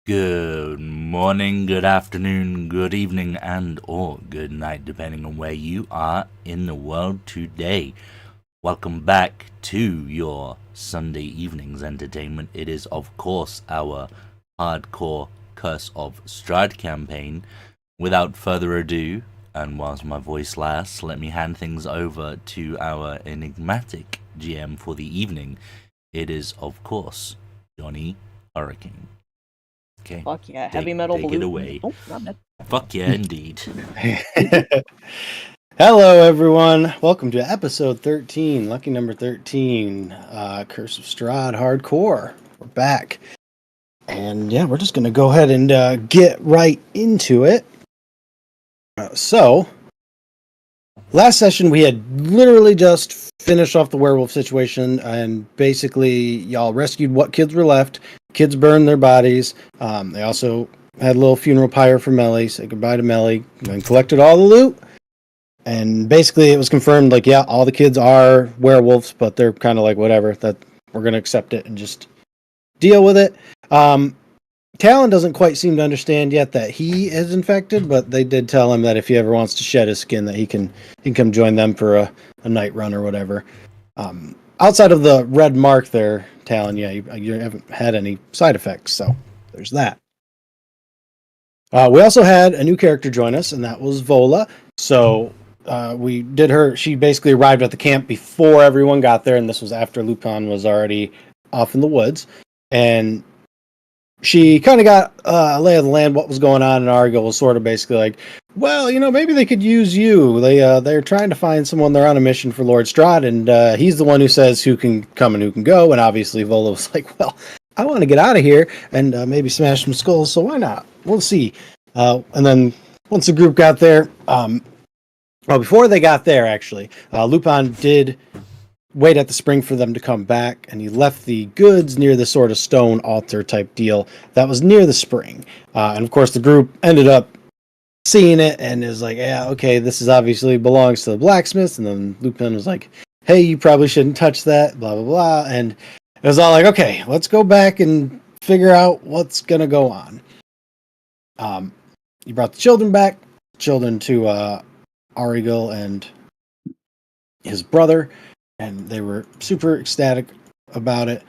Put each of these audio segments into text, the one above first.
Good morning, good afternoon, good evening, and or good night, depending on where you are in the world today. Welcome back to your Sunday evening's entertainment. It is, of course, our hardcore Curse of Strahd campaign. Without further ado, and whilst my voice lasts, let me hand things over to our enigmatic GM for the evening. It is, of course, Johnny Hurricane. Okay. Fuck yeah, heavy metal take blue. it away. Oh, not bad. Fuck yeah, indeed. Hello, everyone. Welcome to episode 13, lucky number 13, Curse of Strahd Hardcore. We're back. And yeah, we're just going to go ahead and get right into it. So, last session we had literally just finished off the werewolf situation, and basically y'all rescued what kids were left. Kids burned their bodies. They also had a little funeral pyre for Mellie, said goodbye to Mellie, and collected all the loot. And basically it was confirmed, like, yeah, all the kids are werewolves, but they're kind of like, whatever, that we're going to accept it and just deal with it. Talon doesn't quite seem to understand yet that he is infected, but they did tell him that if he ever wants to shed his skin, that he can come join them for a night run or whatever. Outside of the red mark there, Talon, yeah, you haven't had any side effects, so there's that. We also had a new character join us, and that was Vola. So we did her. She basically arrived at the camp before everyone got there, and this was after Lupin was already off in the woods. And she kind of got a lay of the land, what was going on, and Arugal was sort of basically like, well, you know, maybe they could use you. They're trying to find someone. They're on a mission for Lord Strahd, and he's the one who says who can come and who can go. And obviously Vola was like, well, I want to get out of here and maybe smash some skulls, so why not? We'll see. And then once the group got there, well, before they got there, actually, Lupin did wait at the spring for them to come back, and he left the goods near the sort of stone altar type deal that was near the spring. And of course, the group ended up seeing it and is like, yeah, okay, this is obviously belongs to the blacksmiths. And then Lupin was like, hey, you probably shouldn't touch that, blah, blah, blah. And it was all like, okay, let's go back and figure out what's going to go on. You brought the children back, children to Arugal and his brother, and they were super ecstatic about it.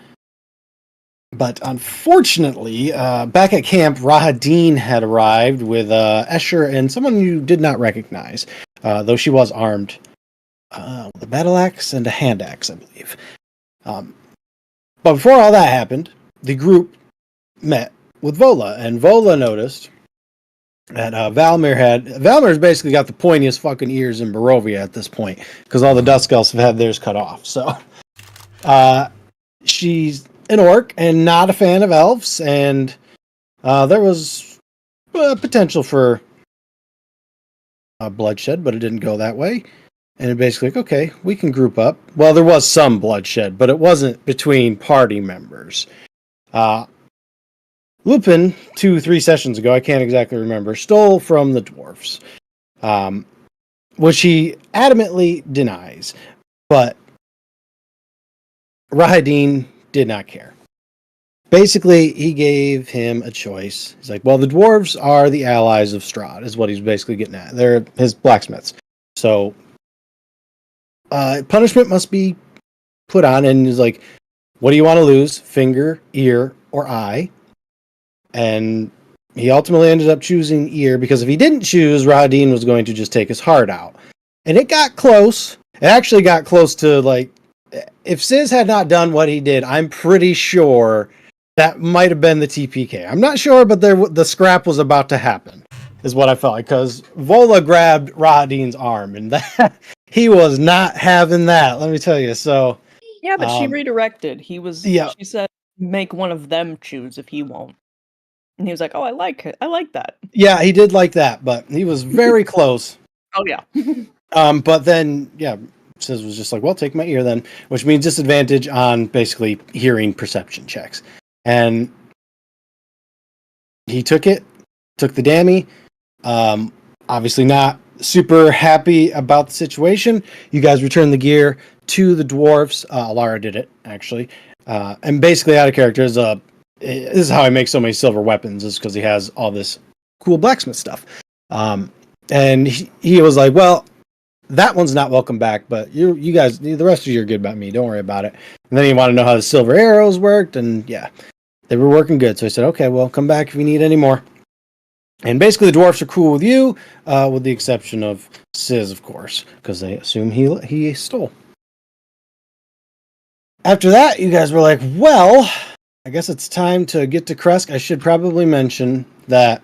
But unfortunately, back at camp, Rahadin had arrived with Escher and someone you did not recognize, though she was armed with a battle axe and a hand axe, I believe. But before all that happened, the group met with Vola, and Vola noticed that Valmir's basically got the pointiest fucking ears in Barovia at this point, because all the Dusk Elves have had theirs cut off. So, she's an orc and not a fan of elves, and there was potential for bloodshed, but it didn't go that way. And it basically like, okay, we can group up. Well, there was some bloodshed, but it wasn't between party members. Lupin, 2-3 sessions ago, I can't exactly remember, stole from the dwarfs, which he adamantly denies. But Rahadin did not care. Basically, he gave him a choice. He's like, well, the dwarves are the allies of Strahd, is what he's basically getting at. They're his blacksmiths. So, punishment must be put on, and he's like, what do you want to lose? Finger, ear, or eye? And he ultimately ended up choosing ear, because if he didn't choose, Rahadin was going to just take his heart out. And it got close. It actually got close to, like, if Sis had not done what he did, I'm pretty sure that might have been the TPK. I'm not sure, but the scrap was about to happen, is what I felt like, because Vola grabbed Rahadin's arm, and that, he was not having that, let me tell you. So Yeah, but she redirected. Yeah. She said, make one of them choose if he won't. And he was like, oh, I like it. I like that. Yeah, he did like that, but he was very close. Oh, yeah. But then, yeah, Sis was just like, well, take my ear then, which means disadvantage on basically hearing perception checks. And he took the dammy. Obviously not super happy about the situation. You guys returned the gear to the dwarves. Lara did it, actually. And basically, out of character, is this is how he makes so many silver weapons, is because he has all this cool blacksmith stuff. And he was like, well, that one's not welcome back, but you guys, the rest of you are good about me. Don't worry about it. And then he wanted to know how the silver arrows worked, and yeah, they were working good. So I said, okay, well, come back if you need any more. And basically, the dwarfs are cool with you, with the exception of Sizz, of course, because they assume he stole. After that, you guys were like, well, I guess it's time to get to Krezk. I should probably mention that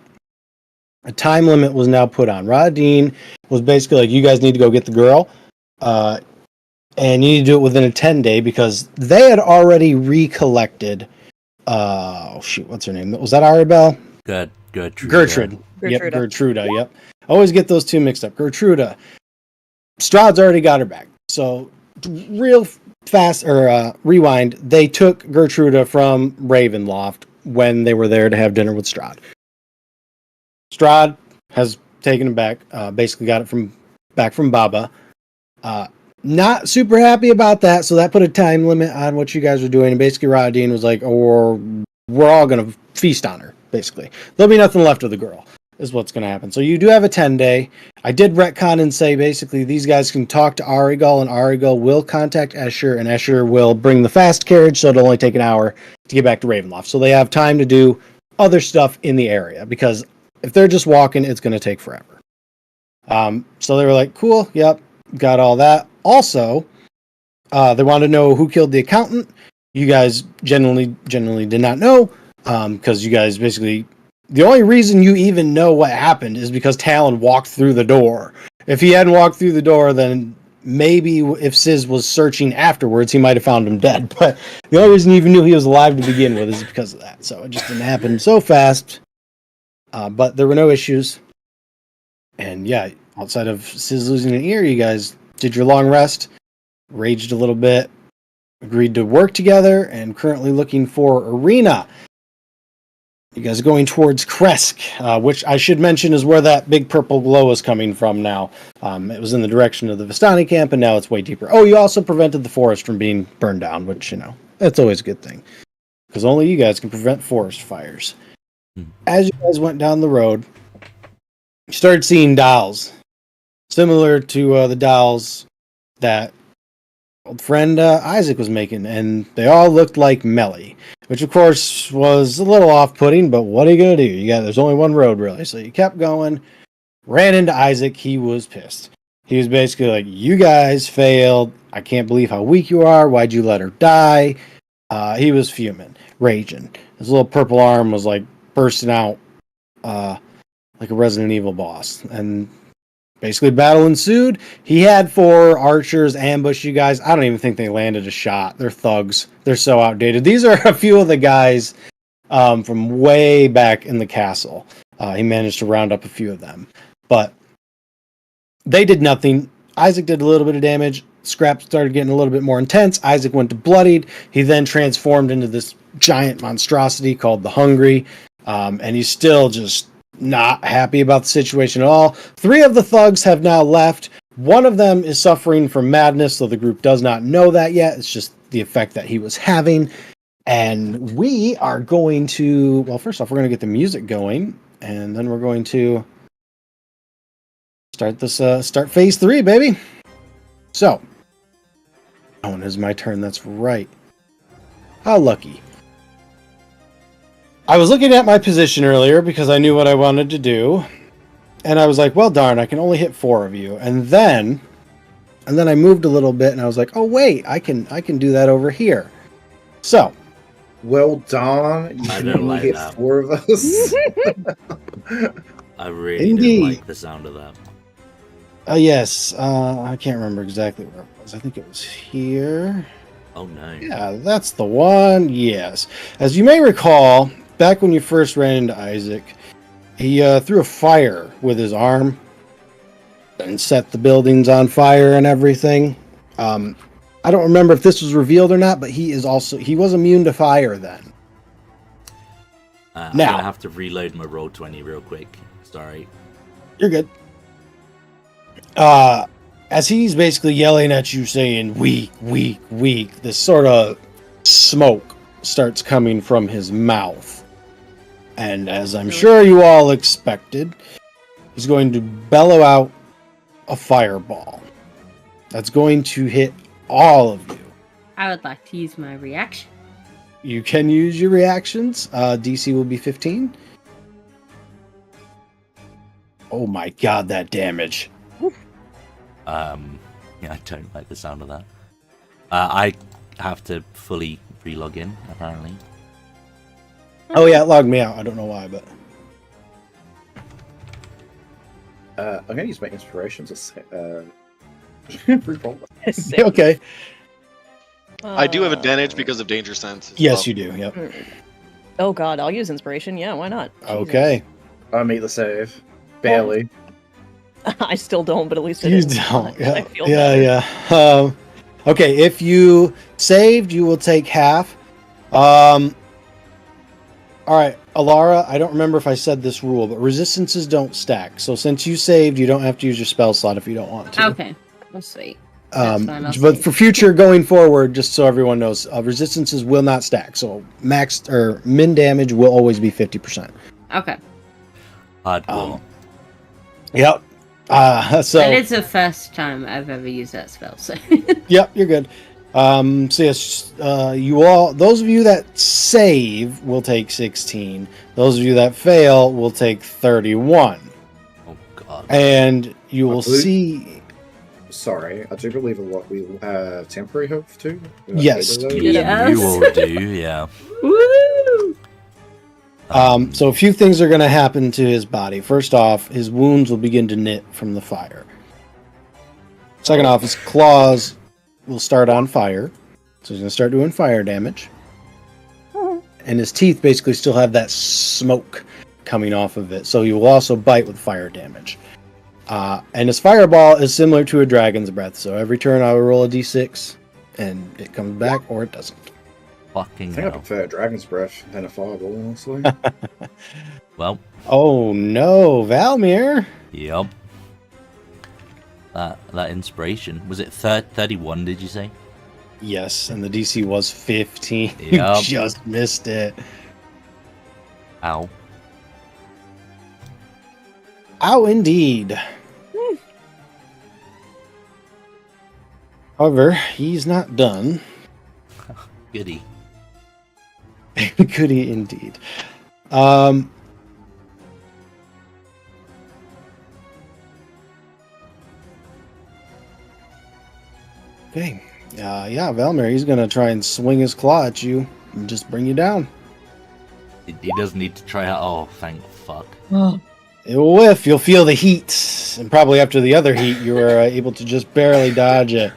a time limit was now put on. Rahadin was basically like, you guys need to go get the girl, and you need to do it within a 10-day, because they had already recollected, what's her name? Was that Arugal? Gertrude. Yep, Gertruda, yep. Always get those two mixed up. Gertruda. Strahd's already got her back. So, real fast, or rewind, they took Gertruda from Ravenloft when they were there to have dinner with Strahd. Strahd has taken him back, basically got it back from Baba. Not super happy about that, so that put a time limit on what you guys were doing, and basically Rahadin was like, we're all going to feast on her, basically. There'll be nothing left of the girl, is what's going to happen. So you do have a 10-day. I did retcon and say, basically, these guys can talk to Arugal, and Arugal will contact Escher, and Escher will bring the fast carriage, so it'll only take an hour to get back to Ravenloft. So they have time to do other stuff in the area, because if they're just walking, it's going to take forever. So they were like, cool, yep, got all that. Also, they wanted to know who killed the accountant. You guys generally did not know, because you guys basically, the only reason you even know what happened is because Talon walked through the door. If he hadn't walked through the door, then maybe if Sizz was searching afterwards, he might have found him dead. But the only reason you even knew he was alive to begin with is because of that. So it just didn't happen so fast. But there were no issues. And yeah, outside of Sizz losing an ear, you guys did your long rest, raged a little bit, agreed to work together, and currently looking for Arena. You guys are going towards Krezk, which I should mention is where that big purple glow is coming from now. It was in the direction of the Vistani camp, and now it's way deeper. Oh, you also prevented the forest from being burned down, which, that's always a good thing. Because only you guys can prevent forest fires. As you guys went down the road, you started seeing dolls. Similar to the dolls that old friend Isaac was making, and they all looked like Mellie, which of course was a little off-putting, but what are you going to do? There's only one road, really. So you kept going, ran into Isaac. He was pissed. He was basically like, you guys failed. I can't believe how weak you are. Why'd you let her die? He was fuming, raging. His little purple arm was like bursting out like a Resident Evil boss. And basically battle ensued. He had 4 archers ambush you guys. I don't even think they landed a shot. They're thugs. They're so outdated. These are a few of the guys from way back in the castle. He managed to round up a few of them. But they did nothing. Isaac did a little bit of damage. Scrap started getting a little bit more intense. Isaac went to bloodied. He then transformed into this giant monstrosity called the Hungry. And he's still just not happy about the situation at all. 3 of the thugs have now left. One of them is suffering from madness, so the group does not know that yet. It's just the effect that he was having. And we are going to, well, first off, we're going to get the music going, and then we're going to start phase 3, baby. So, oh, and it's my turn. That's right. How lucky. I was looking at my position earlier because I knew what I wanted to do, and I was like, well, darn, I can only hit 4 of you. And then I moved a little bit, and I was like, oh, wait, I can do that over here. So, well, Don, you can only hit that. 4 of us. I really didn't like the sound of that. Yes, I can't remember exactly where it was. I think it was here. Oh, no. Yeah, that's the one. Yes. As you may recall, back when you first ran into Isaac, he threw a fire with his arm and set the buildings on fire and everything. I don't remember if this was revealed or not, but he was immune to fire then. I'm gonna have to reload my Roll20 real quick. Sorry. You're good. As he's basically yelling at you saying, weak, weak, weak, this sort of smoke starts coming from his mouth. And as I'm sure you all expected, he's going to bellow out a fireball. That's going to hit all of you. I would like to use my reaction. You can use your reactions. DC will be 15. Oh my god, that damage. Yeah, I don't like the sound of that. I have to fully relog in, apparently. Oh yeah, it logged me out. I don't know why, but... I'm going to use my inspiration to re-roll. Okay. I do have advantage because of danger sense. Yes, you do. Yep. Oh god, I'll use inspiration. Yeah, why not? Okay. I meet the save. Barely. I still don't, but at least You it is. don't. I Yeah, feel yeah, better. yeah. Okay, if you saved, you will take half. All right, Alara, I don't remember if I said this rule, but resistances don't stack. So since you saved, you don't have to use your spell slot if you don't want to. Okay, that's sweet. That's fine, I'll But save. for future going forward, just so everyone knows, resistances will not stack. So max or min damage will always be 50%. Okay. Hardcore. Yep. So That is the first time I've ever used that spell, so... yep, you're good. So yes, you all, those of you that save will take 16. Those of you that fail will take 31. Oh god. And you will believe- see. Sorry, I do believe a lot we will have temporary health too. Yes. Yes. You will do, yeah. Woo! So a few things are going to happen to his body. First off, his wounds will begin to knit from the fire. Second off, his claws will start on fire. So he's going to start doing fire damage. And his teeth basically still have that smoke coming off of it. So he will also bite with fire damage. And his fireball is similar to a dragon's breath. So every turn I will roll a d6 and it comes back or it doesn't. Fucking I think I hell. prefer a dragon's breath than a fireball, honestly. Well, Oh no, Valmir! yep. That inspiration. Was it 31, did you say? Yes, and the DC was 15. Yep. You just missed it. Ow. Ow, indeed. However, he's not done. Goody. Could he indeed? Okay. Yeah, Valmir, he's gonna try and swing his claw at you and just bring you down. He does need to try out. Oh, thank fuck. It will whiff. You'll feel the heat, and probably after the other heat, you were able to just barely dodge it.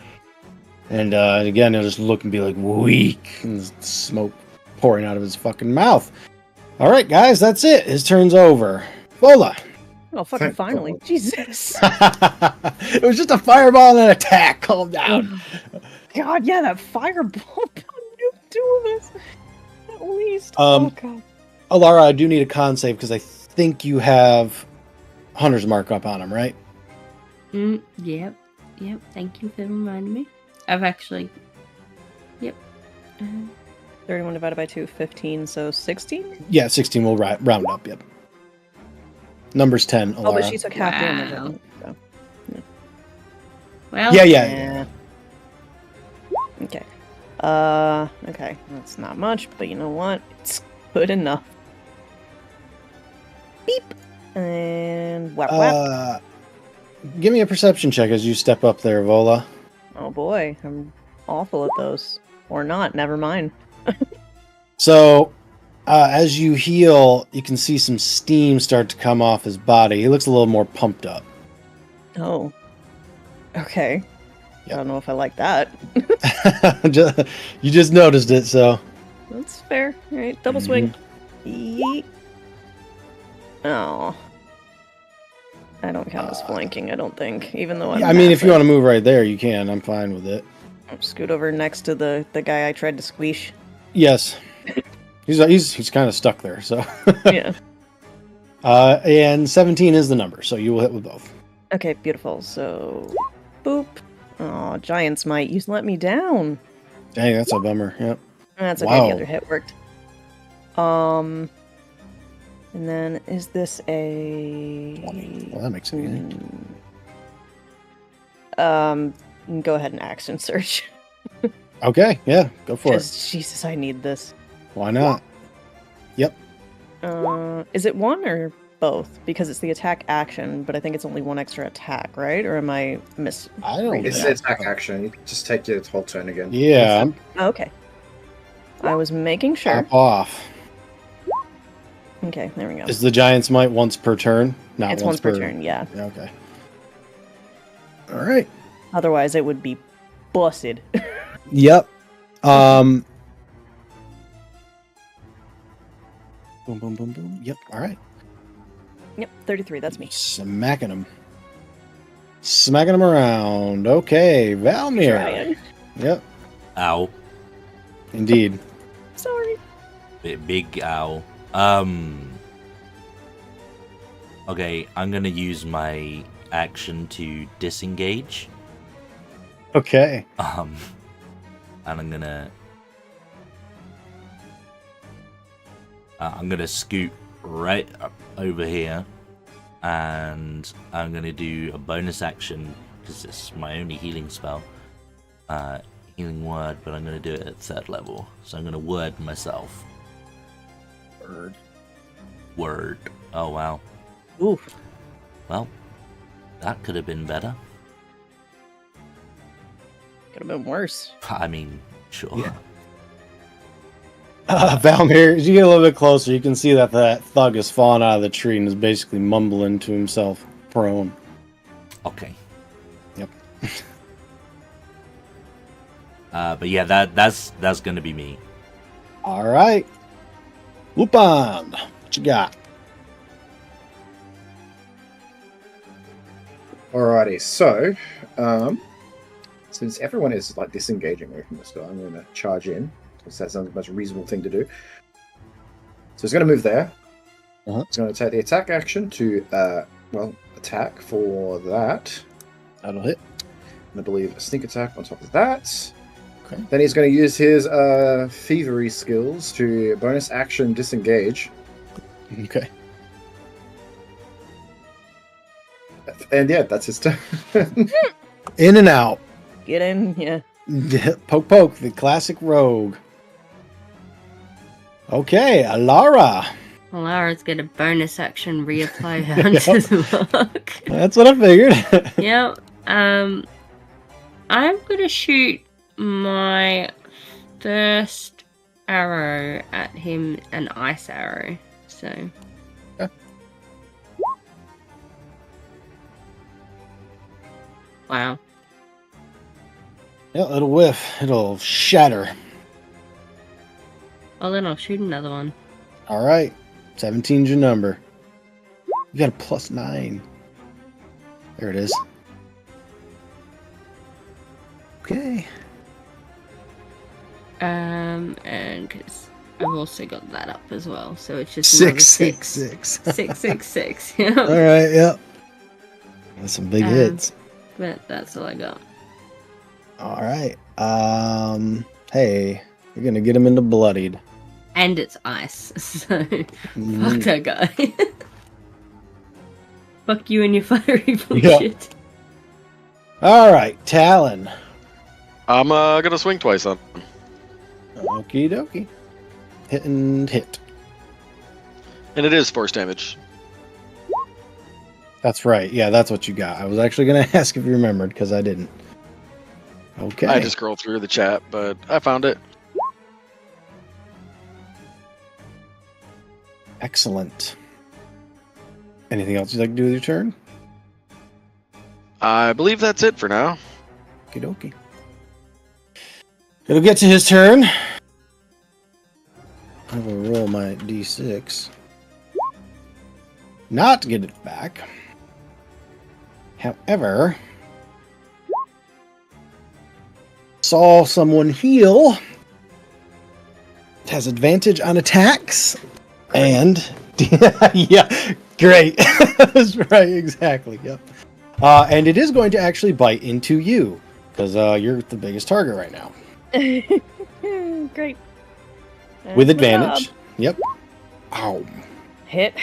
And again, he'll just look and be like weak, and smoke pouring out of his fucking mouth. All right, guys, that's it. His turn's over. Vola. Oh, fucking Thank finally. God. Jesus. It was just a fireball and an attack. Calm down. God, yeah, that fireball nuked two of us. At least. Um, Oh, God. Alara, I do need a con save because I think you have Hunter's Mark up on him, right? Yep. Thank you for reminding me. I've actually... Yep. 31 divided by 2, 15, so 16? Yeah, 16 will round up, yep. Number's 10, Alara. Oh, but she took half damage. I Wow. think, so. Well... Yeah. Okay. Okay. That's not much, but you know what? It's good enough. Beep. And whap whap. Give me a perception check as you step up there, Vola. Oh boy, I'm awful at those. Or not, never mind. So, as you heal, you can see some steam start to come off his body. He looks a little more pumped up. Oh. Okay. Yep. I don't know if I like that. You just noticed it, so. That's fair. Alright, double swing. Yeet. Oh. I don't count as flanking, I don't think. Even though I'm I mean, if you massive. want to move right there, you can. I'm fine with it. I'll scoot over next to the guy I tried to squeeze. Yes. He's kind of stuck there, so. Yeah. And 17 is the number, so you will hit with both. Okay, beautiful. So, boop. Oh, Giant's Might, you let me down. Dang, that's a bummer. Yep. That's okay. Wow. The other hit worked. And then is this a 20. Well, that makes it easy. Go ahead and action search. Okay, yeah, go for it. Jesus, I need this. Why not? Yep. Is it one or both? Because it's the attack action, but I think it's only one extra attack, right? Or am I I don't It's know. attack action. You can just take your whole turn again. Yeah, I'm Oh, okay. I was making sure. top off. Okay, there we go. Is the Giant's Might once per turn? Not It's once per turn, yeah. Okay. All right. Otherwise, it would be busted. Yep. Boom, boom, boom, boom. Yep. All right. Yep, 33. That's me. Smacking him. Smacking him around. Okay, Valmir. Trying. Yep. Ow. Indeed. Sorry. Big ow. Okay, I'm gonna use my action to disengage. Okay. And I'm gonna scoot right up over here, and I'm gonna do a bonus action because it's my only healing spell, healing word. But I'm gonna do it at 3rd level, so I'm gonna word myself. Word. Oh wow. Ooh. Well, that could have been better. Could have been worse. I mean, sure. Yeah. Valmir, as you get a little bit closer, you can see that thug has fallen out of the tree and is basically mumbling to himself, prone. Okay. Yep. But yeah, that's gonna be me. All right. Lupin, what you got? Alrighty, so since everyone is like disengaging away from this guy, I'm going to charge in because that sounds like the most reasonable thing to do. So he's going to move there. Uh-huh. He's going to take the attack action to attack for that. That'll hit. And I believe a sneak attack on top of that. Okay. Then he's going to use his thievery skills to bonus action disengage. Okay. And yeah, that's his turn. In and out. Get in, yeah. Poke, poke, the classic rogue. Okay, Alara. Lara's got a bonus action reapply Hunter's Mark. That's what I figured. Yep. I'm gonna shoot my first arrow at him, an ice arrow. So. Okay. Wow. Yeah, it'll whiff. It'll shatter. Well, then I'll shoot another one. All right. 17's your number. You got a +9. There it is. Okay. And because I've also got that up as well, so it's just 666. 666. All Yeah. right, yep. That's some big hits. But that's all I got. All right. Hey, you're gonna get him into bloodied. And it's ice, so Mm. fuck that guy. Fuck you and your fiery bullshit. All right, Talon. I'm gonna swing twice on him. Okie dokie. Hit and hit. And it is force damage. That's right. Yeah, that's what you got. I was actually gonna ask if you remembered because I didn't. Okay. I just scrolled through the chat, but I found it. Excellent. Anything else you'd like to do with your turn? I believe that's it for now. Okie dokie. It'll get to his turn. I will roll my d6. Not to get it back. However, saw someone heal. Has advantage on attacks. And yeah, great. That's right, exactly. Yep. And it is going to actually bite into you because you're the biggest target right now. Great. With That's my advantage. job. Yep. Ow. Hit.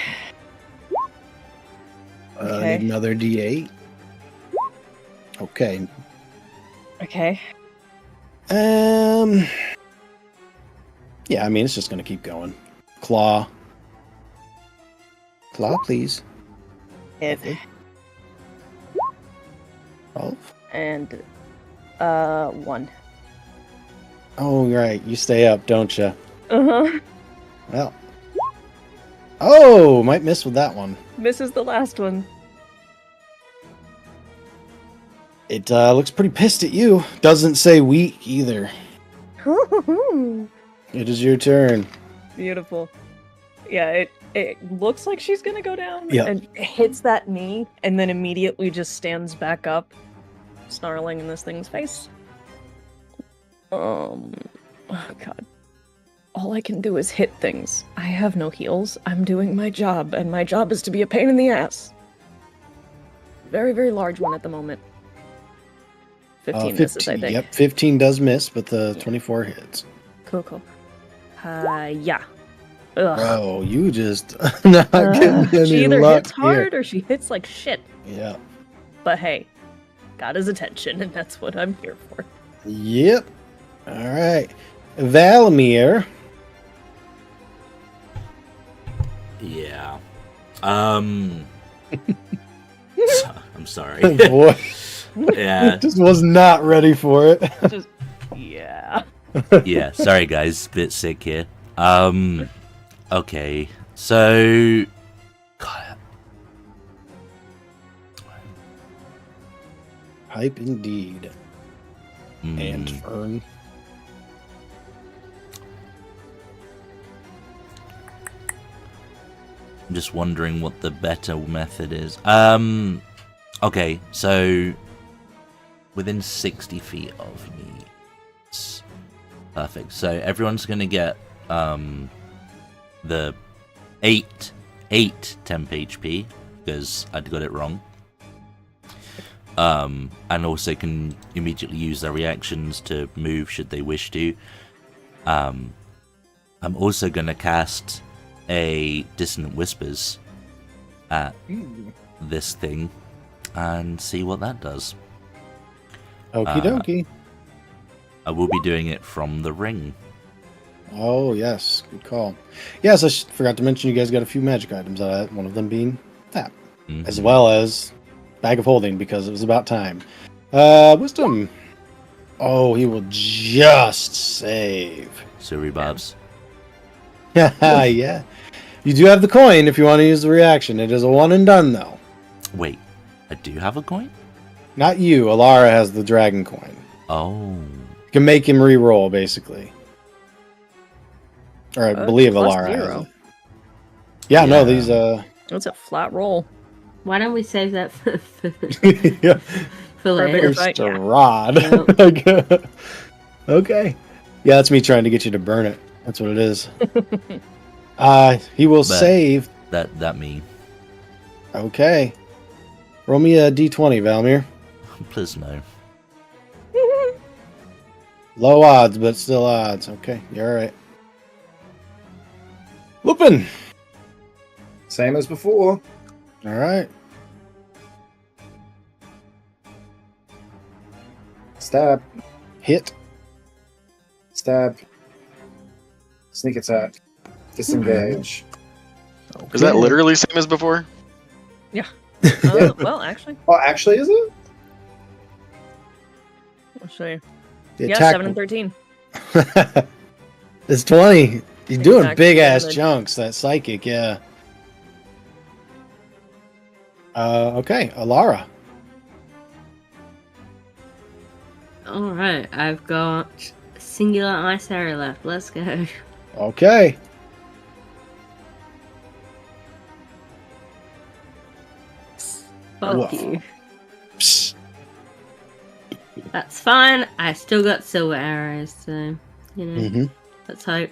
I Okay. need another D8. Okay. Okay. Yeah, I mean, it's just going to keep going. Claw. Claw, please. Hit. Okay. 12. And 1. Oh, right. You stay up, don't you? Uh-huh. Well. Oh, might miss with that one. Misses the last one. It looks pretty pissed at you. Doesn't say weak either. It is your turn. Beautiful. Yeah, it looks like she's gonna go down. Yeah. And hits that knee, and then immediately just stands back up, snarling in this thing's face. Oh god. All I can do is hit things. I have no heals. I'm doing my job, and my job is to be a pain in the ass. Very, very large one at the moment. 15 misses, I think. Yep, 15 does miss, but the 24 hits. Cool. Yeah. Ugh. Bro, you just not getting any She either luck hits hard here. or she hits like shit. Yeah. But hey, got his attention, and that's what I'm here for. Yep. All right. Valmir. Yeah. I'm sorry. Boy, Yeah. just was not ready for it. Just, yeah. Yeah. Sorry, guys. Bit sick here. Okay. So. God. Hype indeed. And Mm, Fern. I'm just wondering what the better method is. Okay, so within 60 feet of me. It's perfect. So everyone's gonna get the 8 temp HP because I'd got it wrong. And also can immediately use their reactions to move should they wish to. I'm also gonna cast a Dissonant Whispers at this thing and see what that does. Okie dokie. I will be doing it from the ring. Oh, yes. Good call. Yes, I forgot to mention you guys got a few magic items out of that, one of them being that, as Mhm. well as Bag of Holding, because it was about time. Wisdom. Oh, he will just save. Sorry, Babs. Yeah. You do have the coin if you want to use the reaction. It is a one and done, though. Wait, I do have a coin? Not you. Alara has the dragon coin. Oh. You can make him re-roll, basically. Or I believe plus Alara 0. has it. Yeah, no, Yeah. these It's a flat roll. Why don't we save that for yeah, for For a bigger later? fight. a rod. Yep. Like, okay. Yeah, that's me trying to get you to burn it. That's what it is. He will But- save. That me. Okay. Roll me a d20, Valmir. Please no. Low odds, but still odds. Okay, you're all right. Lupin. Same as before. All right. Stab. Hit. Stab. Sneak attack. Disengage. Is that Okay. literally same as before? Well, actually, Oh, actually, is it? I'll show you. The Yeah, attack- 7 and 13. It's 20. He's doing Exactly. big ass Damage. chunks. That psychic, yeah. Okay, Alara. Alright, I've got singular ice arrow left. Let's go. Okay. Fuck Woof. you. Psst. That's fine. I still got silver arrows, so you know. Mhm. Let's hope.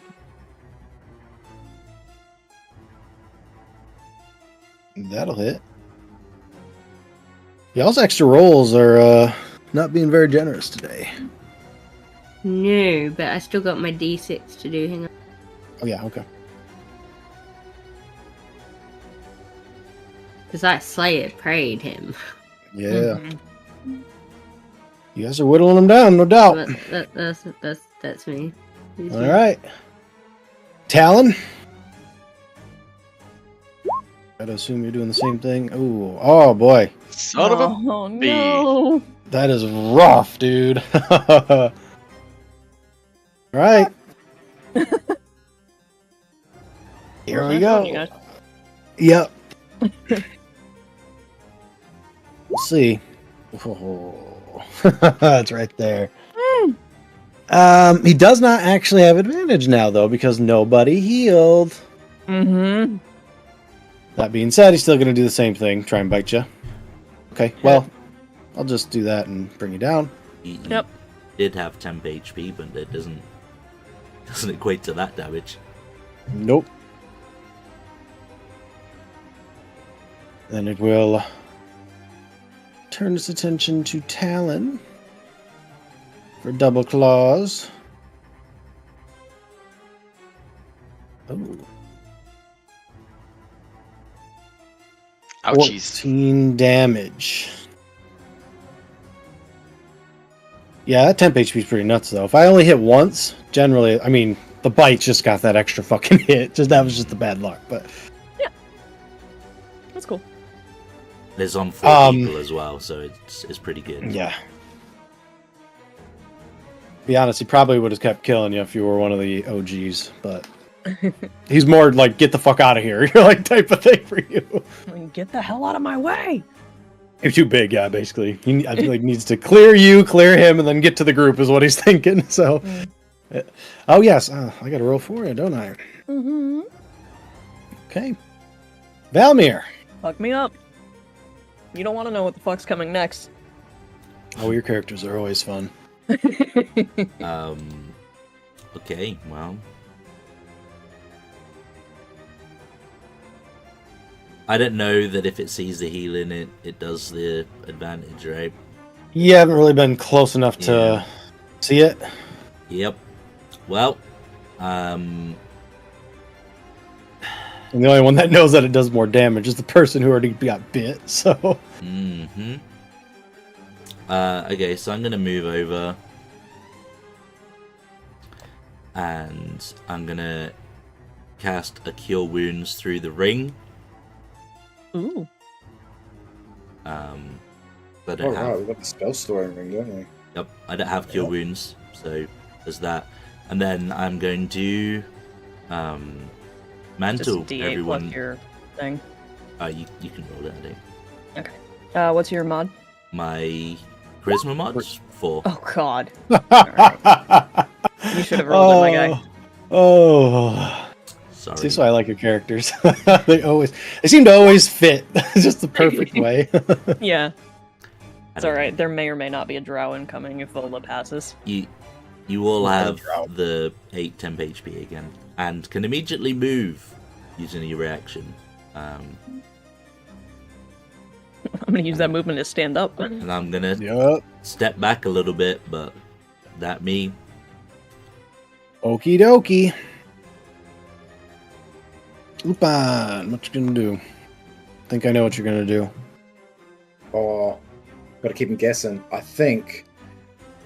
That'll hit. Y'all's extra rolls are not being very generous today. No, but I still got my d6 to do. Hang on. Oh yeah, okay. Because that Slayer prayed him. Yeah. Mhm. You guys are whittling them down, no doubt. That's me. Who's All you? right. Talon. Gotta assume you're doing the same thing. Ooh, oh boy. Son of a Oh bee. no! That is rough, dude. All right. Here we Nice one, you go. guys. Yep. We'll see. Oh. It's right there. He does not actually have advantage now, though, because nobody healed. Mm-hmm. That being said, he's still going to do the same thing. Try and bite you. Okay, well, I'll just do that and bring you down. He Yep. did have temp HP, but it doesn't equate to that damage. Nope. Then it will turn its attention to Talon for double claws. Oh. Ouchies. 14 damage. Yeah, that temp HP is pretty nuts, though. If I only hit once, generally, I mean, the bite just got that extra fucking hit. That was just the bad luck, but... That's cool. There's on 4 people as well, so it's pretty good. Yeah. Be honest, he probably would have kept killing you if you were one of the OGs, but... He's more like, get the fuck out of here, you're like, type of thing for you. Get the hell out of my way! You're too big, yeah, basically. I feel like needs to clear you, clear him, and then get to the group is what he's thinking, so... Oh, yes, I gotta roll for you, don't I? Mm-hmm. Okay. Valmir. Fuck me up. You don't want to know what the fuck's coming next. Oh, your characters are always fun. Okay, well. I don't know that if it sees the healing, it does the advantage, right? You haven't really been close enough to see it. Yep. Well, And the only one that knows that it does more damage is the person who already got bit, so... Mm-hmm. Okay, so I'm gonna move over. And I'm gonna cast a Cure Wounds through the ring. Ooh. But I Oh, don't have... right, we've got the spell storing ring, don't we? Yep, I don't have Cure Wounds, so there's that. And then I'm going to mantle Just D8 everyone. plus your thing. You can roll it, I think. Okay. What's your mod? My charisma mod's 4. Oh god. Alright. You should have rolled it, my guy. Oh. Sorry. See, that's why I like your characters. They seem to always fit. Just the perfect way. Yeah. I It's don't alright. There may or may not be a drow incoming if Vola passes. You all have Drow. the 8 temp HP again, and can immediately move using your reaction. I'm gonna use that movement to stand up. And I'm gonna Yup. step back a little bit, but that me. Okie dokie. Lupin, what you gonna do? Think I know what you're gonna do. Oh, gotta keep him guessing. I think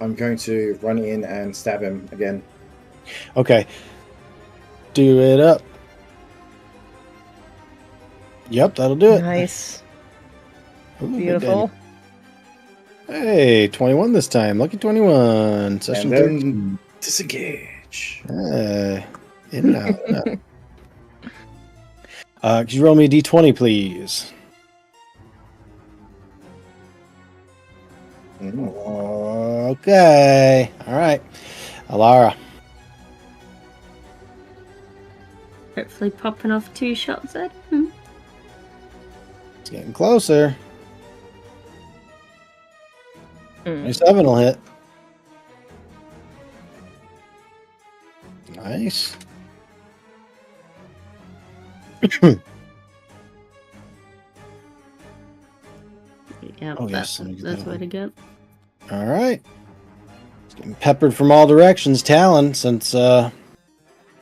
I'm going to run in and stab him again. Okay. Do it up. Yep, that'll do it. Nice. Ooh, good Beautiful. damage. Hey, 21 this time. Lucky 21. Session And then 13. disengage. Hey. In and out. In and out. Could you roll me a d20, please? Okay. All right. Alara. Hopefully popping off 2 shots at him. It's getting closer. Mm. 27 will hit. Nice. Yeah, Oh, yes, let me get that's that where one. to go. All right. It's getting peppered from all directions. Talon, since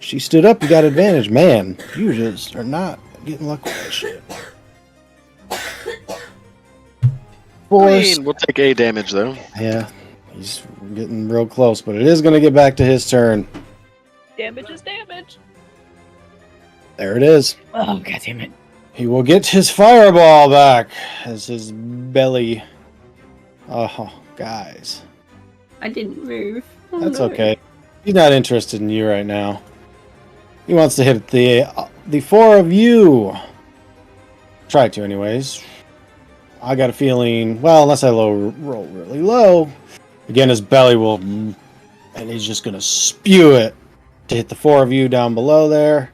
She stood up, you got advantage. Man, you just are not getting luck with that shit. Force. We'll take A damage though. Yeah, he's getting real close, but it is going to get back to his turn. Damage is damage. There it is. Oh, god damn it. He will get his fireball back as his belly. Oh, guys. I didn't move. Oh, That's no. okay. He's not interested in you right now. He wants to hit the four of you. Try to, anyways. I got a feeling, well, unless I roll really low, again, his belly will, and he's just going to spew it to hit the four of you down below there.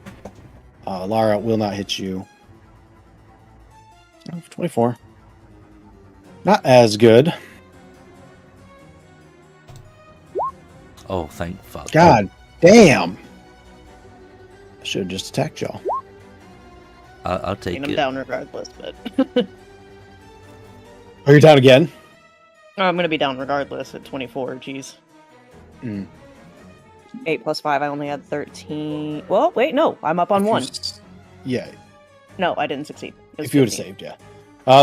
Lara will not hit you. 24. Not as good. Oh, thank fuck. God damn. I should have just attacked y'all. I'll take I'm it. down regardless, but... Are you down again? Oh, I'm gonna be down regardless at 24, jeez. Mm. 8 plus 5, I only had 13. Well, wait, no, I'm up on 1. Yeah, No, I didn't succeed. It was if you would have 15. saved, yeah.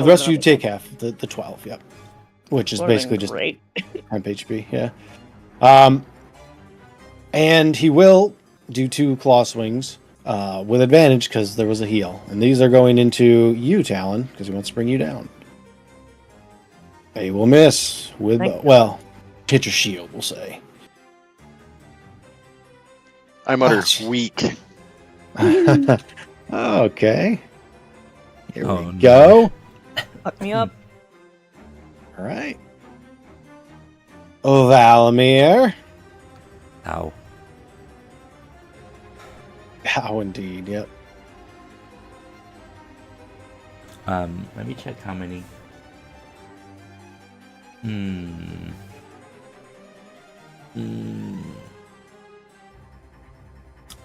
The rest of you take half, the 12, yep. Which is Would've been basically just great. temp HP, yeah. And he will do 2 claw swings with advantage because there was a heal. And these are going into you, Talon, because he wants to bring you down. They will miss with, well, hit your shield, we'll say. I'm uttered weak. Okay. Here Oh, we no. go. Fuck me up. All right. Valmir. Ow. How indeed, yep. Let me check how many. I'm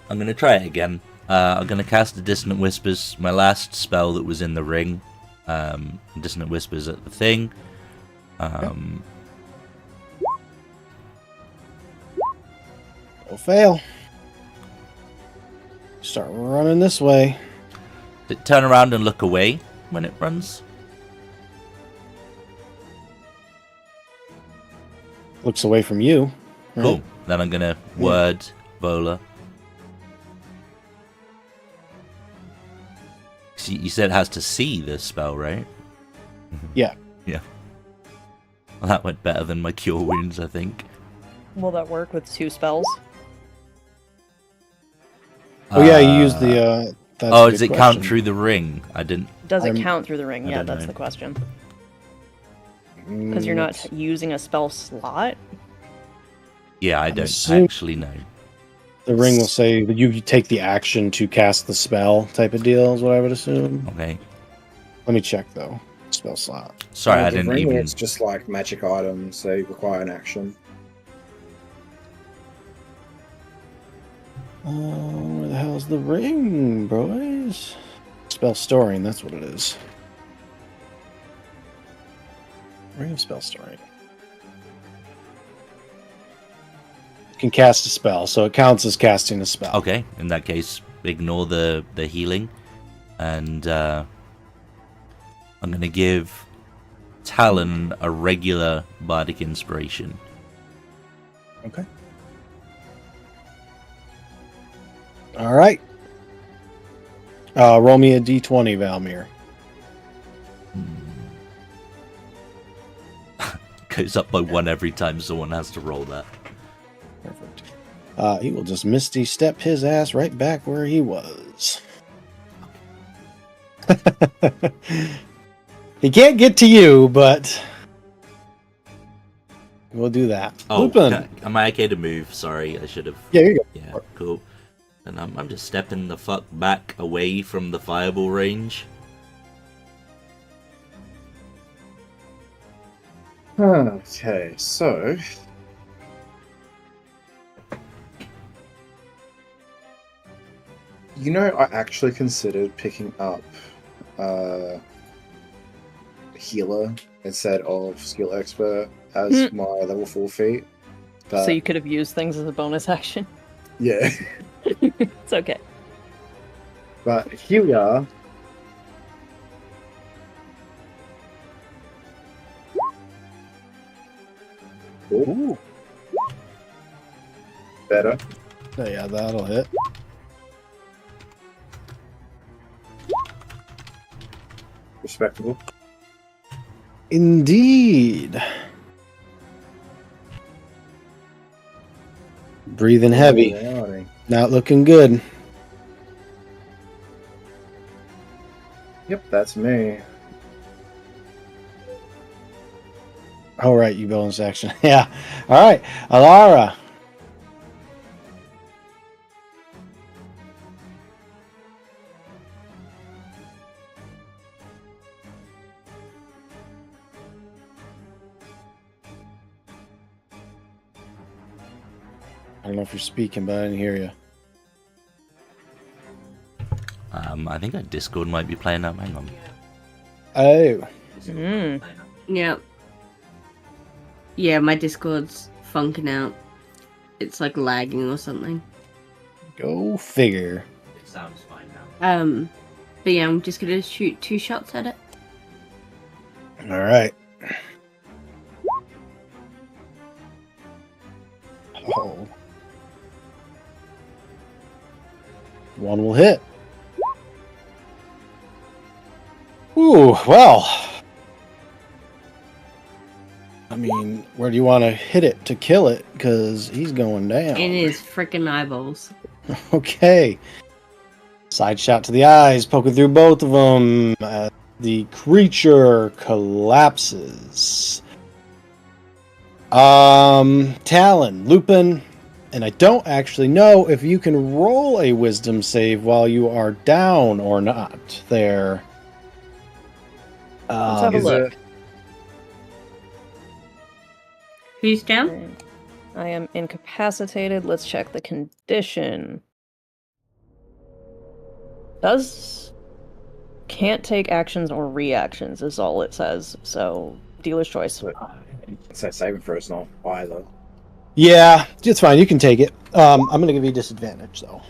gonna try it again. I'm gonna cast the Dissonant Whispers, my last spell that was in the ring. Dissonant Whispers at the thing. Will fail. Start running this way. Does it turn around and look away when it runs? Looks away from you. Right? Cool. Then I'm gonna word Vola. See, you said it has to see the spell, right? Yeah. Yeah. Well, that went better than my cure wounds, I think. Will that work with 2 spells? Oh yeah, you used the. That's Oh, a does good it count question. through the ring? I didn't. Does it I'm- count through the ring? I Yeah, don't that's know. the question. Because you're not using a spell slot? Yeah, I don't assuming- actually know. The ring will say that you take the action to cast the spell type of deal, is what I would assume. Okay. Let me check though. Spell slot. Sorry, I The didn't ring, even. It's just like magic items, they require an action. Where the hell's the ring, boys? Spell storing, that's what it is. Ring of spell storing. You can cast a spell, so it counts as casting a spell. Okay, in that case, ignore the healing, and I'm gonna give Talon a regular bardic inspiration. Okay. All right. Roll me a d20, Valmir. Goes up by 1 every time someone has to roll that. Perfect. He will just misty step his ass right back where he was. He can't get to you, but we'll do that. Oh, Lupin. am I okay to move? Sorry, I should have. Yeah, you go. Yeah, cool. And I'm just stepping the fuck back away from the fireball range. Okay, so you know, I actually considered picking up healer instead of skill expert as my level 4 feat. But So you could have used things as a bonus action. yeah, It's okay. But here we are. Ooh. Better. Oh, yeah, that'll hit. Respectable. Indeed. Breathing heavy. Alrighty. Not looking good. Yep, that's me. All right, you bonus action. Yeah. All right, Alara. I don't know if you're speaking, but I didn't hear you. I think our Discord might be playing up. Hang on. Oh. Mm. Yeah. Yeah, my Discord's funking out. It's like lagging or something. Go figure. It sounds fine now. But yeah, I'm just gonna shoot 2 shots at it. All right. Oh. One will hit. Ooh, well. I mean, where do you want to hit it to kill it? Because he's going down. In his freaking eyeballs. Okay. Side shot to the eyes, poking through both of them. The creature collapses. Talon, Lupin, and I don't actually know if you can roll a wisdom save while you are down or not. There. Let's have a Is look. it- Who's down? I am incapacitated. Let's check the condition. Can't take actions or reactions is all it says. So dealer's choice. It's that saving throw, it's not either. Yeah, it's fine. You can take it. I'm going to give you a disadvantage, though.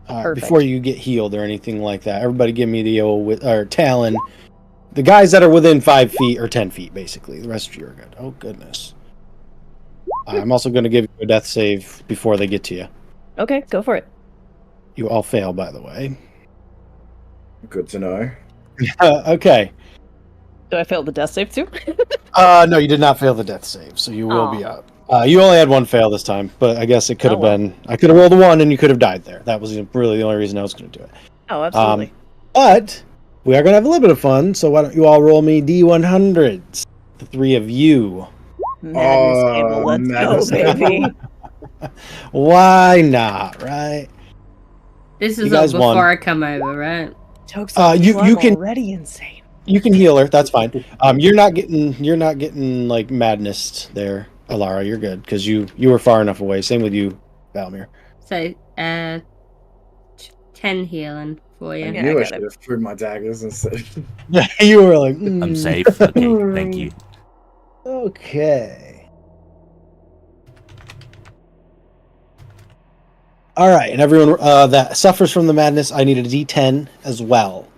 Perfect. Before you get healed or anything like that. Everybody give me the old Talon. The guys that are within 5 feet or 10 feet, basically. The rest of you are good. Oh, goodness. I'm also going to give you a death save before they get to you. Okay, go for it. You all fail, by the way. Good to know. Okay. Do I fail the death save too? No, you did not fail the death save, so you will be up. You only had one fail this time, but I guess it could have been... I could have rolled a 1 and you could have died there. That was really the only reason I was going to do it. Oh, absolutely. But we are going to have a little bit of fun, so why don't you all roll me D100s? The 3 of you. Madness table, let's madness go, baby. Why not, right? This You is all guys before won. I come over, right? Jokes you I'm can- already insane. You can heal her. That's fine. You're not getting like madness there, Alara. You're good because you were far enough away. Same with you, Valmir. So, 10 healing for you. I Yeah, knew I I got should have threw my daggers instead. Yeah, you were like, I'm safe. Okay, thank you. Okay. All right, and everyone that suffers from the madness, I need a D10 as well.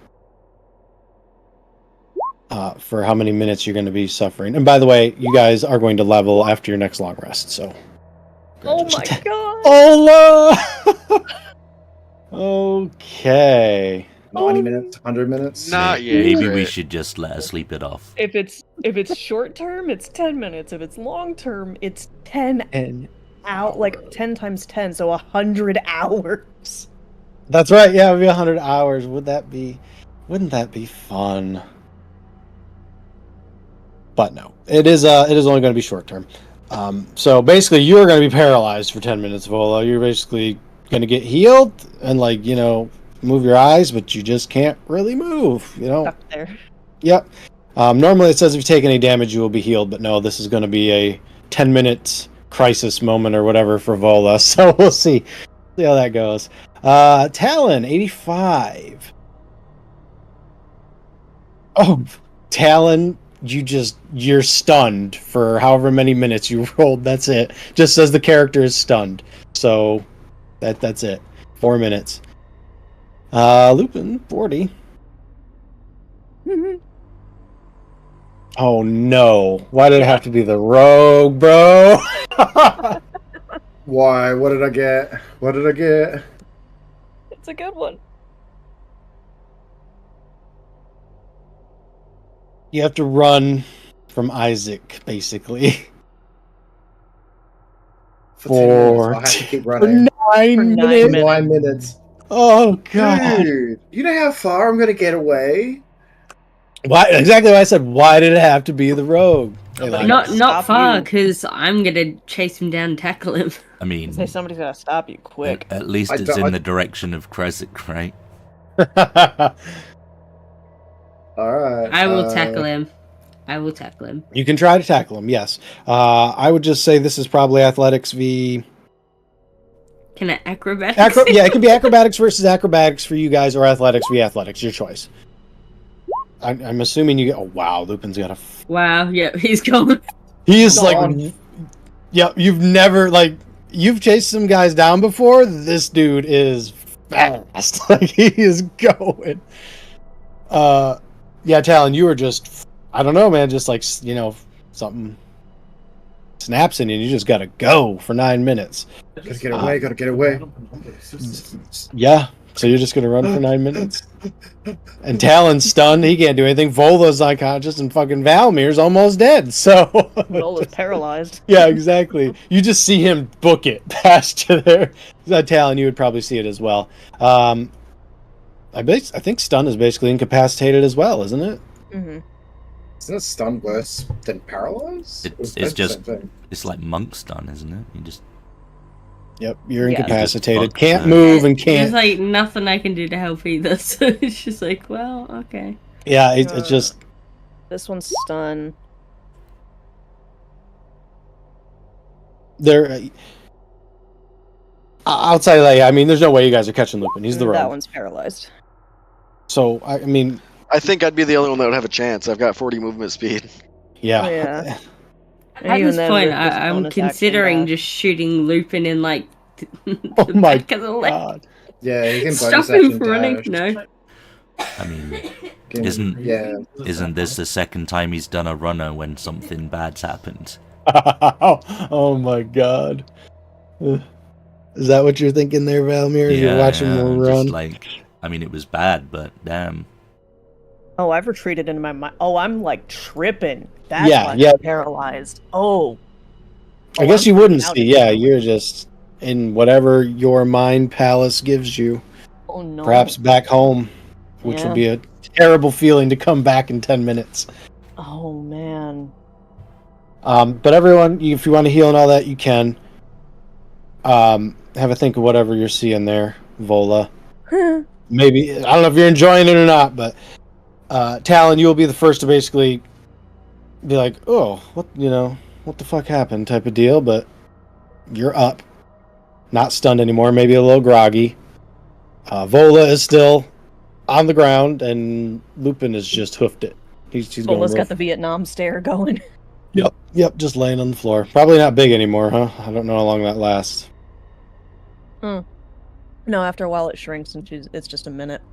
For how many minutes you're going to be suffering. And by the way, you guys are going to level after your next long rest, so. Oh my god. Ola! Okay. 90 minutes, 100 minutes. Not yet. Maybe we Great. should just let her sleep it off. If it's short term, it's 10 minutes. If it's long term, it's 10 And out like 10 times 10, so 100 hours. that's right. Yeah, it'd be 100 hours. Wouldn't that be fun? But no, it is only going to be short term. So basically, you're going to be paralyzed for 10 minutes, Vola. You're basically going to get healed and move your eyes, but you just can't really move. Stuck there. Yep. Normally it says if you take any damage, you will be healed, but no, this is going to be a 10-minute crisis moment or whatever for Vola. So we'll see how that goes. Talon, 85. Oh, Talon. You're stunned for however many minutes you rolled. That's it. Just says the character is stunned. So that's it. 4 minutes. Lupin, 40. Oh no! Why did it have to be the rogue, bro? Why? What did I get? What did I get? It's a good one. You have to run from Isaac, basically. For 2 minutes. I have to keep For running. 9 9 minutes. 9 minutes. Oh god! Dude, you know how far I'm gonna get away? Why exactly? Why I said why did it have to be the rogue? Hey, Somebody Lionel. Stop Not far, you. because I'm gonna chase him down and tackle him. I mean, Say somebody's gotta stop you quick. at least I it's don't- in I- the direction of Krezk, right? Alright. I will tackle him. I will tackle him. You can try to tackle him. Yes. I would just say this is probably athletics v. Can I acrobatics? Yeah, it can be acrobatics versus acrobatics for you guys, or athletics v athletics. Your choice. I'm assuming you get. Oh wow, Lupin's got a. Wow, yeah, he's gone. He is Go like. on. Yeah, you've never you've chased some guys down before. This dude is fast. Like he is going. Yeah, Talon, you were just. I don't know, man. Just like something snaps in you, and you just gotta go for 9 minutes. Gotta get away, gotta get away. Yeah, so you're just gonna run for 9 minutes. And Talon's stunned; he can't do anything. Vola's unconscious, and fucking Valmir's almost dead. So Vola's paralyzed. yeah, exactly. You just see him book it past you there. Talon, you would probably see it as well. I think stun is basically incapacitated as well, isn't it? Mm-hmm. Isn't stun worse than paralyzed? It's the just- same thing? It's like monk stun, isn't it? You just Yep, you're Yeah. incapacitated. Fuck Can't that. move and There's can't. like nothing I can do to help either, so it's just like, well, okay. Yeah, it's just. This one's stun. There. Outside of that, I mean, there's no way you guys are catching Lupin. He's the That rogue. one's paralyzed. So I mean, I think I'd be the only one that would have a chance. I've got 40 movement speed. yeah. Yeah. At Even this then, point, this I'm bonus action considering back. just shooting Lupin in like the Oh my back of the leg. God. Yeah, you can Stop bonus him action from running. dash. No. I mean, Can- Isn't- Yeah. isn't this the second time he's done a runner when something bad's happened? Oh my God. Is that what you're thinking there, Valmir? You're watching him run. just like, I mean, it was bad, but damn. Oh, I've retreated into my mind. Oh, I'm like tripping. That's Yeah, why I'm yeah. paralyzed. Oh. I guess you wouldn't see. Yeah, you're just in whatever your mind palace gives you. Oh no. Perhaps back home, which Yeah. will be a terrible feeling to come back in 10 minutes. Oh man. But everyone, if you want to heal and all that, you can. Have a think of whatever you're seeing there, Vola. Maybe, I don't know if you're enjoying it or not, but Talon, you will be the first to basically be like, oh, what the fuck happened type of deal, but you're up. Not stunned anymore, maybe a little groggy. Vola is still on the ground, and Lupin has just hoofed it. He's going Vola's real got the Vietnam stare going. Yep, just laying on the floor. Probably not big anymore, huh? I don't know how long that lasts. No, after a while it shrinks and it's just a minute.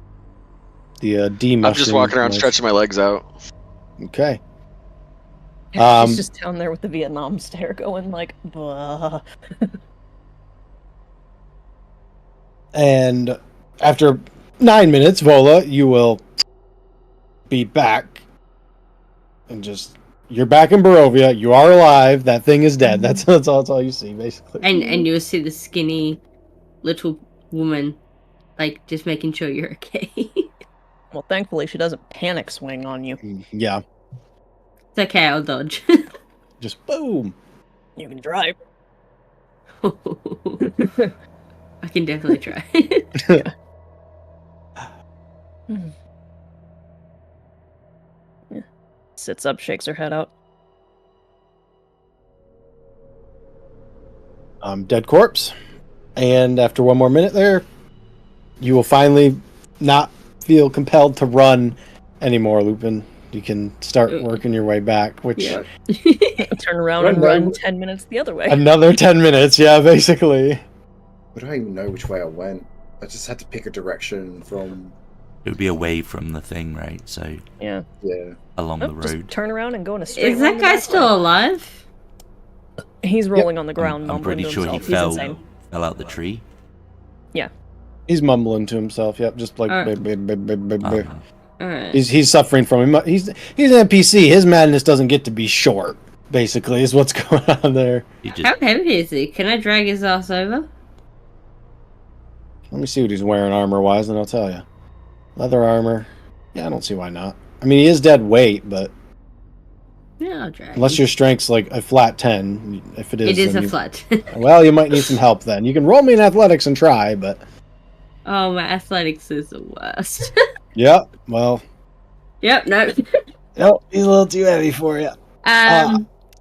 The D I'm mushroom. just walking around stretching my legs out. Okay. She's just down there with the Vietnam stare going like, blah. And after 9 minutes, Vola, you will be back. And you're back in Barovia. You are alive. That thing is dead. That's all you see, basically. And you'll see the skinny little woman, like, just making sure you're okay. Well, thankfully she doesn't panic swing on you. Yeah. It's okay, I'll dodge. Just boom. You can drive. I can definitely try. Sits up, shakes her head out. Dead corpse. And after one more minute there, you will finally not feel compelled to run anymore, Lupin. You can start working your way back, which Yeah. Turn around and run 10 minutes the other way. another 10 minutes, yeah, basically. I don't even know which way I went. I just had to pick a direction from. It would be away from the thing, right? So Yeah. Yeah. along the Just road. turn around and go in a straight Is line that the guy back still way. alive? He's rolling on the ground, I'm mumbling pretty to sure he himself. fell He's insane. out the tree. Yeah. He's mumbling to himself. Yep, just like. Alright. Alright. He's suffering from him. He's an NPC. His madness doesn't get to be short. Basically, is what's going on there. He just How heavy is he? Can I drag his ass over? Let me see what he's wearing armor-wise, and I'll tell you. Leather armor. Yeah, I don't see why not. I mean, he is dead weight, but Yeah, I'll drag unless him. your strength's like a flat 10, if it is, It is then a you- flat. Well, you might need some help then. You can roll me in athletics and try, but Oh, my athletics is the worst. yeah, well, Yep, no. nope, he's a little too heavy for you.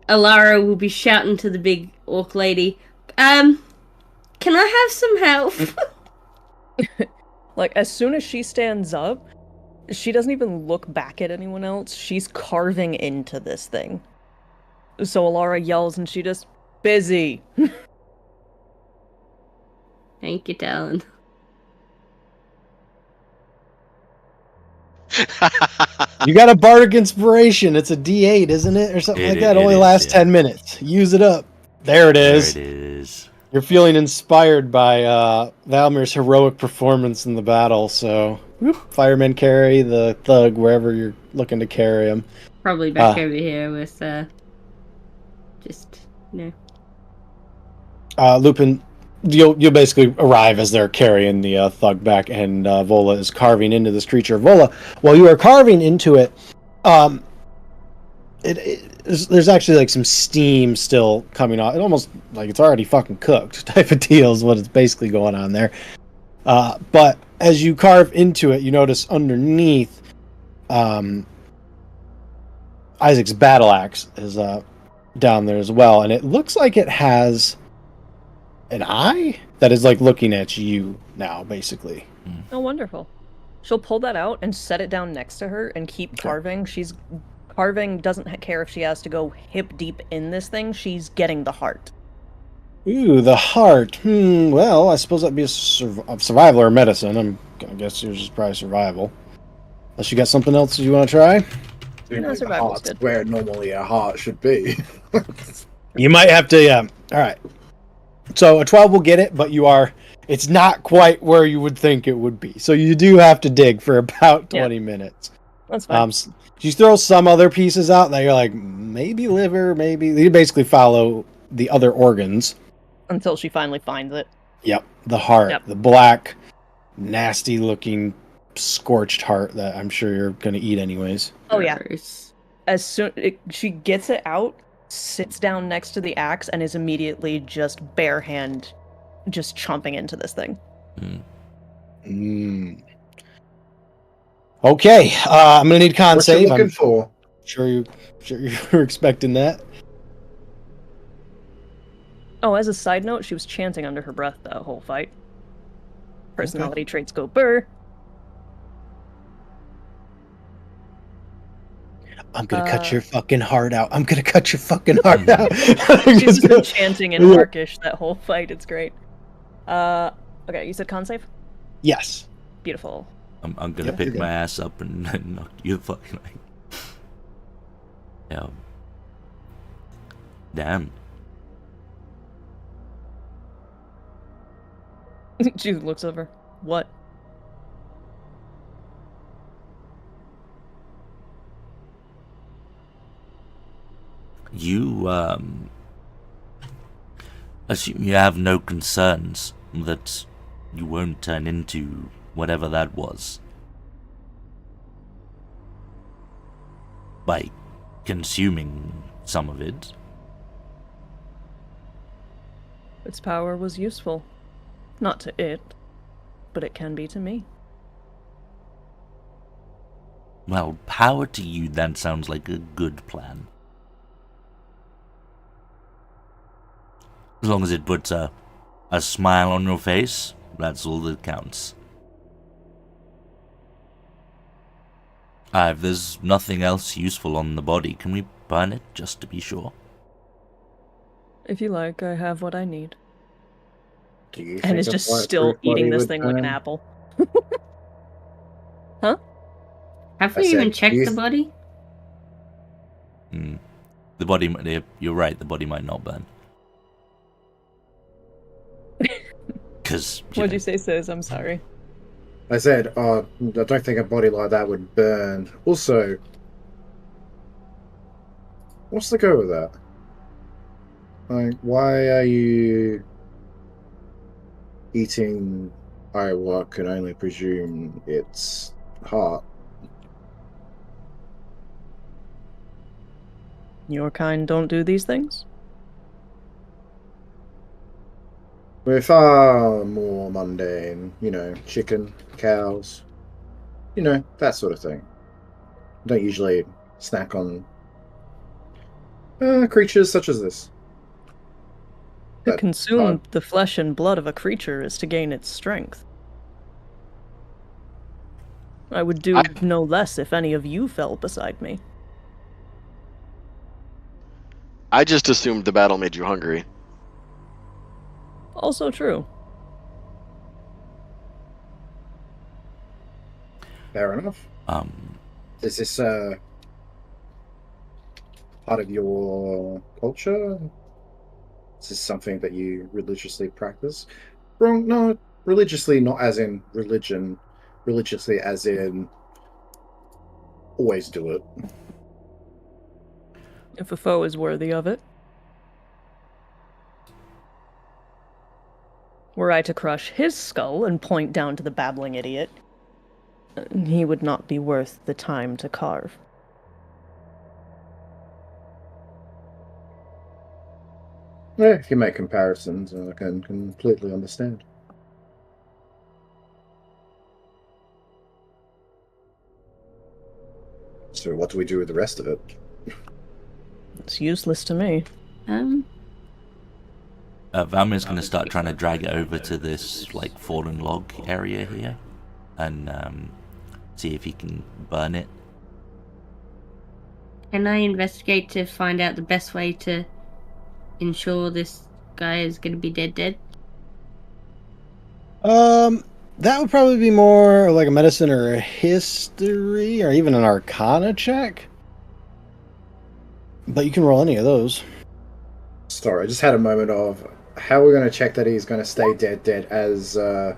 Alara will be shouting to the big orc lady, can I have some help? Like, as soon as she stands up, she doesn't even look back at anyone else. She's carving into this thing. So Alara yells and she just, busy. Thank you, Talon. You got a bardic inspiration. It's a D8, isn't it, or something It like i- that? it Only is, lasts yeah. 10 minutes. Use it up. There it there is. it is. You're feeling inspired by Valmir's heroic performance in the battle, so firemen carry the thug wherever you're looking to carry him. Probably back over here with, just, no. Lupin, you'll basically arrive as they're carrying the thug back, and Vola is carving into this creature. Vola, while you are carving into it, there's actually like some steam still coming off. It almost like it's already fucking cooked type of deal is what it's basically going on there. But as you carve into it, you notice underneath Isaac's battle axe is down there as well, and it looks like it has an eye that is like looking at you now, basically. Oh, wonderful. She'll pull that out and set it down next to her and keep carving. She's carving, doesn't care if she has to go hip deep in this thing. She's getting the heart. Ooh, the heart. Well, I suppose that'd be a survival or medicine. I guess yours is probably survival. Unless you got something else you want to try? No, The survival's heart's good. where normally a heart should be. You might have to, yeah. All right. So a 12 will get it, but it's not quite where you would think it would be. So you do have to dig for about 20 minutes. That's fine. You throw some other pieces out that you're like, maybe liver, maybe. You basically follow the other organs. Until she finally finds it. Yep. The heart. Yep. The black, nasty looking, scorched heart that I'm sure you're going to eat anyways. Oh, yeah. Gross. As soon she gets it out, sits down next to the axe, and is immediately just bare hand, just chomping into this thing. Okay. I'm going to need con What you save. looking I'm for? sure you're expecting that. Oh, as a side note, she was chanting under her breath that whole fight. Personality traits go burr. I'm gonna cut your fucking heart out. I'm gonna cut your fucking heart out. She's just been chanting in Orcish that whole fight. It's great. Okay, you said con save? Yes. Beautiful. I'm gonna pick my ass up and knock you the fucking like. Yeah. Damn. She looks over. What? You assume you have no concerns that you won't turn into whatever that was by consuming some of it. Its power was useful. Not to it, but it can be to me. Well, power to you, that sounds like a good plan. As long as it puts a smile on your face, that's all that counts. If there's nothing else useful on the body, can we burn it just to be sure? If you like, I have what I need. Do you And think is a just bulletproof still eating body this would thing like an burn? apple. Have I we even said, checked you the body? The body, you're right, the body might not burn. Because, What'd you say, Sis? I'm sorry. I said, I don't think a body like that would burn. Also, what's the go with that? Like, why are you eating what can only presume it's heart? Your kind don't do these things? We're far more mundane, chicken, cows, that sort of thing. Don't usually snack on creatures such as this. To But consume the flesh and blood of a creature is to gain its strength. I would do no less if any of you fell beside me. I just assumed the battle made you hungry. Also true. fair enough. Is this part of your culture? Is this something that you religiously practice? Wrong, no, religiously, not as in religion, religiously as in always do it. If a foe is worthy of it. Were I to crush his skull and point down to the babbling idiot, he would not be worth the time to carve. Yeah, if you make comparisons, I can completely understand. So what do we do with the rest of it? It's useless to me. Valmir's going to start trying to drag it over to this, like, fallen log area here. And, see if he can burn it. Can I investigate to find out the best way to ensure this guy is going to be dead? That would probably be more like a medicine or a history or even an arcana check. But you can roll any of those. Sorry, I just had a moment of how we're going to check that he's going to stay dead as the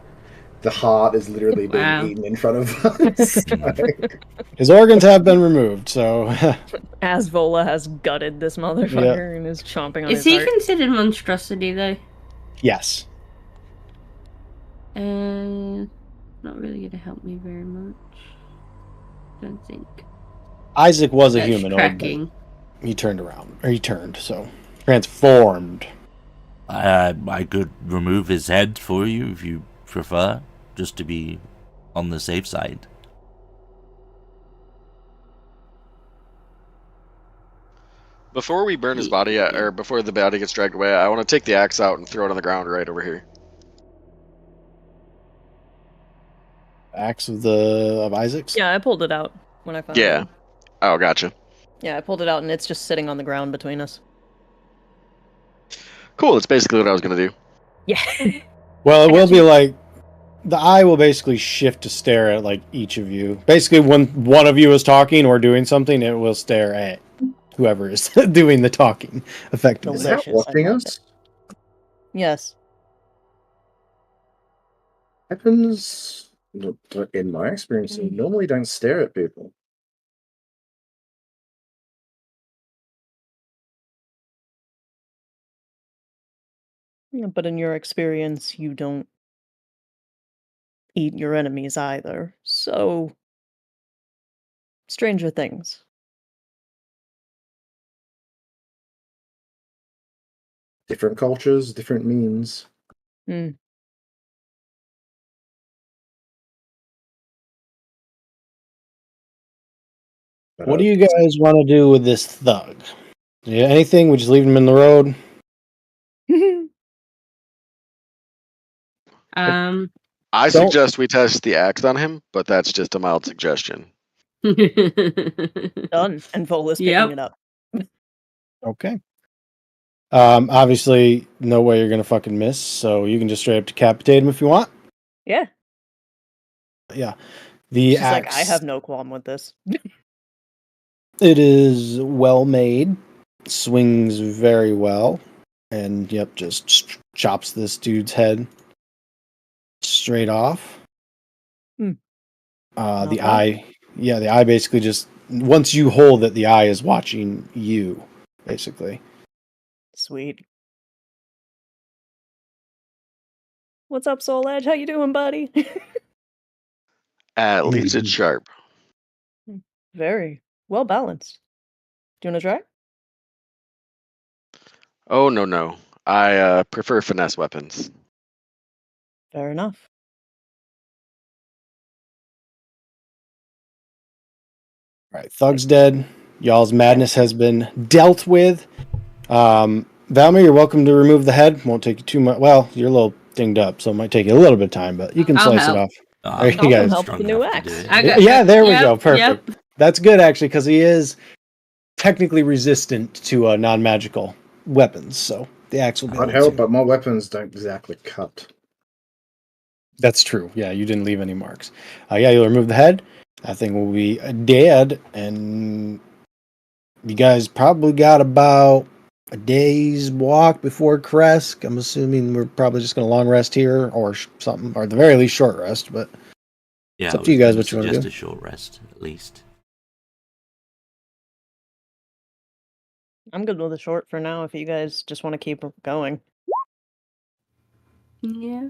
heart is literally being Wow. eaten in front of us. His organs have been removed, so As Vola has gutted this motherfucker and is chomping on Is his he heart. considered monstrosity though? yes. Not really going to help me very much. Don't think. Isaac was a That's humanoid, tracking. but he turned around. Or he turned, so transformed. I could remove his head for you if you prefer, just to be on the safe side. Before we burn his body, or before the body gets dragged away, I want to take the axe out and throw it on the ground right over here. Axe of Isaac's? Yeah, I pulled it out when I found Yeah. it. Oh, gotcha. Yeah, I pulled it out and it's just sitting on the ground between us. Cool, that's basically what I was going to do. Yeah. Well, it will be like the eye will basically shift to stare at like each of you. Basically, when one of you is talking or doing something, it will stare at whoever is doing the talking effectively. Is that watching us? Yes. Happens in my experience. They normally don't stare at people. Yeah, but in your experience, you don't eat your enemies either. So, stranger things. Different cultures, different means. Hmm. But, What do you guys want to do with this thug? Yeah, anything? We just leave him in the road? I suggest we test the axe on him, but that's just a mild suggestion. Done. And Vola's picking it up. Okay. Obviously, no way you're gonna fucking miss, so you can just straight up decapitate him if you want. Yeah. Yeah. The She's axe. like, I have no qualm with this. It is well made, swings very well, and yep, just chops this dude's head straight off. Hmm. The Not bad. eye, yeah, the eye basically just once you hold it, the eye is watching you, basically. Sweet. What's up, Soul Edge? How you doing, buddy? At least it's sharp. Very well balanced. Do you want to try? Oh, no. I prefer finesse weapons. Fair enough. All right, Thug's dead. Y'all's madness has been dealt with. Valmir, you're welcome to remove the head. Won't take you too much. Well, you're a little dinged up, so it might take you a little bit of time, but you can I'll slice help. it off. Ah, There you I'll guys. help strong the new enough to do axe. it. Yeah, there we yep, go. Perfect. Yep. That's good, actually, because he is technically resistant to non-magical weapons, so the axe will be I'd able help, to. but my weapons don't exactly cut. That's true. Yeah, you didn't leave any marks. Yeah, you'll remove the head. That thing will be dead, and you guys probably got about a day's walk before Krezk. I'm assuming we're probably just going to long rest here or something, or at the very least short rest, but Yeah, it's up I to you was guys gonna what you want to suggest do. a short rest, at least. I'm good with a short for now if you guys just want to keep going. Yeah.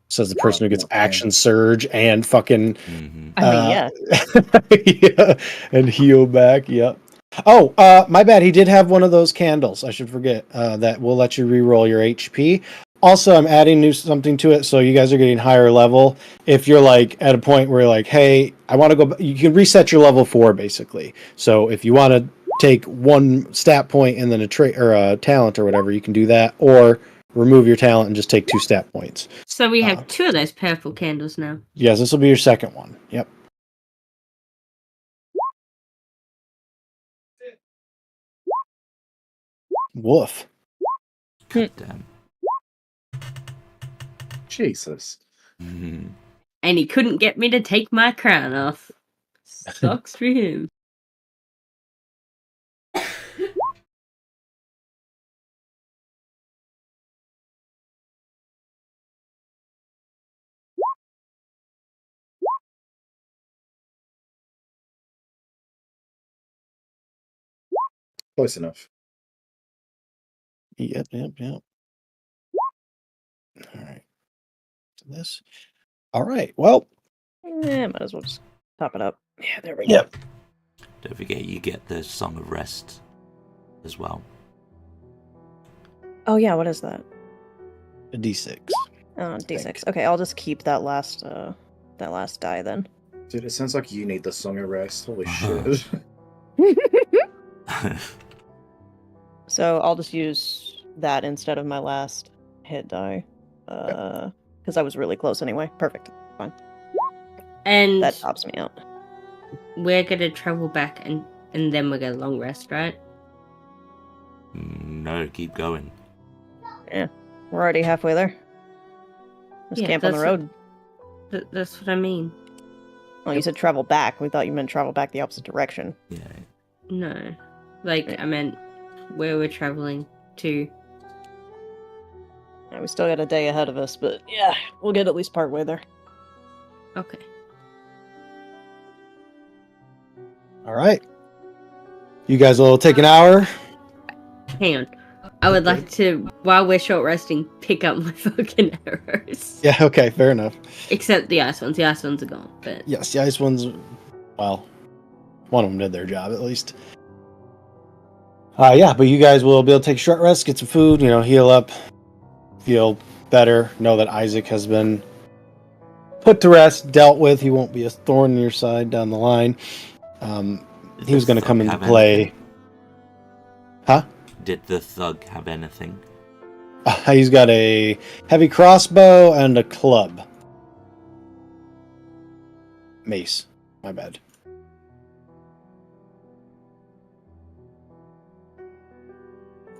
Says the person who gets Not fan. action surge and fucking Mm-hmm. I mean, yeah. yeah, and heal back. Yep. Oh, my bad. He did have one of those candles. I should forget. That will let you re-roll your HP. Also, I'm adding something to it, so you guys are getting higher level. If you're like at a point where you're like, hey, I want to go, you can reset your level 4 basically. So if you want to take one stat point and then a trait or a talent or whatever, you can do that, or remove your talent and just take 2 stat points. So we have 2 of those purple candles now. Yes, this will be your second one. Yep. Woof. God damn. Jesus. Mhm. And he couldn't get me to take my crown off. Sucks for him. Close enough. Yep. All right. This. All right. Well. Yeah, might as well just top it up. Yeah, there we Yep. go. Don't forget you get the Song of Rest as well. Oh yeah, what is that? A D6. D6. Okay, I'll just keep that last die then. Dude, it sounds like you need the Song of Rest. Holy shit. So I'll just use that instead of my last hit die. Because I was really close anyway. Perfect. Fine. And That tops me out. we're gonna travel back and then we're gonna long rest, right? No, keep going. Yeah, we're already halfway there. Just Yeah, camp on the that's road. That's what I mean. Oh, you said travel back. We thought you meant travel back the opposite direction. Yeah. No. Like, Right. I meant where we're traveling to. Yeah, we still got a day ahead of us, but yeah, we'll get at least part way there. Okay. All right. You guys will take an hour. Hang on. I would Okay. like to, while we're short resting, pick up my fucking arrows. Yeah. Okay. Fair enough. Except the ice ones. The ice ones are gone. But Yes, the ice ones. Well, one of them did their job at least. Yeah, but you guys will be able to take a short rest, get some food, heal up, feel better. Know that Isaac has been put to rest, dealt with. He won't be a thorn in your side down the line. He was going to come into play. Huh? Did the thug have anything? He's got a heavy crossbow and a club. Mace. My bad.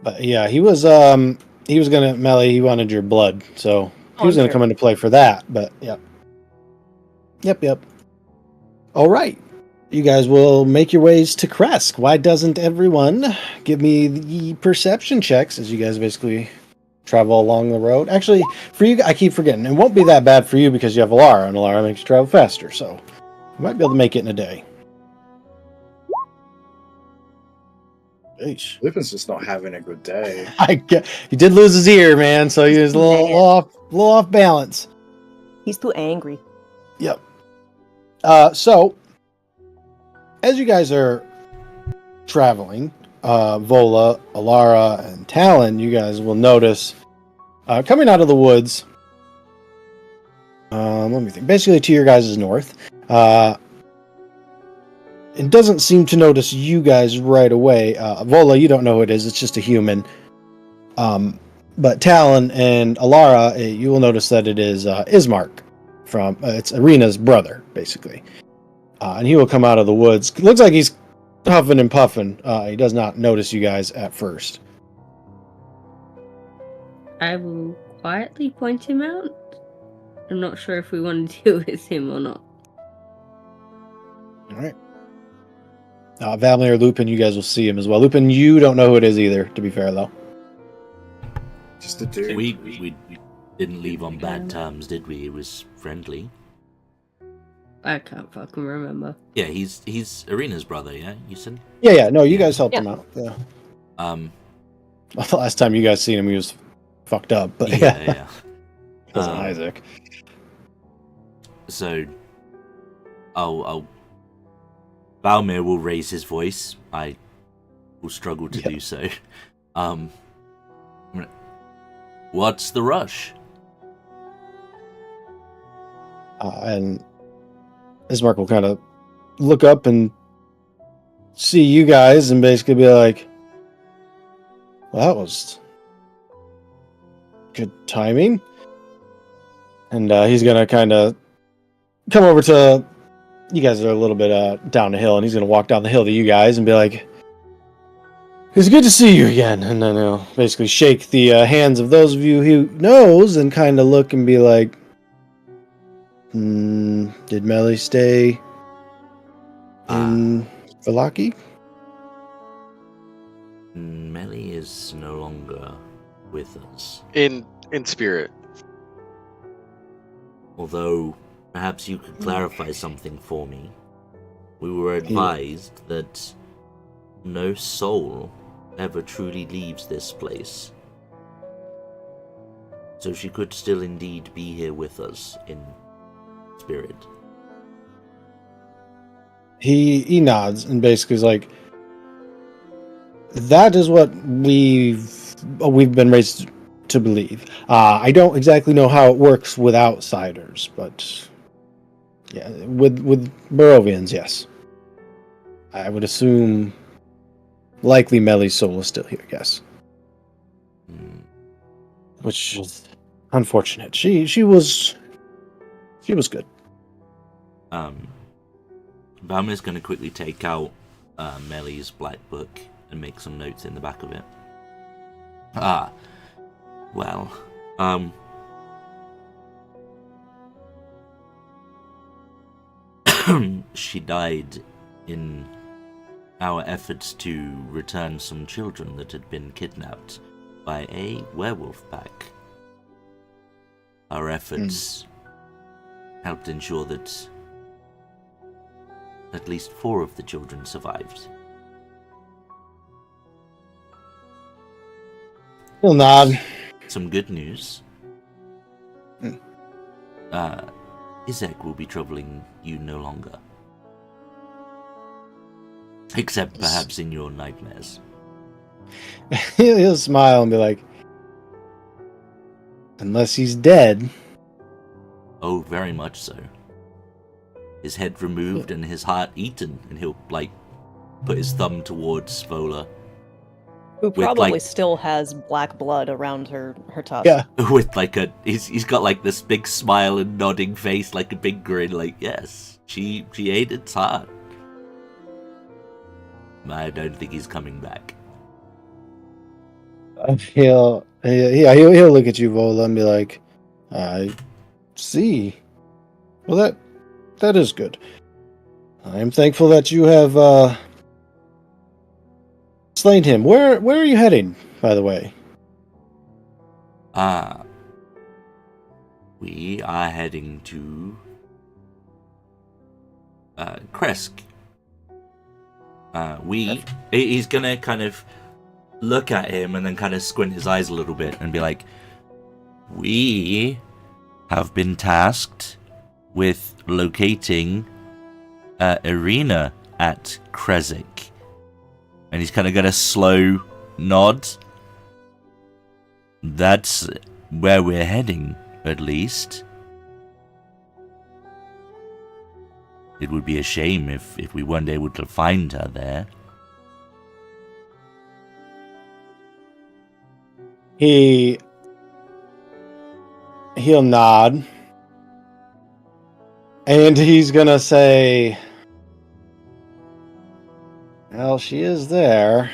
But yeah, he was gonna Mellie. He wanted your blood, so he Oh, was I'm gonna sure. come into play for that. But yep. All right, you guys will make your ways to Krezk. Why doesn't everyone give me the perception checks as you guys basically travel along the road? Actually, for you, I keep forgetting. It won't be that bad for you because you have Alara, and Alara makes you travel faster. So you might be able to make it in a day. Eesh. Lupin's just not having a good day. He did lose his ear, man, so he was a Dang it. little off balance. He's too angry. Yep. So, as you guys are traveling, Vola, Alara, and Talon, you guys will notice coming out of the woods. Let me think. Basically, to your guys' north. It doesn't seem to notice you guys right away. Vola, you don't know who it is. It's just a human. But Talon and Alara, you will notice that it is Ismark from it's Arena's brother, basically. And he will come out of the woods. It looks like he's huffing and puffing. He does not notice you guys at first. I will quietly point him out. I'm not sure if we want to deal with him or not. All right. Valmir or Lupin, you guys will see him as well. Lupin, you don't know who it is either, to be fair, though. Just a dude. We didn't leave on bad terms, did we? It was friendly. I can't fucking remember. Yeah, he's Arena's brother, yeah? You said? Yeah. No, you guys helped him out. Yeah. Um, Well, the last time you guys seen him, he was fucked up. But yeah. Wasn't Isaac. So, I'll Valmir will raise his voice. I will struggle to do so. What's the rush? And Ismark will kind of look up and see you guys and basically be like, well, that was good timing. And he's going to kind of come over to, you guys are a little bit down the hill, and he's going to walk down the hill to you guys and be like, it's good to see you again. And then he'll basically shake the hands of those of you who knows and kind of look and be like, did Mellie stay in Valaki? Mellie is no longer with us. In spirit. Although, perhaps you could clarify something for me. We were advised that no soul ever truly leaves this place. So she could still indeed be here with us in spirit. He nods and basically is like, that is what we've been raised to believe. I don't exactly know how it works with outsiders, but yeah, with Barovians, yes. I would assume likely Mellie's soul is still here, yes. Which is unfortunate. She was good. Valmir's going to quickly take out Mellie's black book and make some notes in the back of it. Well, she died in our efforts to return some children that had been kidnapped by a werewolf pack. Our efforts helped ensure that at least 4 of the children survived. He'll nod. Some good news. Izek will be troubling you no longer. Except perhaps in your nightmares. He'll smile and be like, unless he's dead. Oh, very much so. His head removed and his heart eaten, and he'll, put his thumb towards Vola. Who probably like- still has black blood around her tusk. Yeah. With he's got this big smile and nodding face, like a big grin, yes, she ate its heart. I don't think he's coming back. He'll look at you, Vola, and be like, "I see. Well, that is good. I am thankful that you have slain him. Where are you heading, by the way?" We are heading to Krezk. He's gonna kind of look at him and then kind of squint his eyes a little bit and be like, we have been tasked with locating arena at Krezk. And he's kind of got a slow nod. That's where we're heading, at least. It would be a shame if we weren't able to find her there. He'll nod. And he's gonna say, "Well, she is there.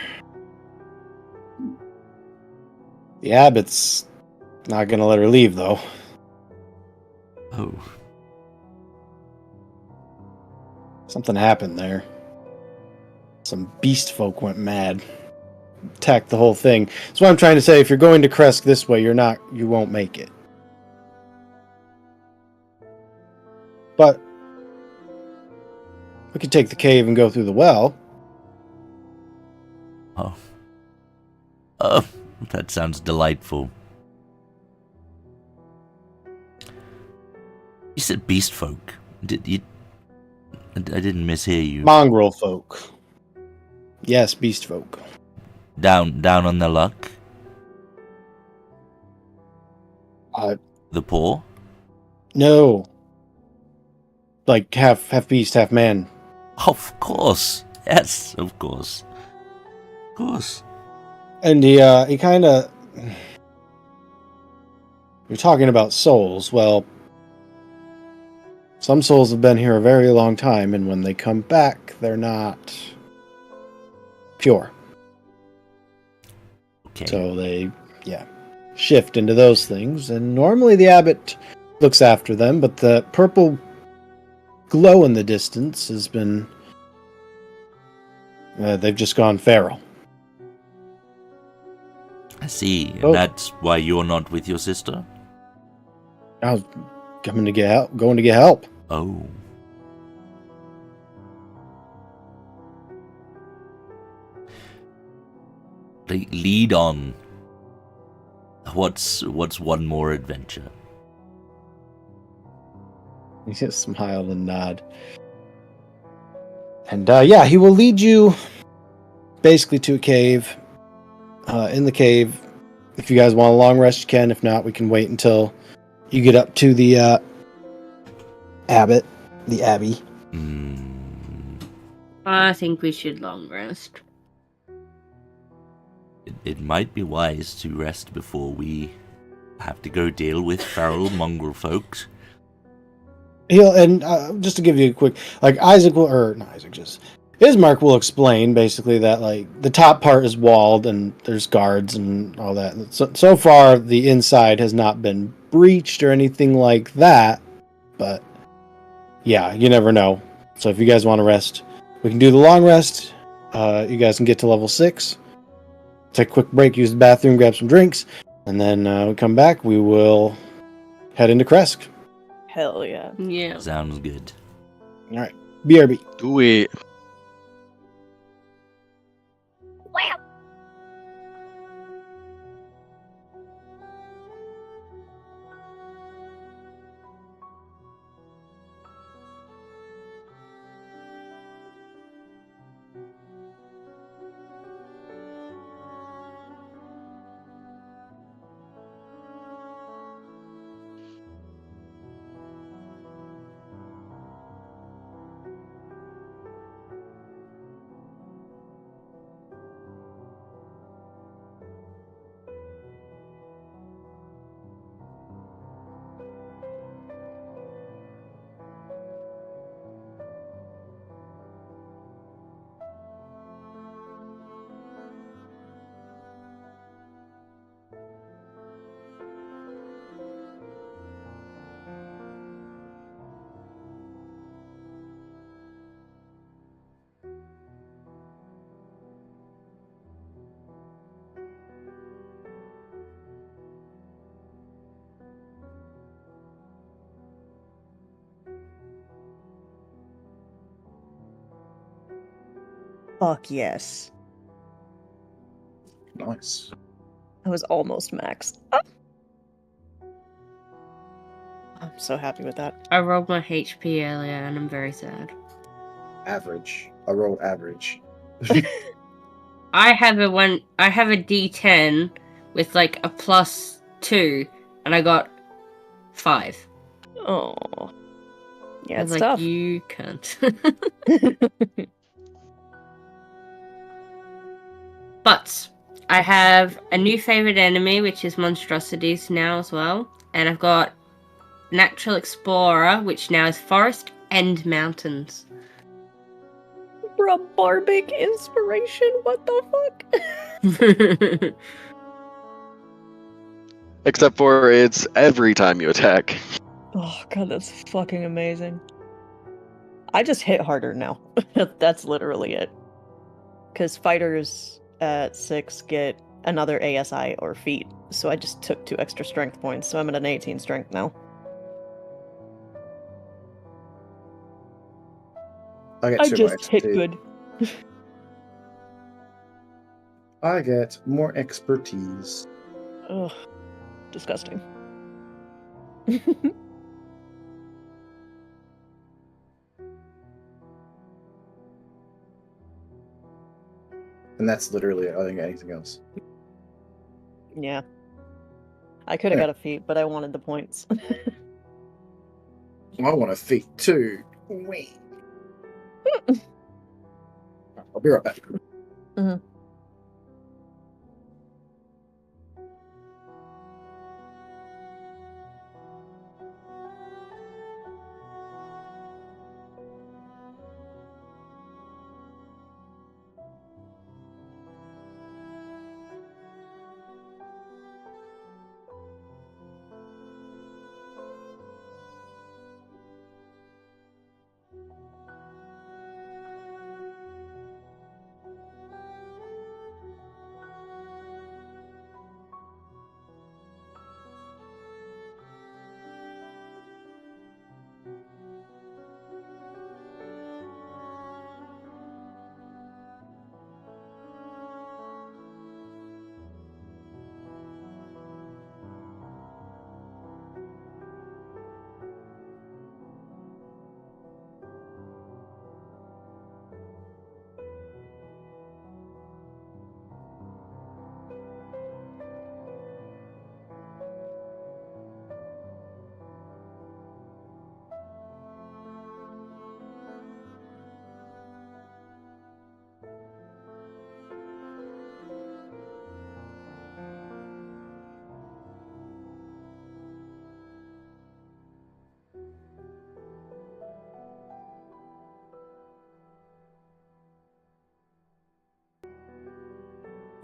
The abbot's not gonna let her leave, though." Oh. Something happened there. Some beast folk went mad. Attacked the whole thing. That's what I'm trying to say. If you're going to Krezk this way, you won't make it. But we could take the cave and go through the well. Oh, that sounds delightful. You said beast folk. Did you? I didn't mishear you. Mongrel folk. Yes, beast folk. Down on the luck. The poor. No. Like half beast, half man. Of course. Yes, of course. Of course. And he kind of... You're talking about souls. Well, some souls have been here a very long time, and when they come back, they're not pure. Okay. So they, shift into those things. And normally the abbot looks after them, but the purple glow in the distance has been... they've just gone feral. I see. Oh. And that's why you're not with your sister? I was going to get help. Oh. Lead on. What's one more adventure? He just smiled and nod. And he will lead you basically to a cave. In the cave, if you guys want a long rest, you can. If not, we can wait until you get up to the the abbey. I think we should long rest. It might be wise to rest before we have to go deal with feral mongrel folks. Just to give you a quick, Ismark will explain basically that the top part is walled and there's guards and all that. So far, the inside has not been breached or anything like that, but yeah, you never know. So if you guys want to rest, we can do the long rest. You guys can get to level 6. Take a quick break, use the bathroom, grab some drinks, and then we come back. We will head into Krezk. Hell yeah. Yeah. Sounds good. All right, BRB. Do it. Fuck yes. Nice. I was almost maxed. Ah! I'm so happy with that. I rolled my HP earlier and I'm very sad. Average. I rolled average. I have a D10 with like a +2 and I got 5. Oh. Yeah, I it's was like, tough. you can't. But I have a new favorite enemy, which is monstrosities now as well. And I've got Natural Explorer, which now is forest and mountains. For a barbic inspiration, what the fuck? Except for it's every time you attack. Oh god, that's fucking amazing. I just hit harder now. That's literally it. Because fighters at 6 get another ASI or feat, so I just took 2 extra strength points, so I'm at an 18 strength now. I get I 2 more just hit XP. good. I get more expertise. Ugh, disgusting. And that's literally it. I don't get anything else. Yeah. I could have Yeah. got a feat, but I wanted the points. I want a feat too. Wait. I'll be right back.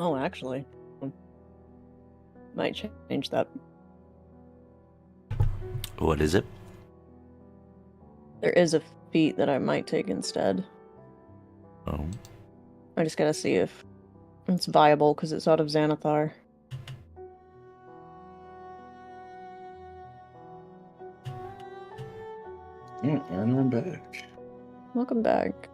Oh, actually. Might change that. What is it? There is a feat that I might take instead. Oh. I just gotta see if it's viable, because it's out of Xanathar. And I'm back. Welcome back.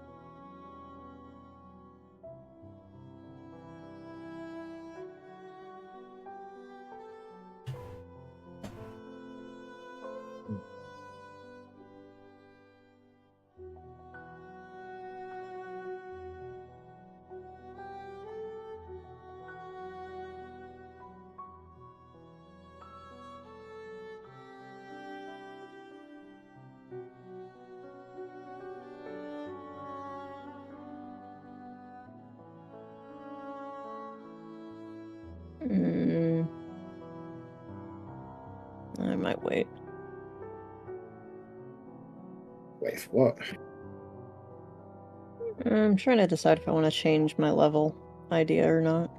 I might wait. Wait for what? I'm trying to decide if I want to change my level idea or not.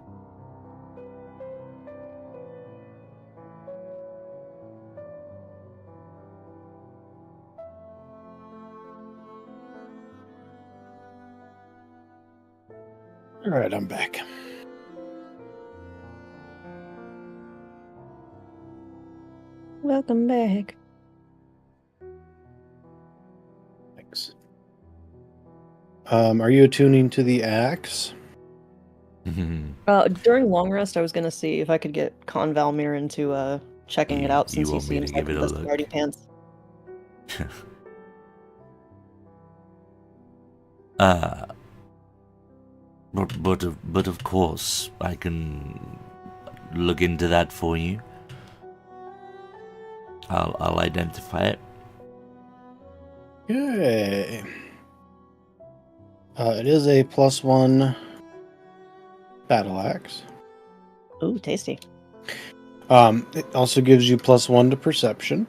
Alright, I'm back. Welcome back. Thanks. Are you attuning to the axe? During long rest, I was gonna see if I could get Con Valmir into checking it out, You since he want me to seems like give it a the look? smarty pants. But of course, I can look into that for you. I'll identify it. Okay. It is a +1 battle axe. Ooh, tasty. It also gives you +1 to perception.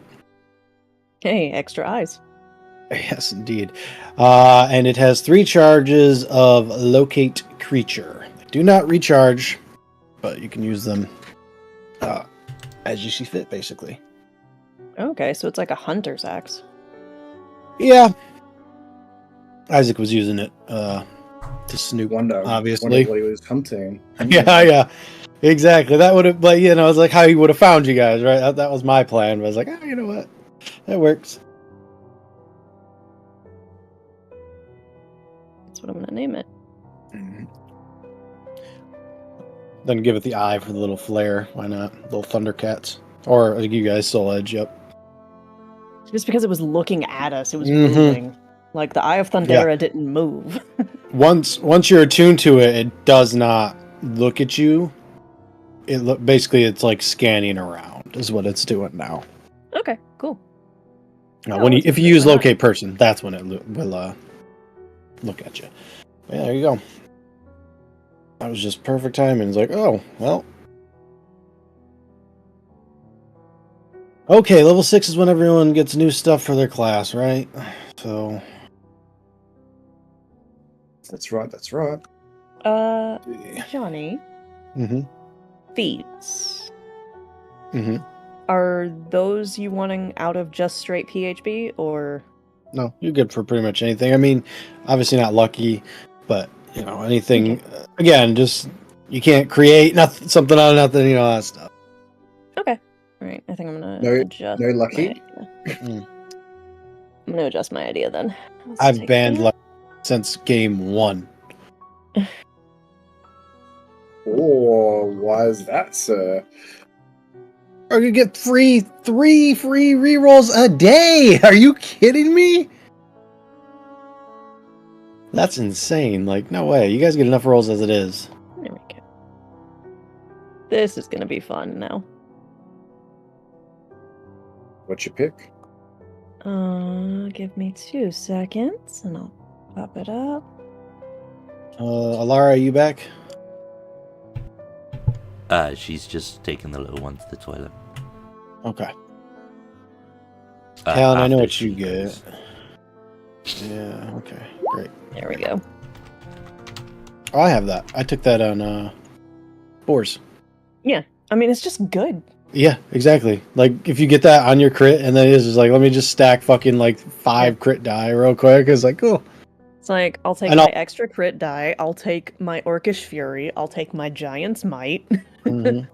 Hey, extra eyes. Yes, indeed. And it has 3 charges of locate creature. They do not recharge, but you can use them as you see fit, basically. Okay, so it's like a hunter's axe. Yeah. Isaac was using it to snoop, Wonder obviously. what he was hunting. Yeah. Exactly. That would have, like, it's like how he would have found you guys, right? That was my plan. But I was like, you know what? That works. That's what I'm gonna name it. Then give it the eye for the little flare. Why not? Little Thundercats. Or you guys, Soul Edge, yep. Just because it was looking at us, it was Mhm. moving. Like the Eye of Thundera didn't move. Once you're attuned to it, it does not look at you. Basically it's like scanning around is what it's doing now. Okay, cool. Now, Oh, if you use locate person, that's when it will look at you. Yeah, there you go. That was just perfect timing. It's like, oh, well. Okay, level 6 is when everyone gets new stuff for their class, right? So. That's right. Johnny. Mm-hmm. Feats. Mm-hmm. Are those you wanting out of just straight PHB, or? No, you're good for pretty much anything. I mean, obviously not lucky, but, anything. Okay. Again, just, you can't create nothing, something out of nothing, that stuff. Okay. All right. I think I'm gonna No adjust. lucky? I'm gonna adjust my idea then. Let's I've take banned that. luck since game 1. Oh, why is that, sir? Or you get 3 free rerolls a day. Are you kidding me? That's insane. Like, no way. You guys get enough rolls as it is. There we go. This is gonna be fun now. What's your pick? Give me 2 seconds and I'll pop it up. Alara, are you back? She's just taking the little one to the toilet. Okay. Talon, I know After what she you get. goes. Yeah, okay. Great. There we go. Oh, I have that. I took that on Boars. Yeah. I mean, it's just good. Yeah, exactly. Like, if you get that on your crit, and then it's just like, let me just stack fucking, like, 5 crit die real quick. It's like, cool. It's like, I'll take my extra crit die, I'll take my Orcish Fury, I'll take my Giant's Might, Mhm.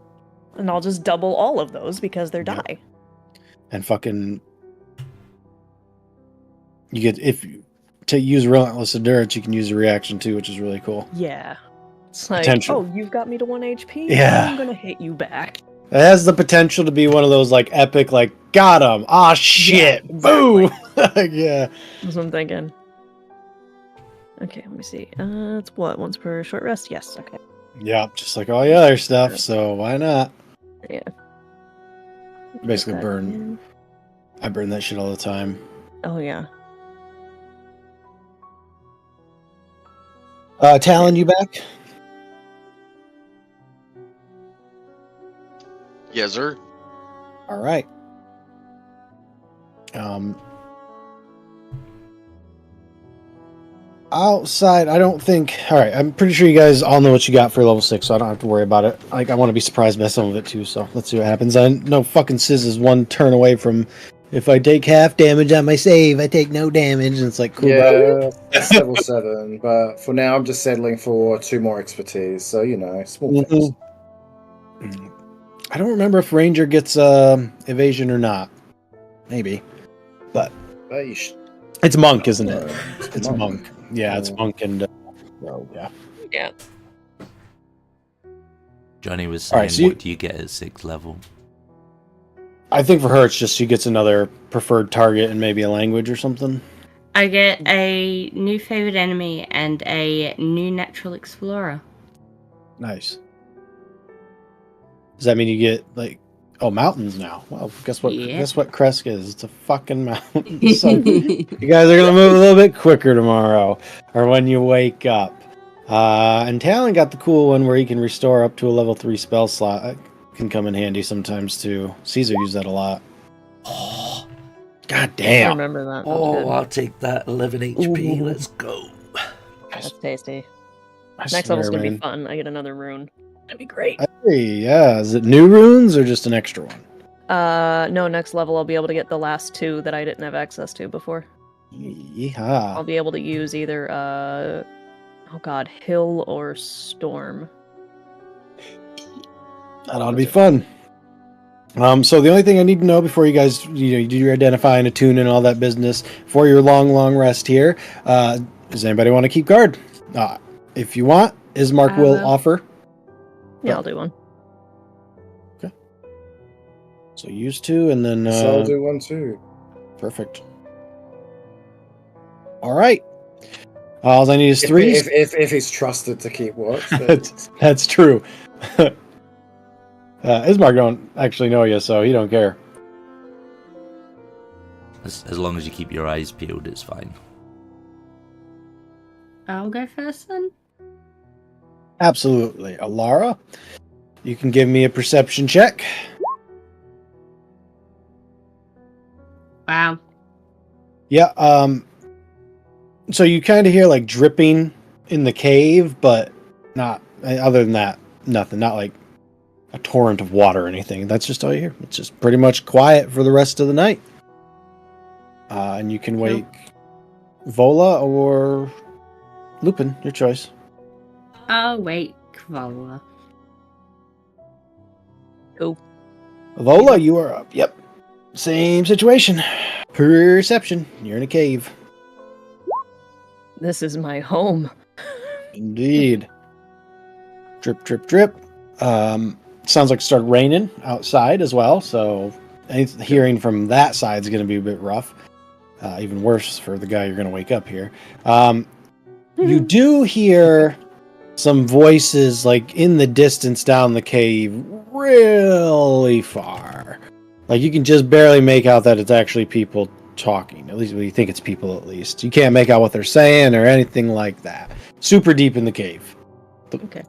and I'll just double all of those because they're die. And fucking... You get... To use Relentless Endurance, you can use a reaction too, which is really cool. Yeah. It's like, Potential. oh, you've got me to 1 HP? Yeah. I'm gonna hit you back. It has the potential to be one of those, like, epic, like, got him! Ah, shit! Yeah, exactly. Boom! Yeah. That's what I'm thinking. Okay, let me see. It's what? Once per short rest? Yes, okay. Yeah, just like all the other stuff, so why not? Yeah. Basically Put that in. I burn that shit all the time. Oh, yeah. Talon, you back? Yes, sir. Alright. Outside, I don't think... Alright, I'm pretty sure you guys all know what you got for level 6, so I don't have to worry about it. Like, I want to be surprised by some of it, too, so let's see what happens. I know fucking Sizz is 1 turn away from... If I take half damage on my save, I take no damage, and it's like, cool, bro. Yeah, that's level 7, but for now I'm just settling for 2 more expertise, so, small things. I don't remember if Ranger gets evasion or not. Maybe. But But you should... it's Monk, isn't it? It's It's Monk. Yeah, it's monk and rogue. Yeah. Yeah. Johnny was All saying, right, so what do you get at 6th level? I think for her, it's just she gets another preferred target and maybe a language or something. I get a new favorite enemy and a new natural explorer. Nice. Does that mean you get like mountains now? Well, guess what? Yeah. Guess what Krezk is? It's a fucking mountain. So you guys are gonna move a little bit quicker tomorrow, or when you wake up. And Talon got the cool one where he can restore up to a level 3 spell slot. That can come in handy sometimes too. Caesar used that a lot. Oh, God I damn. remember that. That was oh good. I'll take that 11 HP. Ooh. Let's go. That's tasty. I Next swear, level's gonna be man. fun. I get another rune. That'd be great. Hey, yeah. Is it new runes or just an extra one? No, next level I'll be able to get the last 2 that I didn't have access to before. I'll Yeehaw. be able to use either hill or storm. That ought to be fun. So the only thing I need to know before you guys, you do your identifying, attune, and all that business for your long rest here, does anybody want to keep guard? If you want, Ismark will will. offer. Yeah, I'll do one. So use 2, and then So I'll do one too. perfect. All right. All I need is 3. If he's trusted to keep watch. then- That's true. Ismark don't actually know you, so he don't care. As long as you keep your eyes peeled, it's fine. I'll go first then. Absolutely. Alara, you can give me a perception check. Wow. Yeah, so you kind of hear like dripping in the cave, but not other than that, nothing. Not like a torrent of water or anything. That's just all you hear. It's just pretty much quiet for the rest of the night. And you can wake Vola or Lupin, your choice. I'll wake Vola. Cool. Vola, you are up. Yep. Same situation. Perception. You're in a cave. This is my home. Indeed. Drip, drip, drip. Sounds like it started raining outside as well, so hearing from that side is going to be a bit rough. Even worse for the guy you're going to wake up here. You do hear some voices like in the distance down the cave, really far. Like you can just barely make out that it's actually people talking. At least we think it's people. At least you can't make out what they're saying or anything like that. Super deep in the cave. Okay.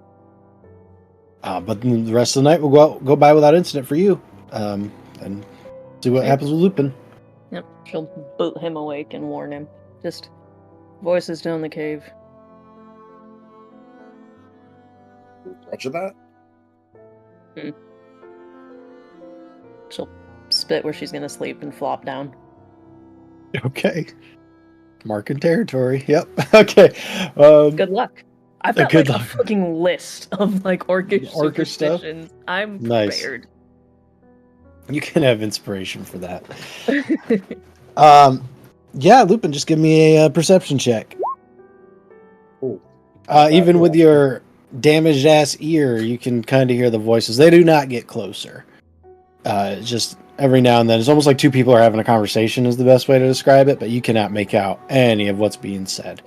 But the rest of the night will go by without incident for you. And see what happens with Lupin. Yep. She'll boot him awake and warn him. Just voices down the cave. Roger that. She'll spit where she's gonna sleep and flop down. Okay. Marking territory. Yep. Okay. Good luck. I've got good like luck. a fucking list of like orcish Orcish stuff? superstitions. I'm Nice. prepared. You can have inspiration for that. Yeah, Lupin, just give me a perception check. Cool. Even with your damaged ass ear, you can kind of hear the voices. They do not get closer. Just every now and then, it's almost like two people are having a conversation is the best way to describe it, but you cannot make out any of what's being said.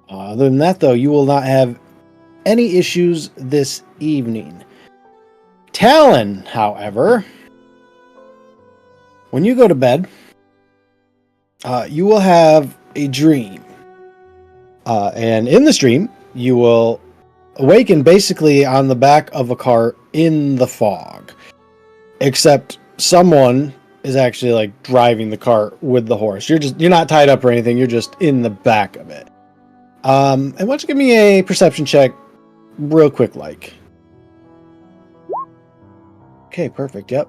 Other than that, though, you will not have any issues this evening. Talon, however, when you go to bed, you will have a dream. And in this dream, you will awaken basically on the back of a cart in the fog. Except someone is actually like driving the cart with the horse. You're not tied up or anything, you're just in the back of it. And why don't you give me a perception check real quick like. Okay, perfect, yep.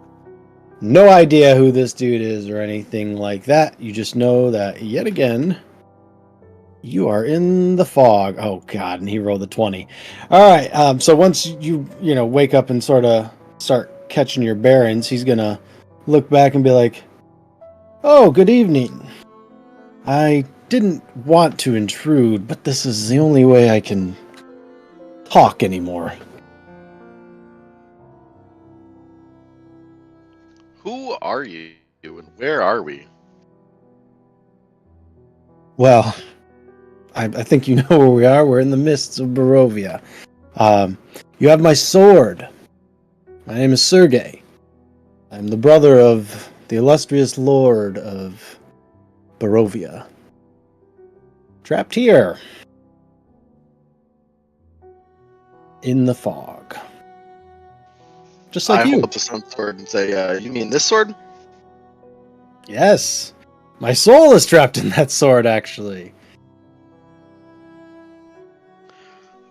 No idea who this dude is or anything like that. You just know that yet again, you are in the fog. Oh god, and he rolled a 20. Alright, so once you wake up and sort of start catching your bearings, he's gonna look back and be like, "Oh, good evening. I didn't want to intrude, but this is the only way I can talk anymore. Who are you and where are we? Well, I think you know where we are. We're in the mists of Barovia. You have my sword. My name is Sergei. I'm the brother of the illustrious lord of Barovia. Trapped here. In the fog. Just like I you. hold up the sun sword and say, you mean this sword? Yes. My soul is trapped in that sword, actually.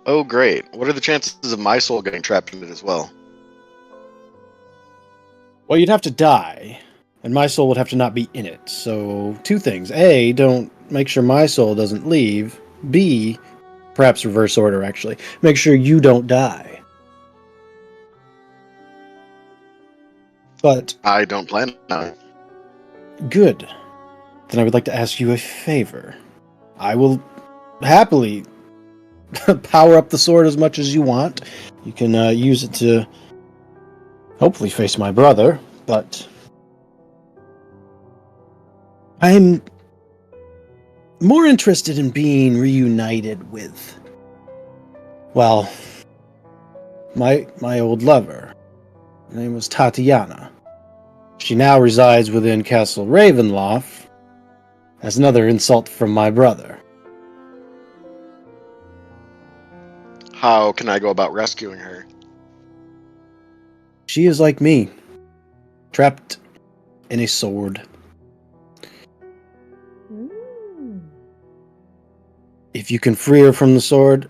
Oh, great. What are the chances of my soul getting trapped in it as well? Well, you'd have to die, and my soul would have to not be in it. So, two things. A, don't make sure my soul doesn't leave. B, perhaps reverse order, actually. Make sure you don't die. But, I don't plan on it. good. Then I would like to ask you a favor. I will happily power up the sword as much as you want. You can use it to hopefully face my brother, but I'm more interested in being reunited with, well, my old lover. Her name was Tatiana. She now resides within Castle Ravenloft as another insult from my brother. How can I go about rescuing her? She is like me, trapped in a sword. If you can free her from the sword,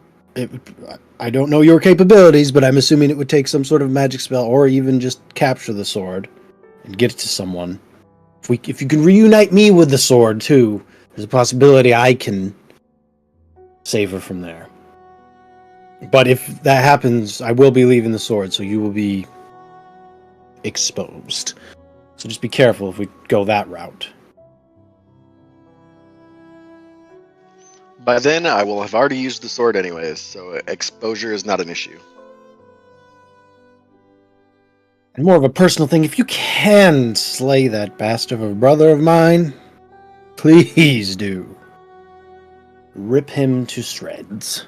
I don't know your capabilities, but I'm assuming it would take some sort of magic spell, or even just capture the sword and get it to someone. If you can reunite me with the sword too, there's a possibility I can save her from there. But if that happens, I will be leaving the sword, so you will be exposed. So just be careful if we go that route. By then, I will have already used the sword anyways, so exposure is not an issue. And more of a personal thing, if you can slay that bastard of a brother of mine, please do. Rip him to shreds.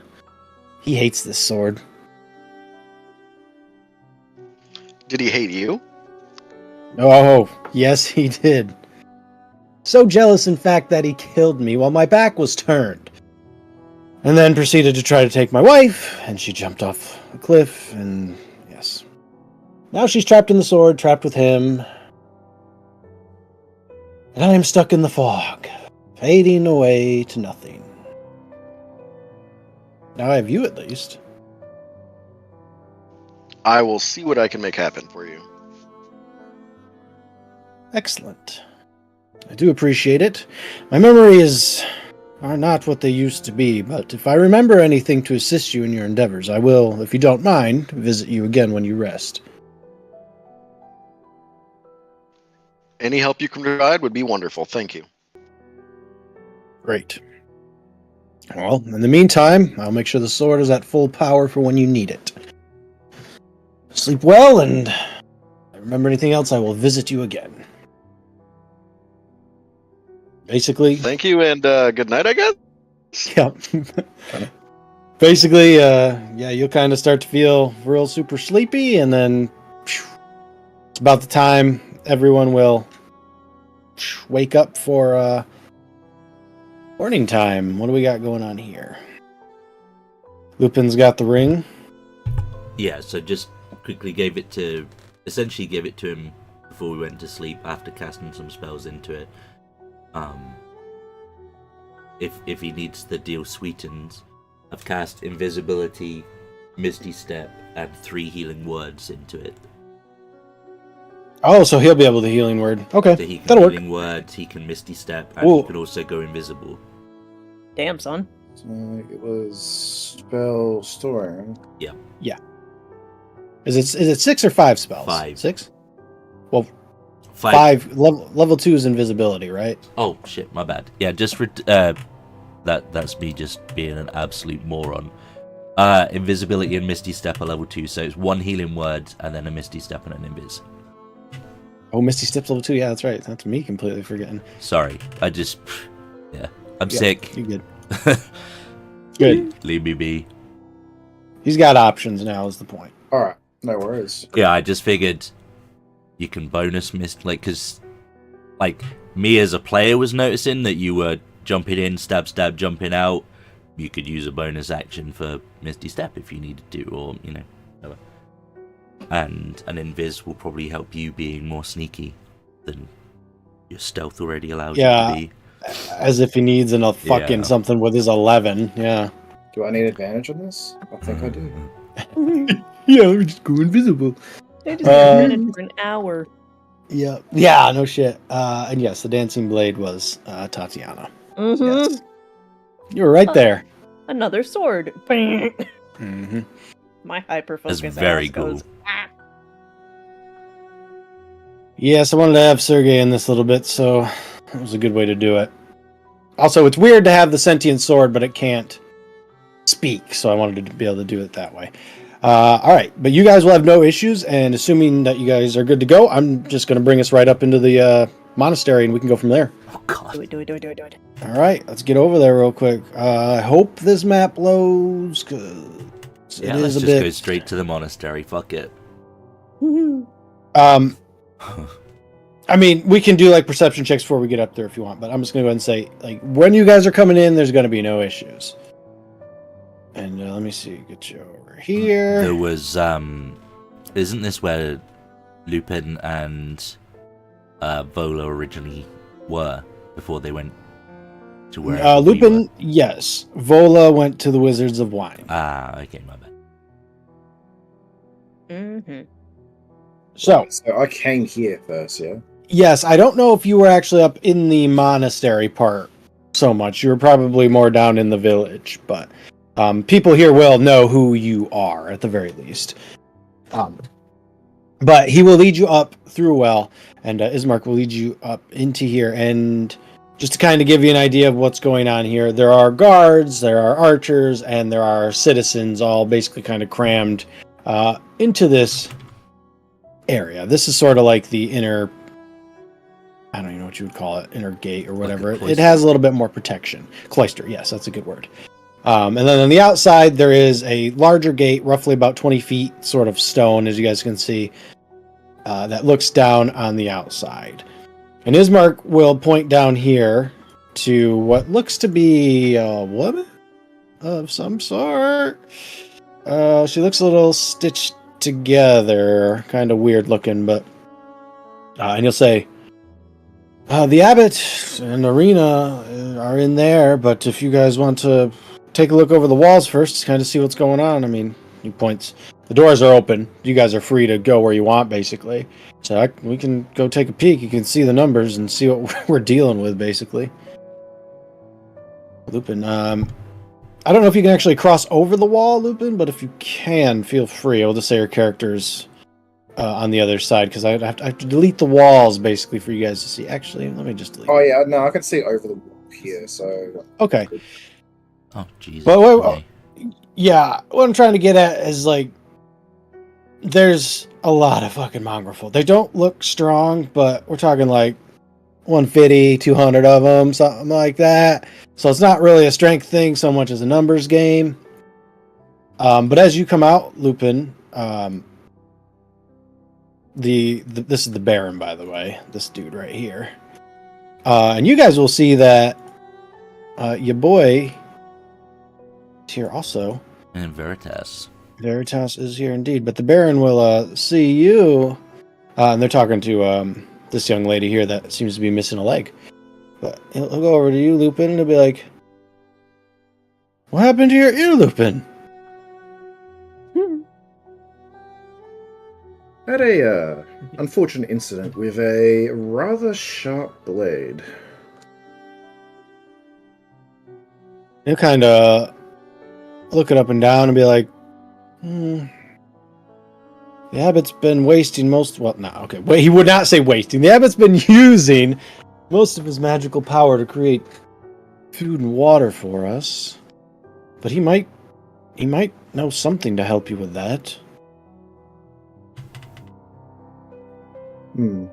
He hates this sword. Did he hate you? Oh, yes he did. So jealous, in fact, that he killed me while my back was turned. And then proceeded to try to take my wife, and she jumped off a cliff, and yes. Now she's trapped in the sword, trapped with him. And I am stuck in the fog, fading away to nothing. Now I have you, at least. I will see what I can make happen for you. Excellent. I do appreciate it. My memories are not what they used to be, but if I remember anything to assist you in your endeavors, I will, if you don't mind, visit you again when you rest. Any help you can provide would be wonderful, thank you. Great. Well, in the meantime, I'll make sure the sword is at full power for when you need it. Sleep well, and if I remember anything else, I will visit you again. Basically... Thank you, and good night, I guess? Yeah. Basically, yeah, you'll kind of start to feel real super sleepy, and then it's about the time everyone will wake up for morning time. What do we got going on here? Lupin's got the ring. Yeah, so just quickly essentially gave it to him before we went to sleep after casting some spells into it. If he needs the deal sweetened, I've cast Invisibility, Misty Step, and 3 healing words into it. Oh, so he'll be able to healing word. Okay, So he can that'll work. healing words, he can Misty Step, and Ooh. he can also go invisible. Damn, son. So it was spell storing. Is it 6 or 5 spells? 5. 6? Well, Level 2 is invisibility, right? Oh shit, my bad. Yeah, just for that's me just being an absolute moron. Invisibility and Misty Step are level 2, so it's 1 healing word and then a Misty Step and an Invis. Oh, Misty Step's level 2. Yeah, that's right. That's me completely forgetting. Sorry, I'm sick. You good? Good. Leave me be. He's got options now. Is the point? All right, no worries. Yeah, I just figured you can bonus mist, because me as a player was noticing that you were jumping in, stab, jumping out. You could use a bonus action for Misty Step if you needed to, or whatever. And an Invis will probably help you being more sneaky than your stealth already allows you to be. As if he needs a fucking something with his 11. Yeah. Do I need advantage on this? I think I do. Yeah, let me just go invisible. They just got in for an hour. Yeah, no shit. And yes, the dancing blade was Tatiana. Mm-hmm. Yes. You were right there. Another sword. Mm-hmm. My hyper-focus That's very ass cool. goes, "Ah." Yes, I wanted to have Sergey in this a little bit, so it was a good way to do it. Also, it's weird to have the sentient sword, but it can't speak, so I wanted to be able to do it that way. All right, but you guys will have no issues, and assuming that you guys are good to go, I'm just going to bring us right up into the monastery, and we can go from there. Oh god. Do it. All right, let's get over there real quick. I hope this map loads, because Yeah, it let's is a just bit... go straight to the monastery. Fuck it. I mean, we can do perception checks before we get up there if you want, but I'm just going to go ahead and say, when you guys are coming in, there's going to be no issues. And let me see, get you over here. There was, isn't this where Lupin and Vola originally were before they went to where Lupin, yes. Vola went to the Wizards of Wine. Ah, okay, my bad. Mm-hmm. So I came here first, yeah? yes, I don't know if you were actually up in the monastery part so much. You were probably more down in the village, but people here will know who you are at the very least. But he will lead you up through a well, and Ismark will lead you up into here. And just to kind of give you an idea of what's going on here, there are guards, there are archers, and there are citizens all basically kind of crammed into this area. This is sort of like the inner, I don't even know what you would call it, inner gate or whatever. It has a little bit more protection. Cloister, yes, that's a good word. And then on the outside, there is a larger gate, roughly about 20 feet, sort of stone, as you guys can see, that looks down on the outside. And Ismark will point down here to what looks to be a woman of some sort. She looks a little stitched together, kind of weird looking, but... and you'll say, the abbot and Arena are in there, but if you guys want to take a look over the walls first, kind of see what's going on. I mean, he points. The doors are open. You guys are free to go where you want, basically. So we can go take a peek. You can see the numbers and see what we're dealing with, basically. Lupin, I don't know if you can actually cross over the wall, Lupin, but if you can, feel free. I'll just say your character's on the other side, because I have to delete the walls, basically, for you guys to see. Actually, let me just delete Oh, yeah, no, I can see over the wall here, so... Okay. Oh, Jesus. But okay. yeah, what I'm trying to get at is, there's a lot of fucking mongrel folk. They don't look strong, but we're talking 150, 200 of them, something like that. So it's not really a strength thing so much as a numbers game. But as you come out, Lupin, this is the Baron, by the way, this dude right here. And you guys will see that your boy is here also. And Veritas. Veritas is here indeed, but the Baron will see you, and they're talking to this young lady here that seems to be missing a leg. But he'll go over to you, Lupin, and he'll be like, "What happened to your ear, Lupin?" Had a unfortunate incident with a rather sharp blade. He'll kind of look it up and down and be like, The abbot's been wasting most... Well, no, okay. Wait, he would not say wasting. The abbot's been using most of his magical power to create food and water for us. But he might know something to help you with that. Hmm.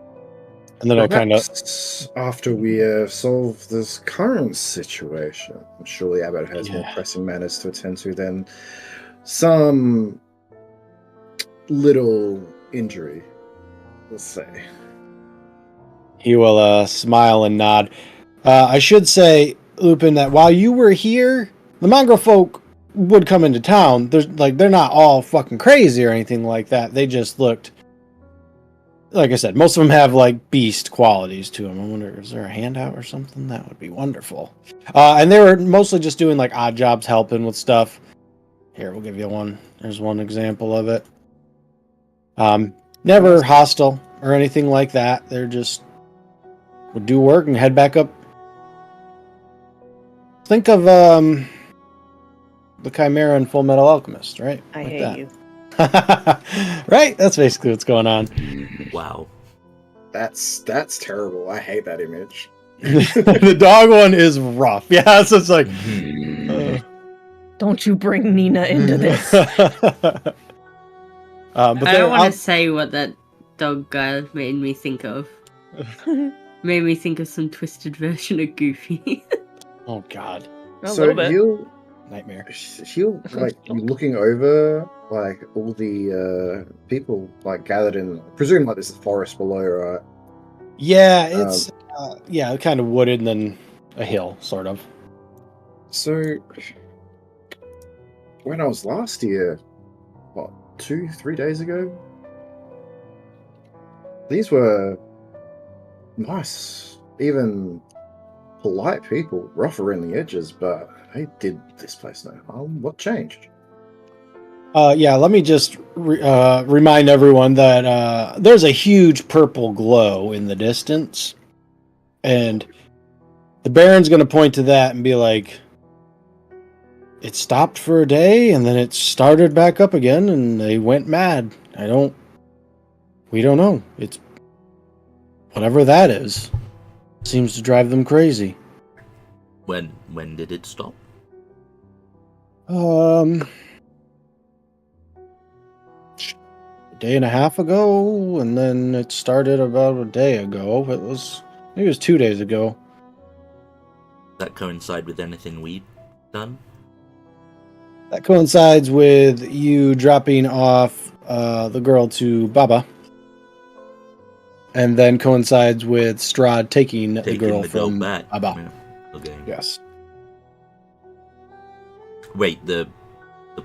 And then I'll kind of... Perhaps after we solve this current situation, surely Abbott has more pressing matters to attend to than some little injury, let's say. He will smile and nod. I should say, Lupin, that while you were here, the mongrel folk would come into town. They're not all fucking crazy or anything like that. They just looked... Like I said, most of them have like beast qualities to them. I wonder, is there a handout or something? That would be wonderful. And they were mostly just doing like odd jobs, helping with stuff. Here, we'll give you one. There's one example of it. Never hostile or anything like that. They're just would do work and head back up. Think of the Chimera in Full Metal Alchemist, right? I Like hate that. you. Right? That's basically what's going on. Wow. That's terrible. I hate that image. The dog one is rough. Yeah, so it's like... Don't you bring Nina into this. But I don't want to say what that dog guy made me think of. Made me think of some twisted version of Goofy. Oh, God. A So little bit. Nightmare. he'll like looking over like all the people like gathered in, presume like this is forest below, right? Yeah, it's... kind of wooded and then a hill, sort of. So when I was last here, what, 2-3 days ago, these were nice, even polite people, rough around the edges, but they did this place no harm. What changed? Let me just remind everyone that there's a huge purple glow in the distance. And the Baron's going to point to that and be like, it stopped for a day and then it started back up again and they went mad. We don't know. It's whatever that is. Seems to drive them crazy. When did it stop? A day and a half ago, and then it started about a day ago. Maybe it was 2 days ago. Does that coincide with anything we've done? That coincides with you dropping off the girl to Baba. And then coincides with Strahd taking the girl from back. Baba. Yeah. Okay. Yes. Wait, the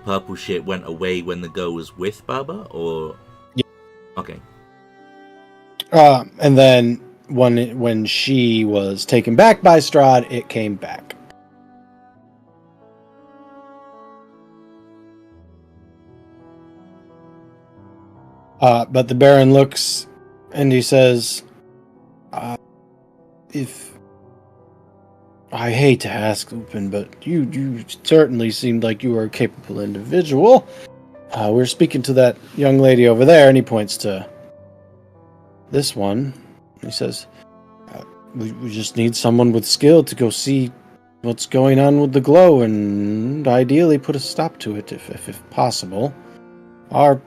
purple shit went away when the girl was with Baba, or? Yeah. Okay. And then when she was taken back by Strahd, it came back. But the Baron looks and he says, if I hate to ask, Lupin, but you certainly seemed like you were a capable individual. We're speaking to that young lady over there, and he points to this one. He says, we just need someone with skill to go see what's going on with the glow and ideally put a stop to it if possible. Our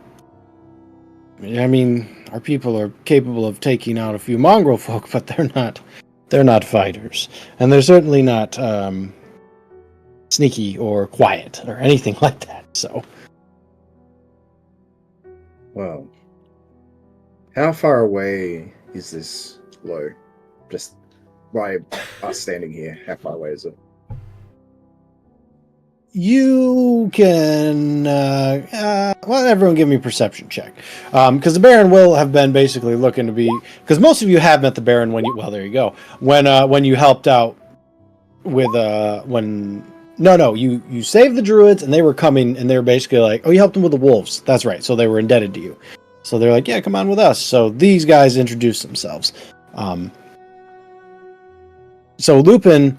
people are capable of taking out a few mongrel folk, but they're not fighters. And they're certainly not sneaky or quiet or anything like that, so. Well, how far away is this glow? Just by us standing here, how far away is it? You can... everyone give me a perception check. Because the Baron will have been basically looking to be... Because most of you have met the Baron when you... Well, there you go. When you helped out with... You saved the Druids, and they were coming, and they were basically like, oh, you helped them with the wolves. That's right, so they were indebted to you. So they're like, yeah, come on with us. So these guys introduced themselves. So Lupin...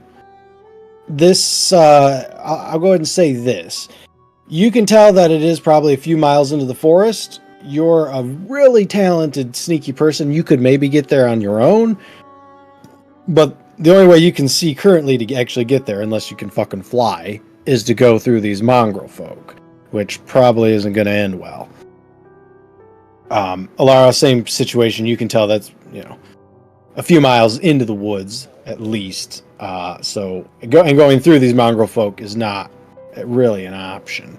This, I'll go ahead and say this. You can tell that it is probably a few miles into the forest. you're a really talented, sneaky person. You could maybe get there on your own, but the only way you can see currently to actually get there, unless you can fucking fly, is to go through these mongrel folk, which probably isn't going to end well. Alara, same situation. You can tell that's, a few miles into the woods at least. So going through these mongrel folk is not really an option.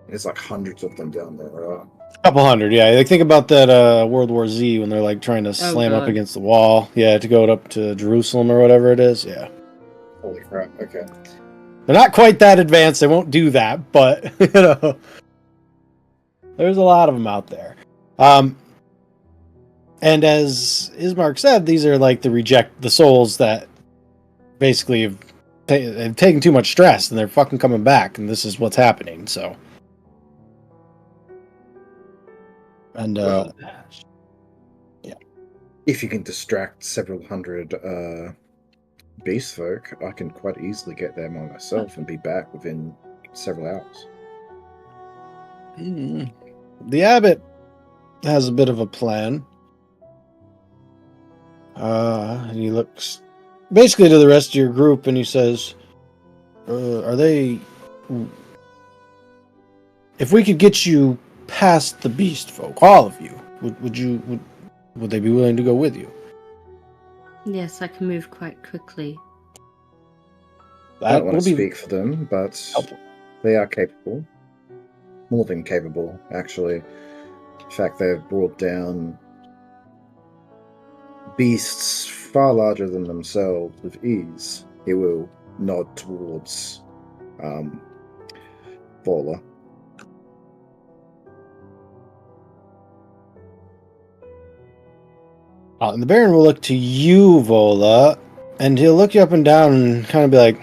There's like hundreds of them down there, right? Couple hundred, yeah. Like, think about that World War Z when they're like trying to slam up God. against the wall. Yeah, to go up to Jerusalem or whatever it is. Yeah, Holy crap, okay. they're not quite that advanced. They won't do that, but there's a lot of them out there. And as Ismark said, these are like the souls that basically have taken too much stress and they're fucking coming back, and this is what's happening. So. And yeah, If you can distract several hundred beast folk, I can quite easily get there by myself and be back within several hours. The abbot has a bit of a plan. And he looks basically to the rest of your group and he says, are they... If we could get you past the beast folk, all of you, would they be willing to go with you? Yes, I can move quite quickly. I don't want to speak for them, but helpful. They are capable. More than capable, actually. In fact, they've brought down beasts far larger than themselves with ease. He will nod towards Vola. And the Baron will look to you, Vola, and he'll look you up and down and kind of be like,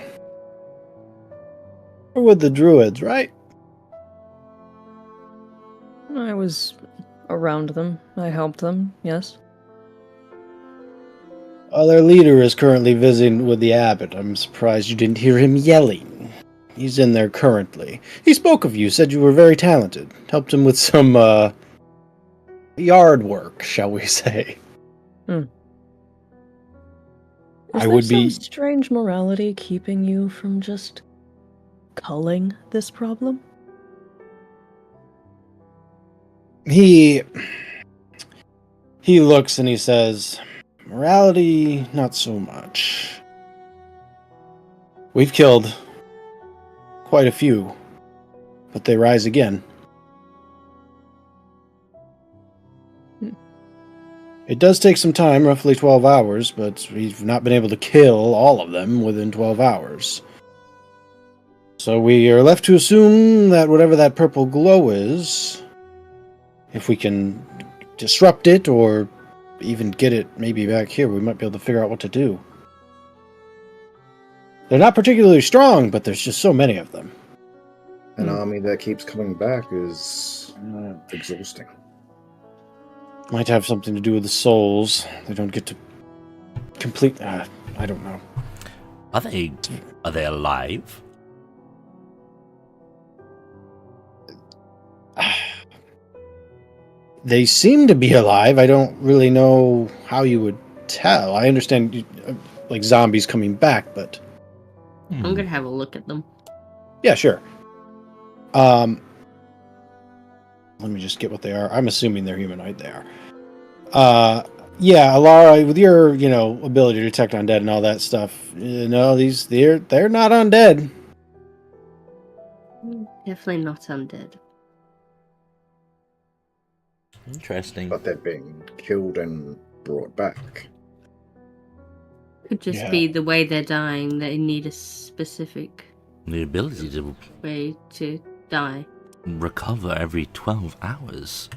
we're with the druids, right? I was around them. I helped them, yes. Their leader is currently visiting with the abbot. I'm surprised you didn't hear him yelling. He's in there currently. He spoke of you, said you were very talented. Helped him with some, yard work, shall we say. Is I there would some be... strange morality keeping you from just culling this problem? He looks and he says, morality, not so much. We've killed quite a few, but they rise again. It does take some time, roughly 12 hours, but we've not been able to kill all of them within 12 hours. So we are left to assume that whatever that purple glow is, if we can disrupt it or even get it maybe back here, we might be able to figure out what to do. They're not particularly strong, but there's just so many of them. An army that keeps coming back is exhausting. Might have something to do with the souls. They don't get to complete... I don't know. Are they alive? They seem to be alive. I don't really know how you would tell. I understand, like, zombies coming back, but... I'm gonna have a look at them. Yeah, sure. Let me just get what they are. I'm assuming they're humanoid. They are. Yeah, Alara, with your, ability to detect undead and all that stuff, they're not undead. Definitely not undead. Interesting. But they're being killed and brought back. Could just be the way they're dying. They need a specific The ability to way to die. recover every 12 hours.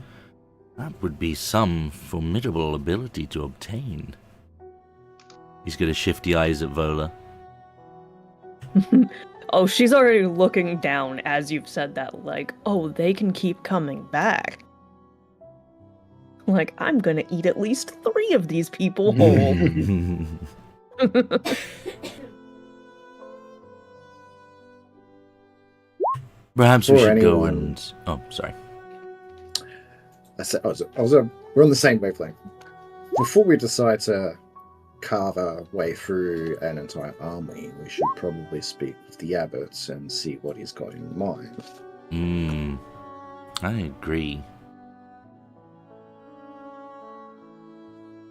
That would be some formidable ability to obtain. He's got shifty eyes at Vola. Oh, she's already looking down as you've said that, like, oh, they can keep coming back. Like, I'm gonna eat at least 3 of these people whole. Perhaps we For should go anyone- and... Oh, sorry. We're on the same wavelength. Before we decide to carve our way through an entire army, we should probably speak with the abbot and see what he's got in mind. I agree.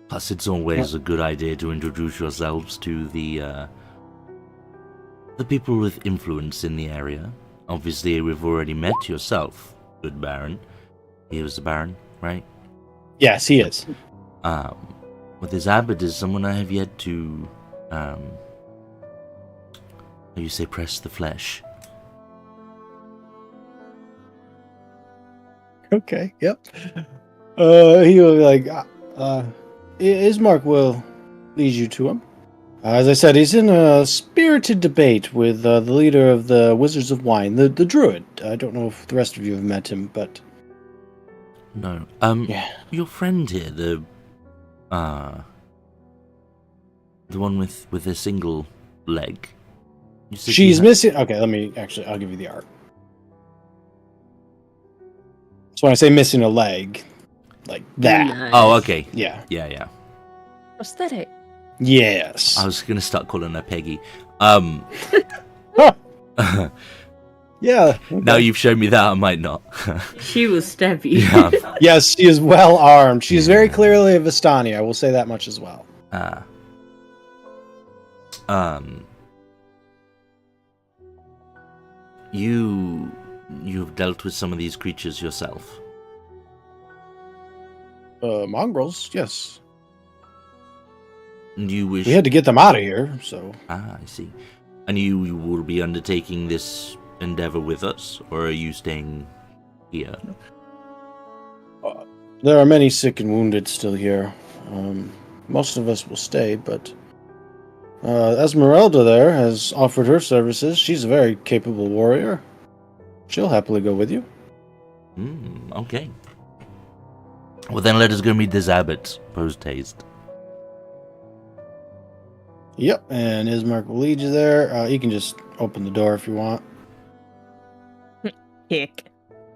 Plus, it's always a good idea to introduce yourselves to the people with influence in the area. Obviously, we've already met yourself, good Baron. He was the Baron, right? Yes, he is. With his abbot is someone I have yet to, how you say, press the flesh. Okay, yep. He will be like, Ismark will lead you to him. As I said, he's in a spirited debate with the leader of the Wizards of Wine, the druid. I don't know if the rest of you have met him, but... No. Yeah. Your friend here, the one with a single leg. You said She's you missing... Okay, I'll give you the art. So when I say missing a leg, like that. Nice. Oh, okay. Yeah. Yeah. Aesthetic. Yes. I was gonna start calling her Peggy. Yeah. Now you've shown me that, I might not. She will stab you. Yeah. Yes, she is well armed. She is very clearly a Vistani. I will say that much as well. You've dealt with some of these creatures yourself. Mongrels, yes. And you wish... We had to get them out of here, so... I see. And you will be undertaking this endeavor with us, or are you staying here? There are many sick and wounded still here. Most of us will stay, but... Esmeralda there has offered her services. She's a very capable warrior. She'll happily go with you. Okay. Well, then let us go meet this abbot, post-haste. Yep, and Ismark will lead you there. You can just open the door if you want. Hick.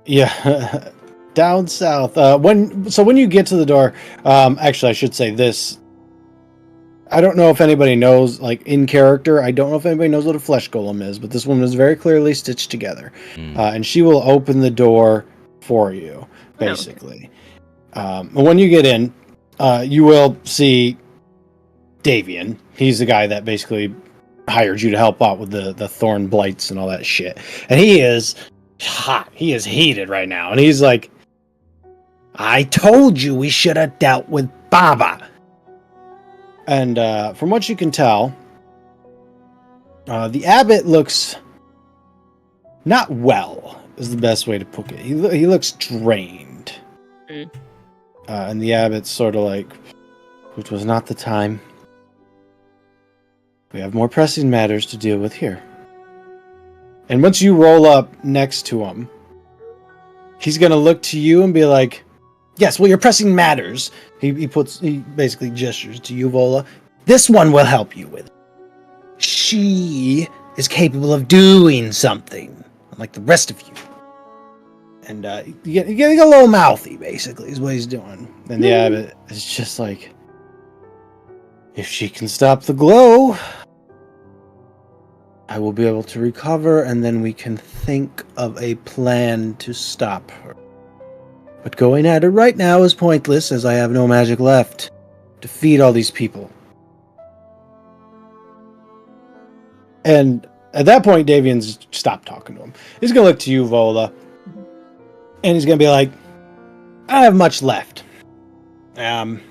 Yeah, down south. When you get to the door, actually, I should say this. I don't know if anybody knows, like, in character, I don't know if anybody knows what a flesh golem is, but this one is very clearly stitched together. And she will open the door for you, basically. And when you get in, you will see Davian. He's the guy that basically hired you to help out with the thorn blights and all that shit. And he is hot. He is heated right now. And he's like, I told you we should have dealt with Baba. And from what you can tell, the abbot looks not well, is the best way to put it. He looks drained. And the abbot's sort of like, it was not the time. We have more pressing matters to deal with here. And once you roll up next to him, he's going to look to you and be like, yes, well, your pressing matters. He basically gestures to you, Vola. This one will help you with it. She is capable of doing something, like the rest of you. And you get a little mouthy, basically, is what he's doing. And the abbot is just like, if she can stop the glow, I will be able to recover, and then we can think of a plan to stop her. But going at it right now is pointless, as I have no magic left to feed all these people. And at that point, Davian's stopped talking to him. He's going to look to you, Vola, and he's going to be like, I don't have much left. But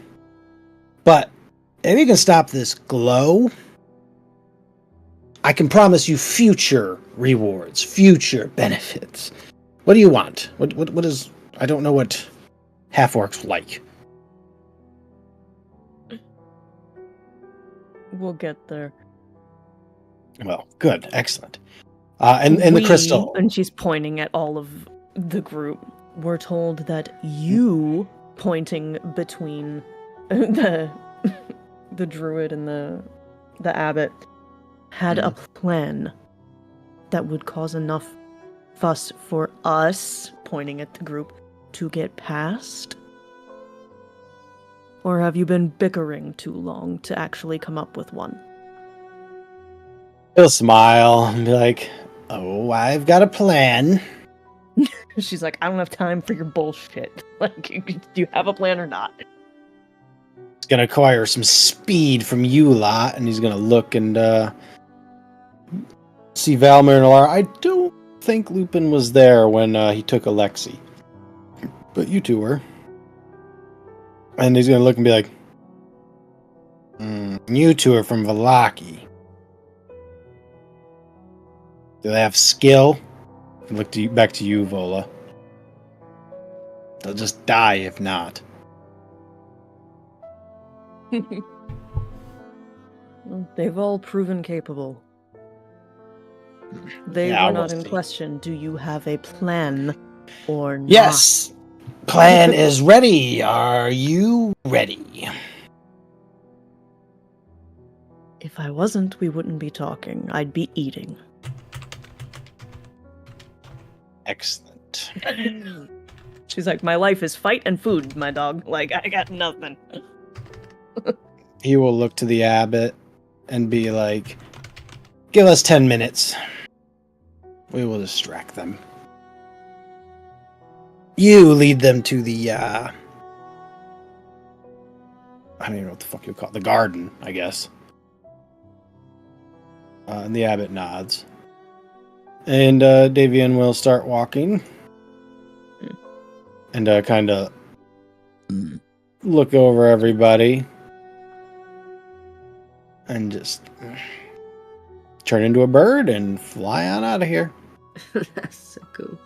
if you can stop this glow, I can promise you future rewards, future benefits. What do you want? What is... I don't know what half-orcs like. We'll get there. Well, good. Excellent. And the crystal. And she's pointing at all of the group. We're told that you, pointing between the druid and the abbot, had a plan that would cause enough fuss for us, pointing at the group, to get past? Or have you been bickering too long to actually come up with one? He'll smile and be like, "Oh, I've got a plan." She's like, I don't have time for your bullshit. Like, do you have a plan or not? It's gonna acquire some speed from you lot, and he's gonna look and see Valmir and Alara. I don't think Lupin was there when he took Alexi, but you two were. And he's gonna look and be like, "You two are from Vallaki. Do they have skill?" And look to you, back to you, Vola. They'll just die if not. They've all proven capable. They Yeah, were not we'll in see. question. Do you have a plan or not? Yes! Plan is ready. Are you ready? If I wasn't, we wouldn't be talking. I'd be eating. Excellent. She's like, my life is fight and food, my dog. Like, I got nothing. He will look to the abbot and be like, "Give us 10 minutes. We will distract them. You lead them to the, I don't even know what the fuck you call it. The garden, I guess." And the abbot nods. And Davian will start walking. And kind of look over everybody. And just turn into a bird and fly on out of here. That's so cool.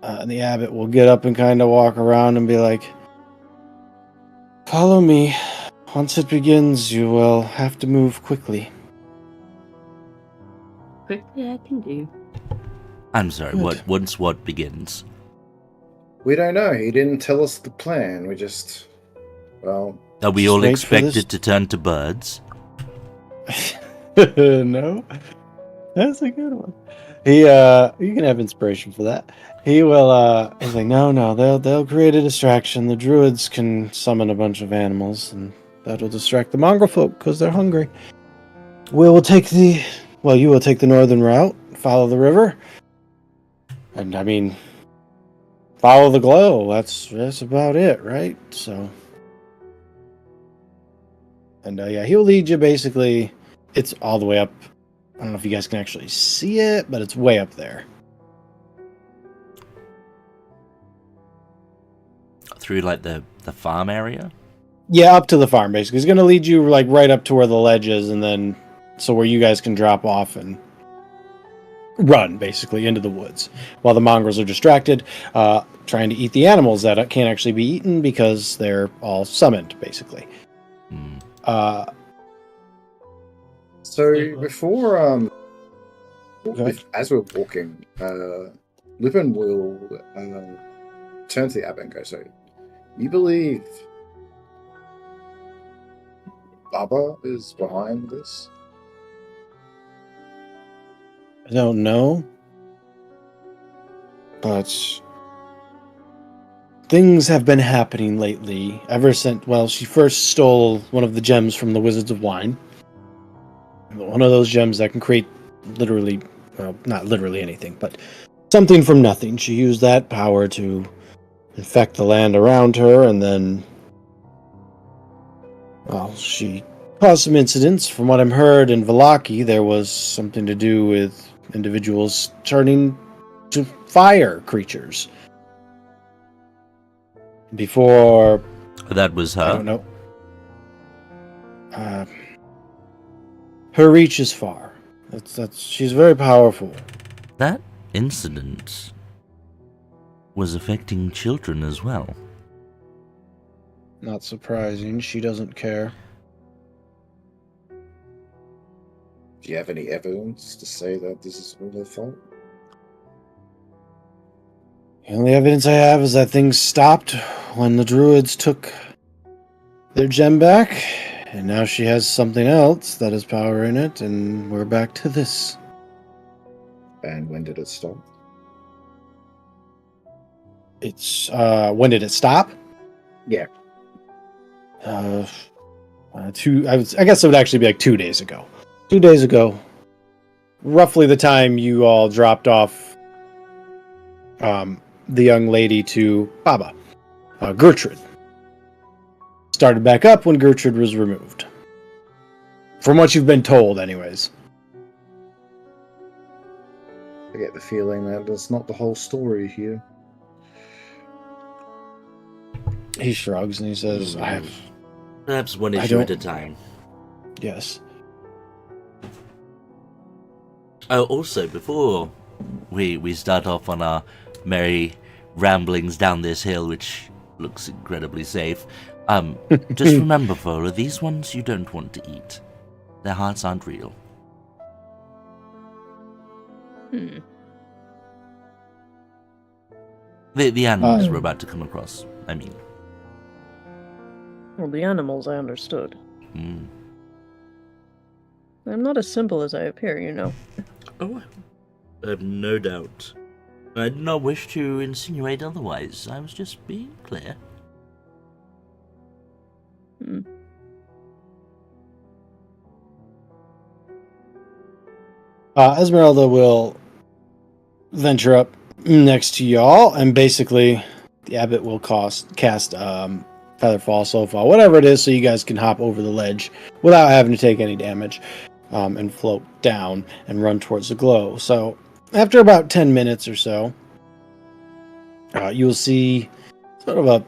And the abbot will get up and kind of walk around and be like, "Follow me. Once it begins, you will have to move quickly." Quickly, I can do. I'm sorry, once what begins? We don't know. He didn't tell us the plan. We just, well, Are we Just all wait for this- expected to turn to birds? No, that's a good one. You can have inspiration for that. He will. He's like, no, they'll create a distraction. The druids can summon a bunch of animals, and that'll distract the mongrel folk because they're hungry. You will take the northern route, follow the river, and I mean, follow the glow. That's about it, right? So. And yeah, he'll lead you basically. It's all the way up. I don't know if you guys can actually see it, but it's way up there. Through like the farm area? Yeah, up to the farm basically. He's gonna lead you like right up to where the ledge is, and then so where you guys can drop off and run basically into the woods while the mongrels are distracted, trying to eat the animals that can't actually be eaten because they're all summoned basically. So before Okay. as we're walking, Lupin will turn to the abbot and go, "So, you believe Baba is behind this?" I don't know, but things have been happening lately ever since, well, she first stole one of the gems from the Wizards of Wine. One of those gems that can create literally, well, not literally anything, but something from nothing. She used that power to infect the land around her, and then, well, she caused some incidents. From what I'm heard in Vallaki, there was something to do with individuals turning to fire creatures. Before, That was her. I don't know. Her reach is far. She's very powerful. That incident was affecting children as well. Not surprising. She doesn't care. Do you have any evidence to say that this is all their fault? The only evidence I have is that things stopped when the druids took their gem back, And now she has something else that has power in it, and we're back to this. And when did it stop? It's when did it stop? Yeah. I guess it would actually be like 2 days ago. 2 days ago, roughly the time you all dropped off the young lady to Baba, Gertrude. Started back up when Gertrude was removed. From what you've been told, anyways. I get the feeling that that's not the whole story here. He shrugs and he says, Perhaps one issue at a time. Yes. Oh, also, before we start off on our merry ramblings down this hill, which looks incredibly safe, just remember, Vola, these ones you don't want to eat. Their hearts aren't real. The animals we're about to come across, I mean. Well, the animals I understood. Mm. I'm not as simple as I appear, you know. Oh, I have no doubt. I did not wish to insinuate otherwise. I was just being clear. Esmeralda will venture up next to y'all, and basically the abbot will cast Featherfall, Soulfall, whatever it is, so you guys can hop over the ledge without having to take any damage, and float down and run towards the glow. So after about 10 minutes or so, you'll see sort of a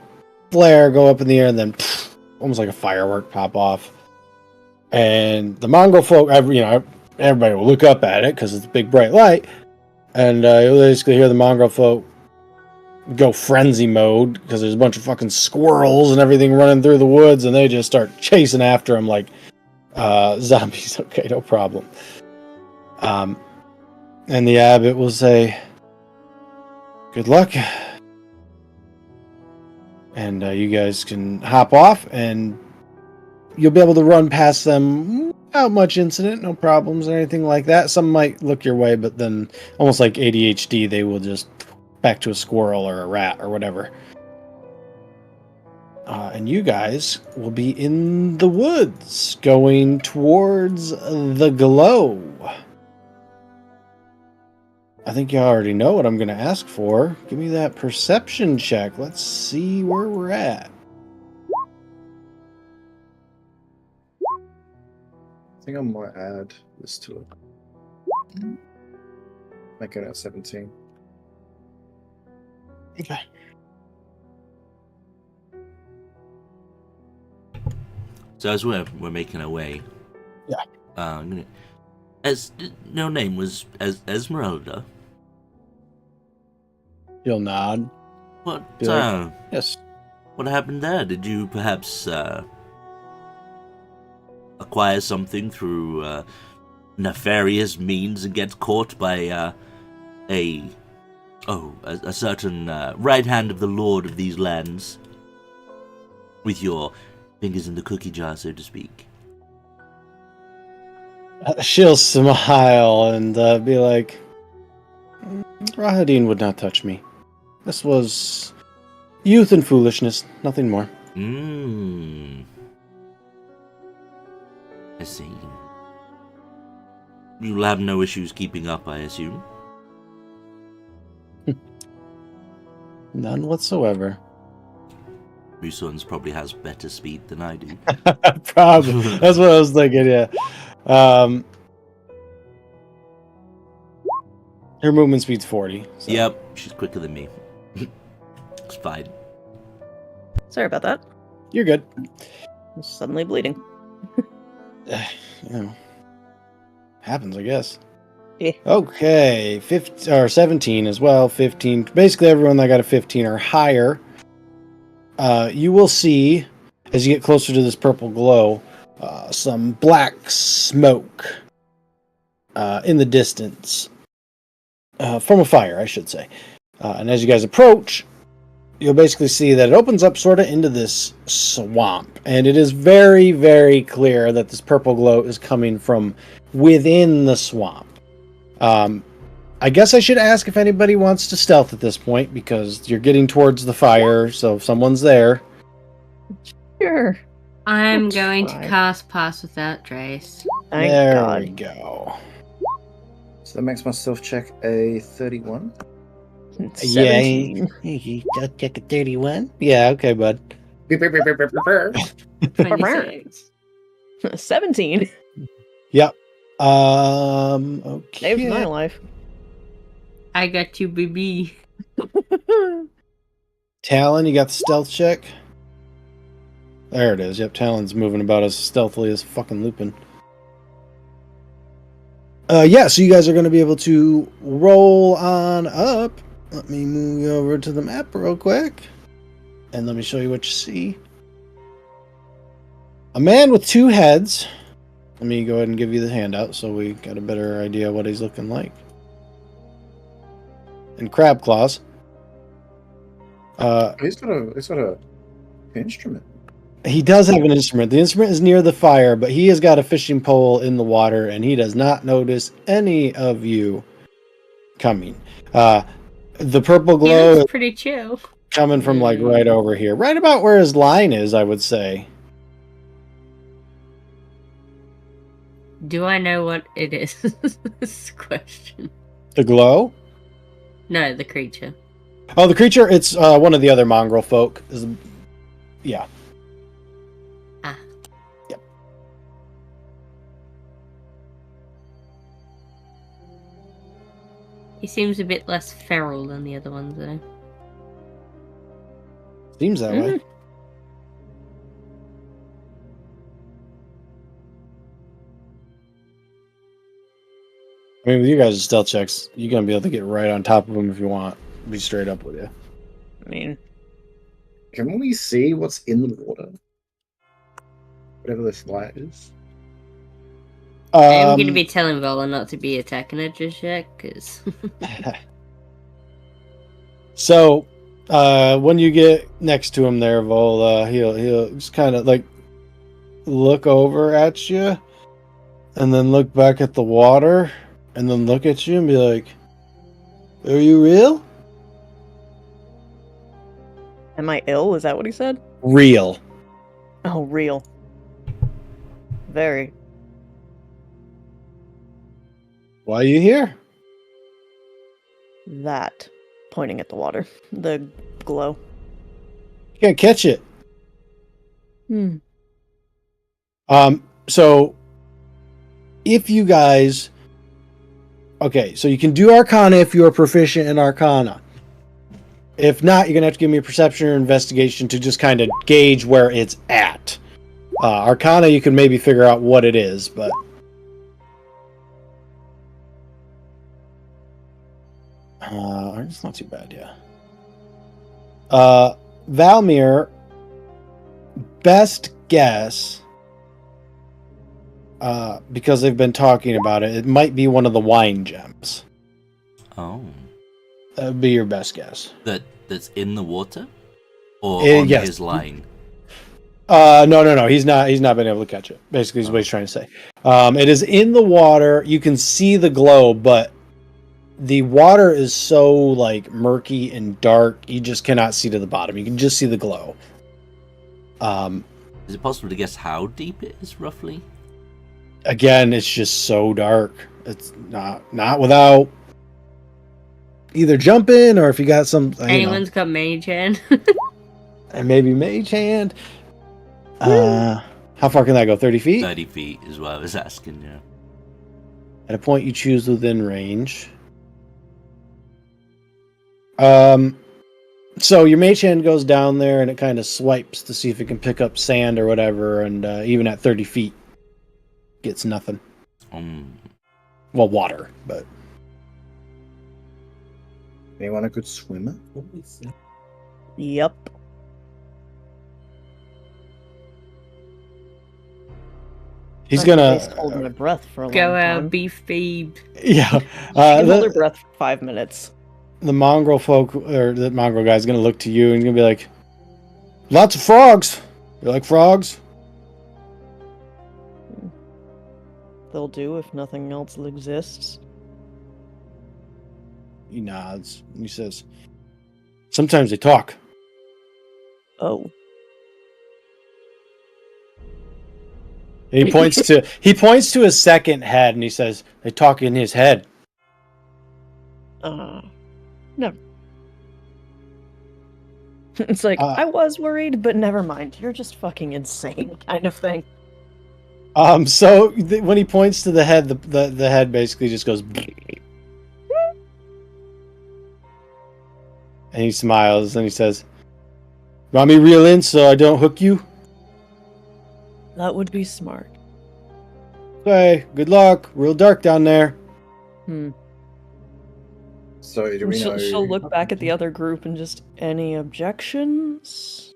flare go up in the air, and then almost like a firework pop off. And the Mongol folk, everybody will look up at it because it's a big bright light, and you'll basically hear the Mongol folk go frenzy mode because there's a bunch of fucking squirrels and everything running through the woods, and they just start chasing after them like zombies. Okay, no problem. And the abbot will say, "Good luck," and you guys can hop off, and you'll be able to run past them without much incident, no problems or anything like that. Some might look your way, but then, almost like ADHD, they will just back to a squirrel or a rat or whatever. And you guys will be in the woods, going towards the glow. I think you already know what I'm going to ask for. Give me that perception check. Let's see where we're at. I think I might add this to it. Make it at 17. Okay. So as we're making our way, no name was Esmeralda. You'll nod. What? Yes. What happened there? Did you perhaps acquire something through nefarious means and get caught by a certain right hand of the lord of these lands, with your fingers in the cookie jar, so to speak? She'll smile and be like, "Rahadin would not touch me. This was youth and foolishness, nothing more." I see. You'll have no issues keeping up, I assume? None whatsoever. Muson's probably has better speed than I do. Probably. That's what I was thinking, yeah. Her movement speed's 40. So. Yep, she's quicker than me. It's fine. Sorry about that. You're good. I'm suddenly bleeding. Happens, I guess. Yeah. Okay, 15 or 17 as well. 15. Basically, everyone that got a 15 or higher. You will see, as you get closer to this purple glow, some black smoke in the distance. From a fire, I should say. And as you guys approach, you'll basically see that it opens up sort of into this swamp, and it is very, very clear that this purple glow is coming from within the swamp. I guess I should ask if anybody wants to stealth at this point, because you're getting towards the fire, so if someone's there. Sure. I'm Let's going try. to cast Pass Without Trace. Thank there God. we go. So that makes my stealth check a 31. 17. Yeah, stealth check a 31. Yeah, okay, bud. 26. 17. Yep. Okay. Saved my life. I got you, baby. Talon, you got the stealth check? There it is. Yep, Talon's moving about as stealthily as fucking Lupin. Yeah, so you guys are going to be able to roll on up. Let me move you over to the map real quick. And let me show you what you see. A man with two heads. Let me go ahead and give you the handout so we got a better idea of what he's looking like. And crab claws. He's got a instrument. He does have an instrument. The instrument is near the fire, but he has got a fishing pole in the water, and he does not notice any of you coming. The purple He glow is looks pretty chill. coming from like right over here, right about where his line is, I would say. Do I know what it is? This question. The glow? No, the creature. Oh, the creature. It's one of the other mongrel folk. Yeah. Ah. Yep. He seems a bit less feral than the other ones, though. Seems that way. I mean, with you guys' stealth checks, you're gonna be able to get right on top of them if you want. Be straight up with you. I mean, Can we see what's in the water? Whatever this light is. I'm going to be telling Vola not to be attacking it just yet, because... So, when you get next to him there, Vola, he'll just kind of like look over at you, and then look back at the water, and then look at you and be like, "Are you real?" am I ill? Is that what he said? Real. Oh, real. Very. Why are you here? That. Pointing at the water. The glow. You can't catch it. Hmm. So if you guys, okay, so you can do Arcana if you are proficient in Arcana. If not, you're gonna have to give me a perception or investigation to just kind of gauge where it's at. Arcana, you can maybe figure out what it is, but it's not too bad, yeah. Valmir, best guess, because they've been talking about it, it might be one of the wine gems. Oh. That would be your best guess. That's in the water? Or on yes. his line? No. He's not been able to catch it. Basically, is what he's trying to say. It is in the water. You can see the glow, but the water is so like murky and dark, you just cannot see to the bottom. You can just see the glow. Is it possible to guess how deep it is, roughly? Again, it's just so dark. It's not without either jumping or if you got some. Anyone's got mage hand. And maybe mage hand. How far can that go? 30 feet? 30 feet is what I was asking, yeah. At a point you choose within range. So your mage hand goes down there and it kind of swipes to see if it can pick up sand or whatever, and even at 30 feet, gets nothing. Well, water, but. Anyone a good swimmer? Yep. He's I gonna just hold my breath for a Go long out, time. beef babe. Yeah. She can hold her breath for 5 minutes. the mongrel folk, or the mongrel guy's gonna look to you and gonna be like, "Lots of frogs. You like frogs?" They'll do if nothing else exists. He nods and he says, "Sometimes they talk." Oh. And he points to his second head and he says, "They talk in his head." No. It's like, I was worried, but never mind. You're just fucking insane, kind of thing. So when he points to the head, the head basically just goes, and he smiles and he says, "Want me reel in so I don't hook you?" That would be smart. Okay, good luck. Real dark down there. So do we know? She'll look back at the other group and just, any objections?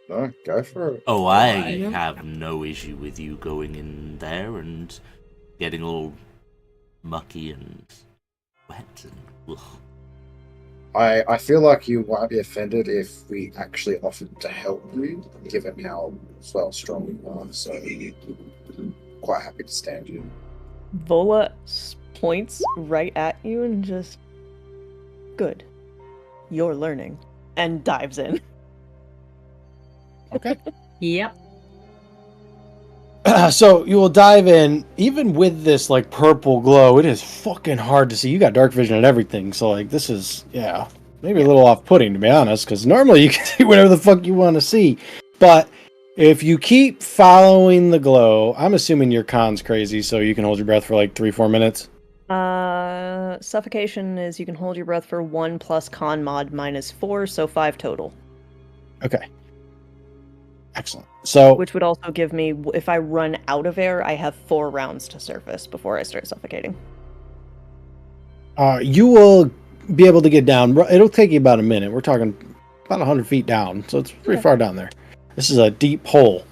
No, go for it. Oh, I have no issue with you going in there and getting all mucky and wet and ugh. I feel like you might be offended if we actually offered to help you, given how strong you are. So, quite happy to stand you. Vola points right at you and just, good. You're learning. And dives in. Okay. Yep. So you will dive in, even with this like purple glow. It is fucking hard to see. You got dark vision and everything, so like this is maybe a little off-putting to be honest. Because normally you can see whatever the fuck you want to see, but if you keep following the glow, I'm assuming your con's crazy, so you can hold your breath for like 3-4 minutes. Suffocation is you can hold your breath for 1 plus con mod -4, so 5 total. Okay. Excellent. So, which would also give me, if I run out of air, I have 4 rounds to surface before I start suffocating. You will be able to get down. It'll take you about a minute. We're talking about 100 feet down, so it's pretty far down there. This is a deep hole.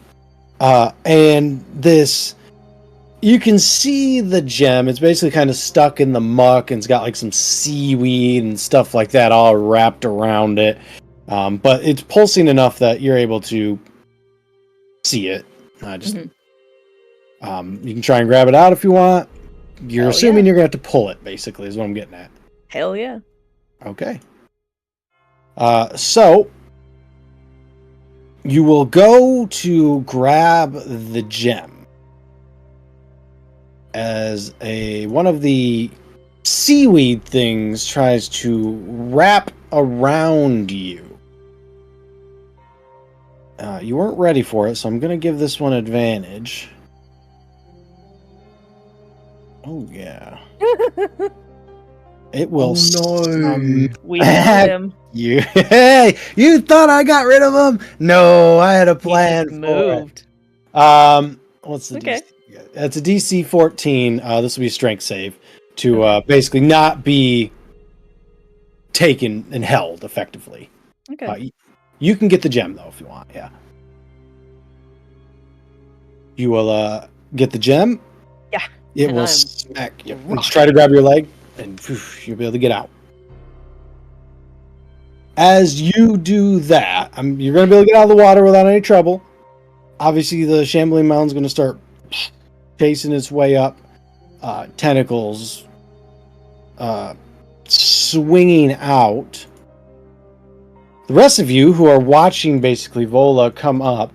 And this, you can see the gem. It's basically kind of stuck in the muck, and it's got like some seaweed and stuff like that all wrapped around it. But it's pulsing enough that you're able to see it. You can try and grab it out if you want. You're assuming you're gonna have to pull it, basically, is what I'm getting at. Hell yeah. Okay. So you will go to grab the gem as one of the seaweed things tries to wrap around you. You weren't ready for it, so I'm going to give this one advantage. Oh, yeah. It will We have him. You. Hey, you thought I got rid of him? No, I had a plan for moved. it. What's the Okay. DC? It's a DC 14. This will be a strength save to basically not be taken and held effectively. Okay. You can get the gem, though, if you want. Yeah. You will get the gem. Yeah. It will smack you. Just try to grab your leg, and you'll be able to get out. As you do that, you're going to be able to get out of the water without any trouble. Obviously, the shambling mound's going to start chasing its way up. Tentacles swinging out. The rest of you who are watching basically Vola come up,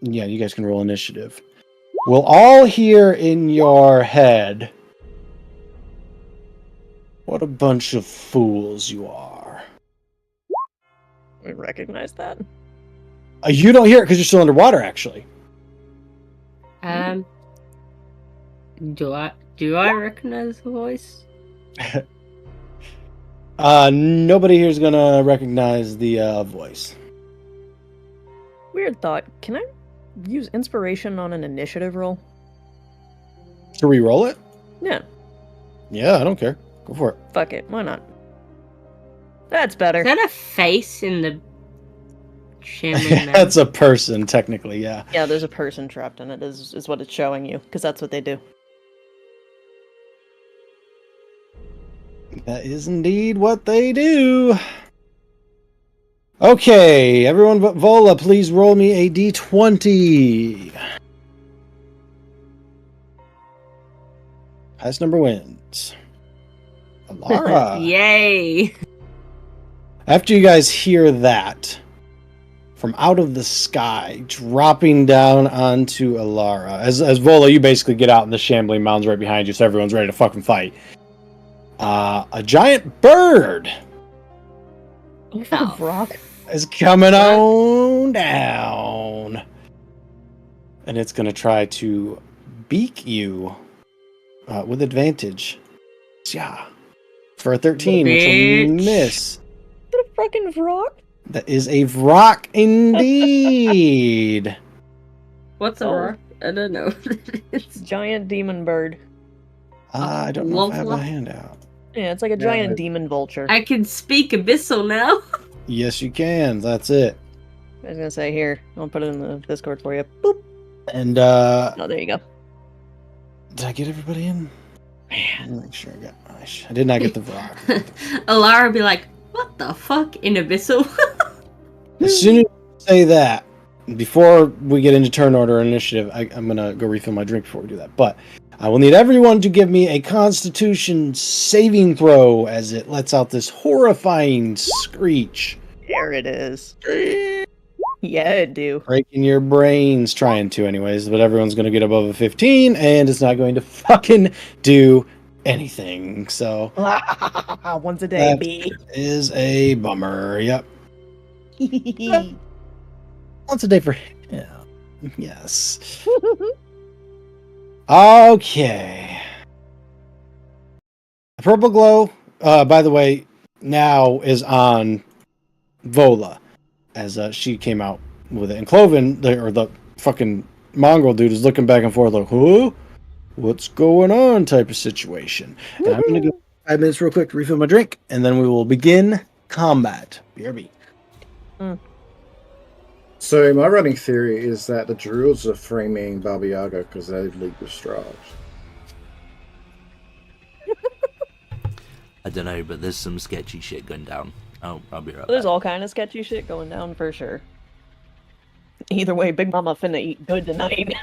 you guys can roll initiative. We'll all hear in your head, "What a bunch of fools you are." We recognize that. You don't hear it because you're still underwater, actually. Do I recognize the voice? Nobody here is gonna recognize the voice. Weird thought. Can I use inspiration on an initiative roll? To re-roll it? Yeah. Yeah, I don't care. Go for it. Fuck it. Why not? That's better. Is that a face in the shambling man? That's a person, technically, yeah. Yeah, there's a person trapped in it, is what it's showing you, because that's what they do. That is indeed what they do. Okay, everyone but Vola, please roll me a d20. Highest number wins. Alara. Yay! After you guys hear that, from out of the sky, dropping down onto Alara, as Vola, you basically get out and the shambling mounds right behind you, so everyone's ready to fucking fight. A giant bird Oh. Rock. is coming on down. And it's going to try to beak you with advantage. Yeah. For a 13, which will Bitch. miss. Is that a fucking rock? That is a rock indeed. What's a Oh. rock? I don't know. It's giant demon bird. I don't know if I have Wolf. a handout. Yeah, it's like a Yeah, giant I- demon vulture. I can speak abyssal now. Yes, you can. That's it. I was gonna say, here, I'll put it in the Discord for you. Boop. And Oh, there you go. did I get everybody in? Man, make sure I got. I did not get the rock. Alara would be like, what the fuck in abyssal? As soon as you say that, before we get into turn order initiative, I'm gonna go refill my drink before we do that. But I will need everyone to give me a Constitution saving throw as it lets out this horrifying screech, There it is. Yeah, it do. breaking your brains. Trying to, anyways. But everyone's gonna get above a 15, and it's not going to fucking do anything. So Once a day, that B. is a bummer. Yep. Once a day for him. Yes. Okay. The purple glow, by the way, now is on Vola, as she came out with it. And Cloven, the fucking mongrel dude, is looking back and forth like, huh? What's going on type of situation. And I'm going to go 5 minutes real quick to refill my drink, and then we will begin combat. BRB. So my running theory is that the Druids are framing Baba Yaga because they league with Strahd. I don't know, but there's some sketchy shit going down. Oh, I'll be right There's back. all kind of sketchy shit going down for sure. Either way, Big Mama finna eat good tonight.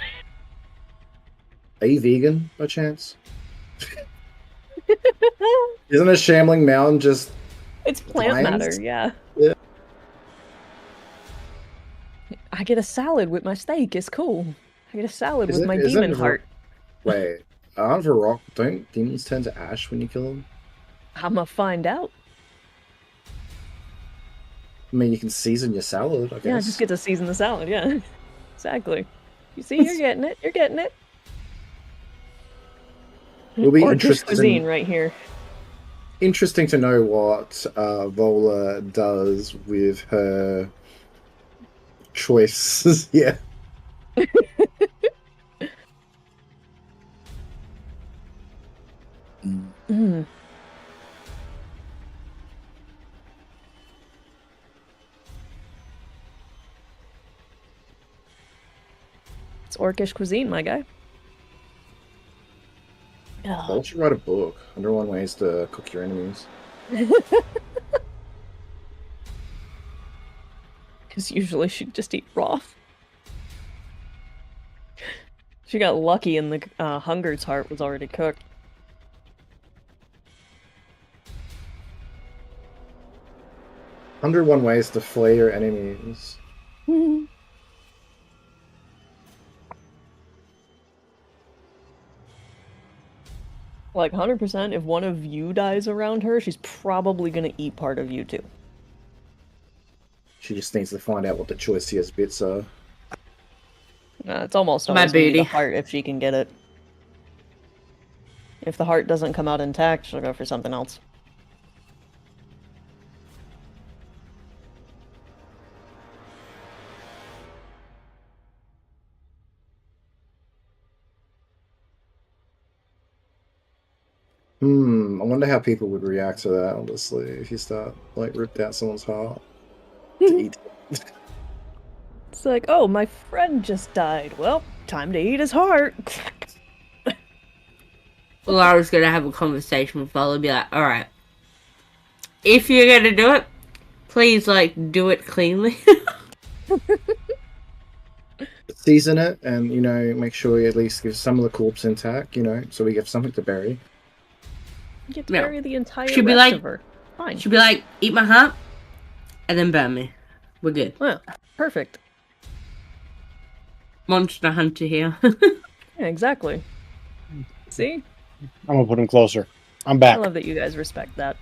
Are you vegan by chance? Isn't a shambling mound just It's plant Lions? matter, yeah. Yeah. I get a salad with my steak. It's cool. I get a salad Is with it- my is it demon ver- heart. wait? On Varrock, don't demons turn to ash when you kill them? I'ma find out. I mean, you can season your salad, I guess. Yeah, I just get to season the salad. Yeah, exactly. You see, you're getting it. You're getting it. We'll be Orcish interested cuisine in- right here. Interesting to know what Vola does with her choices. Yeah. Mm. It's orcish cuisine, my guy. Why don't you write a book? 101 Ways to Cook Your Enemies. Because usually she'd just eat raw. She got lucky and the Hunger's heart was already cooked. – 101 Ways to Flay Your Enemies. Like 100%, if one of you dies around her, she's probably gonna eat part of you too. She just needs to find out what the choiciest bits are. It's almost My always gonna be the booty. heart if she can get it. If the heart doesn't come out intact, she'll go for something else. I wonder how people would react to that, honestly, if you start, like, ripped out someone's heart to eat. It's like, oh, my friend just died. Well, time to eat his heart. Well, I was gonna have a conversation with Vola and be like, alright, if you're gonna do it, please do it cleanly. Season it, and make sure you at least give some of the corpse intact. So we have something to bury. You get to No. bury the entire Should be rest like- of her. Fine. Should be like, eat my heart, and then burn me. We're good. Well, perfect. Monster hunter here. Yeah, exactly. See? I'm gonna put him closer. I'm I back. love that you guys respect that.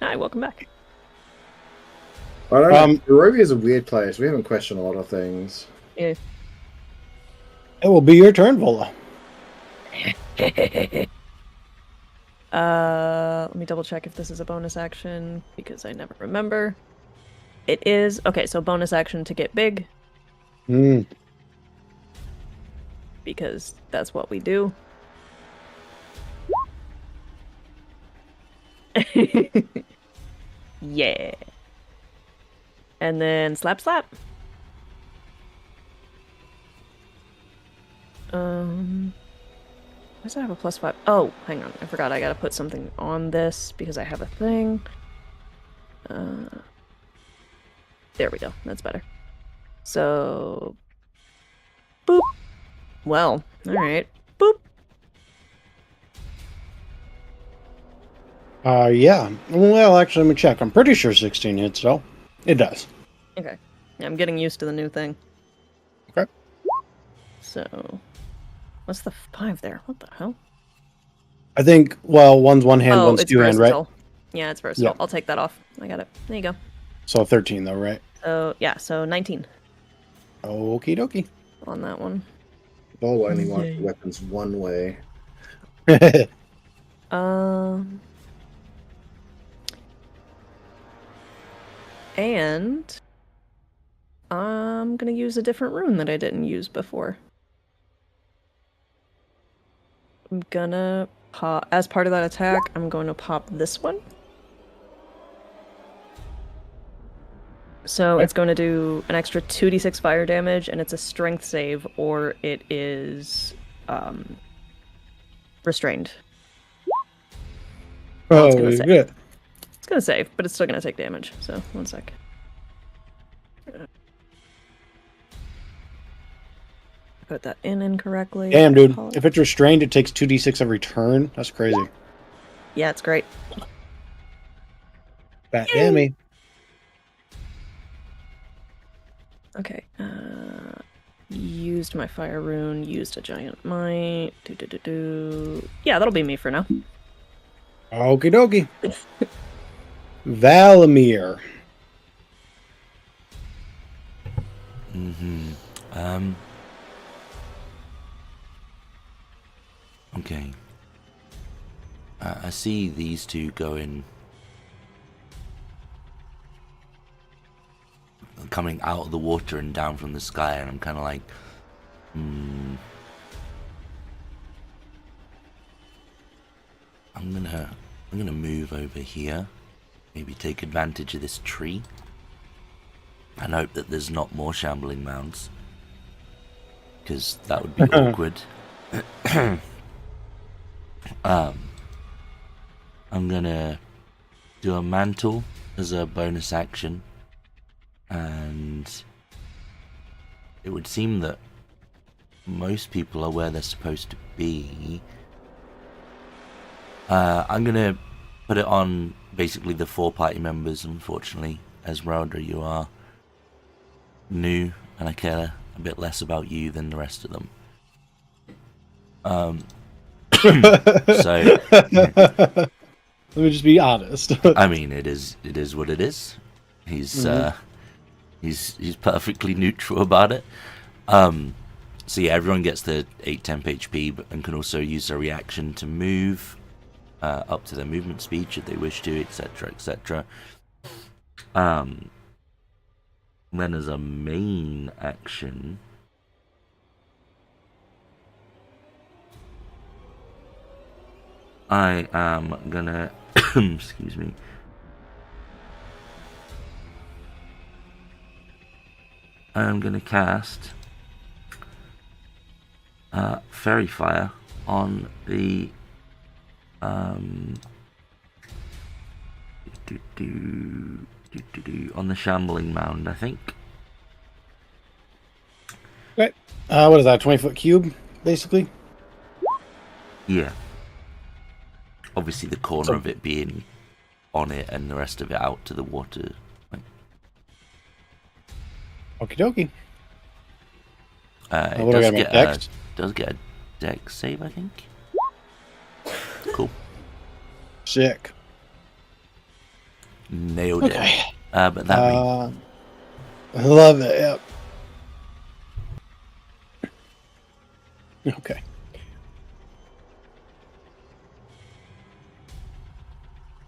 Hi, welcome back. I don't know. Barovia is a weird place. We haven't questioned a lot of things. Yeah. It will be your turn, Vola. Let me double check if this is a bonus action because I never remember. It is. Okay, so bonus action to get big Mm. because that's what we do. Yeah. And then slap slap. Why does it have a +5? Oh, hang on. I forgot I gotta put something on this because I have a thing. There we go. That's better. So... Boop. Well, alright. Boop. Yeah. Well, actually, let me check. I'm pretty sure 16 hits, though. It does. Okay. Yeah, I'm getting used to the new thing. Okay. So... What's the 5 there? What the hell? I think, well, one's one hand, one's it's two hand, right? versatile. Yeah, it's versatile. Yeah. I'll take that off. I got it. There you go. So 13, though, right? So, yeah, so 19 Okie dokie. on that one. Ball only like weapons one way. And I'm gonna use a different rune that I didn't use before. I'm gonna pop, as part of that attack, I'm going to pop this one. So it's going to do an extra 2d6 fire damage, and it's a strength save, or it is restrained. Oh, it's gonna save. good. It's gonna save, but it's still gonna take damage. So, one sec. Put that in incorrectly. Damn, dude. If it's restrained, it takes 2d6 every turn. That's crazy. Yeah, it's great. Bat dammy. Okay. Used my fire rune. Used a giant might. Yeah, that'll be me for now. Okie dokie. Valmir. Okay. I see these two going, coming out of the water and down from the sky, and I'm kind of like, I'm gonna move over here, maybe take advantage of this tree, and hope that there's not more shambling mounds, because that would be awkward. I'm gonna do a mantle as a bonus action, and it would seem that most people are where they're supposed to be. I'm gonna put it on basically the 4 party members. Unfortunately, Esmeralda, you are new, and I care a bit less about you than the rest of them. So let me just be honest. I mean, it is what it is. He's perfectly neutral about it. So yeah, everyone gets the 8 temp HP, and can also use their reaction to move up to their movement speed should they wish to, etc., etc. Then as a main action, I am gonna excuse me. I am gonna cast Fairy Fire on the On the shambling mound, I think. Okay. What is that? 20-foot cube, basically. Yeah. Obviously, the corner of it being on it, and the rest of it out to the water. Okie dokie. It what do I got, my dex? does get a dex save, I think. Cool. Sick. Nailed Okay. it. But that means... I love it, yep. Okay.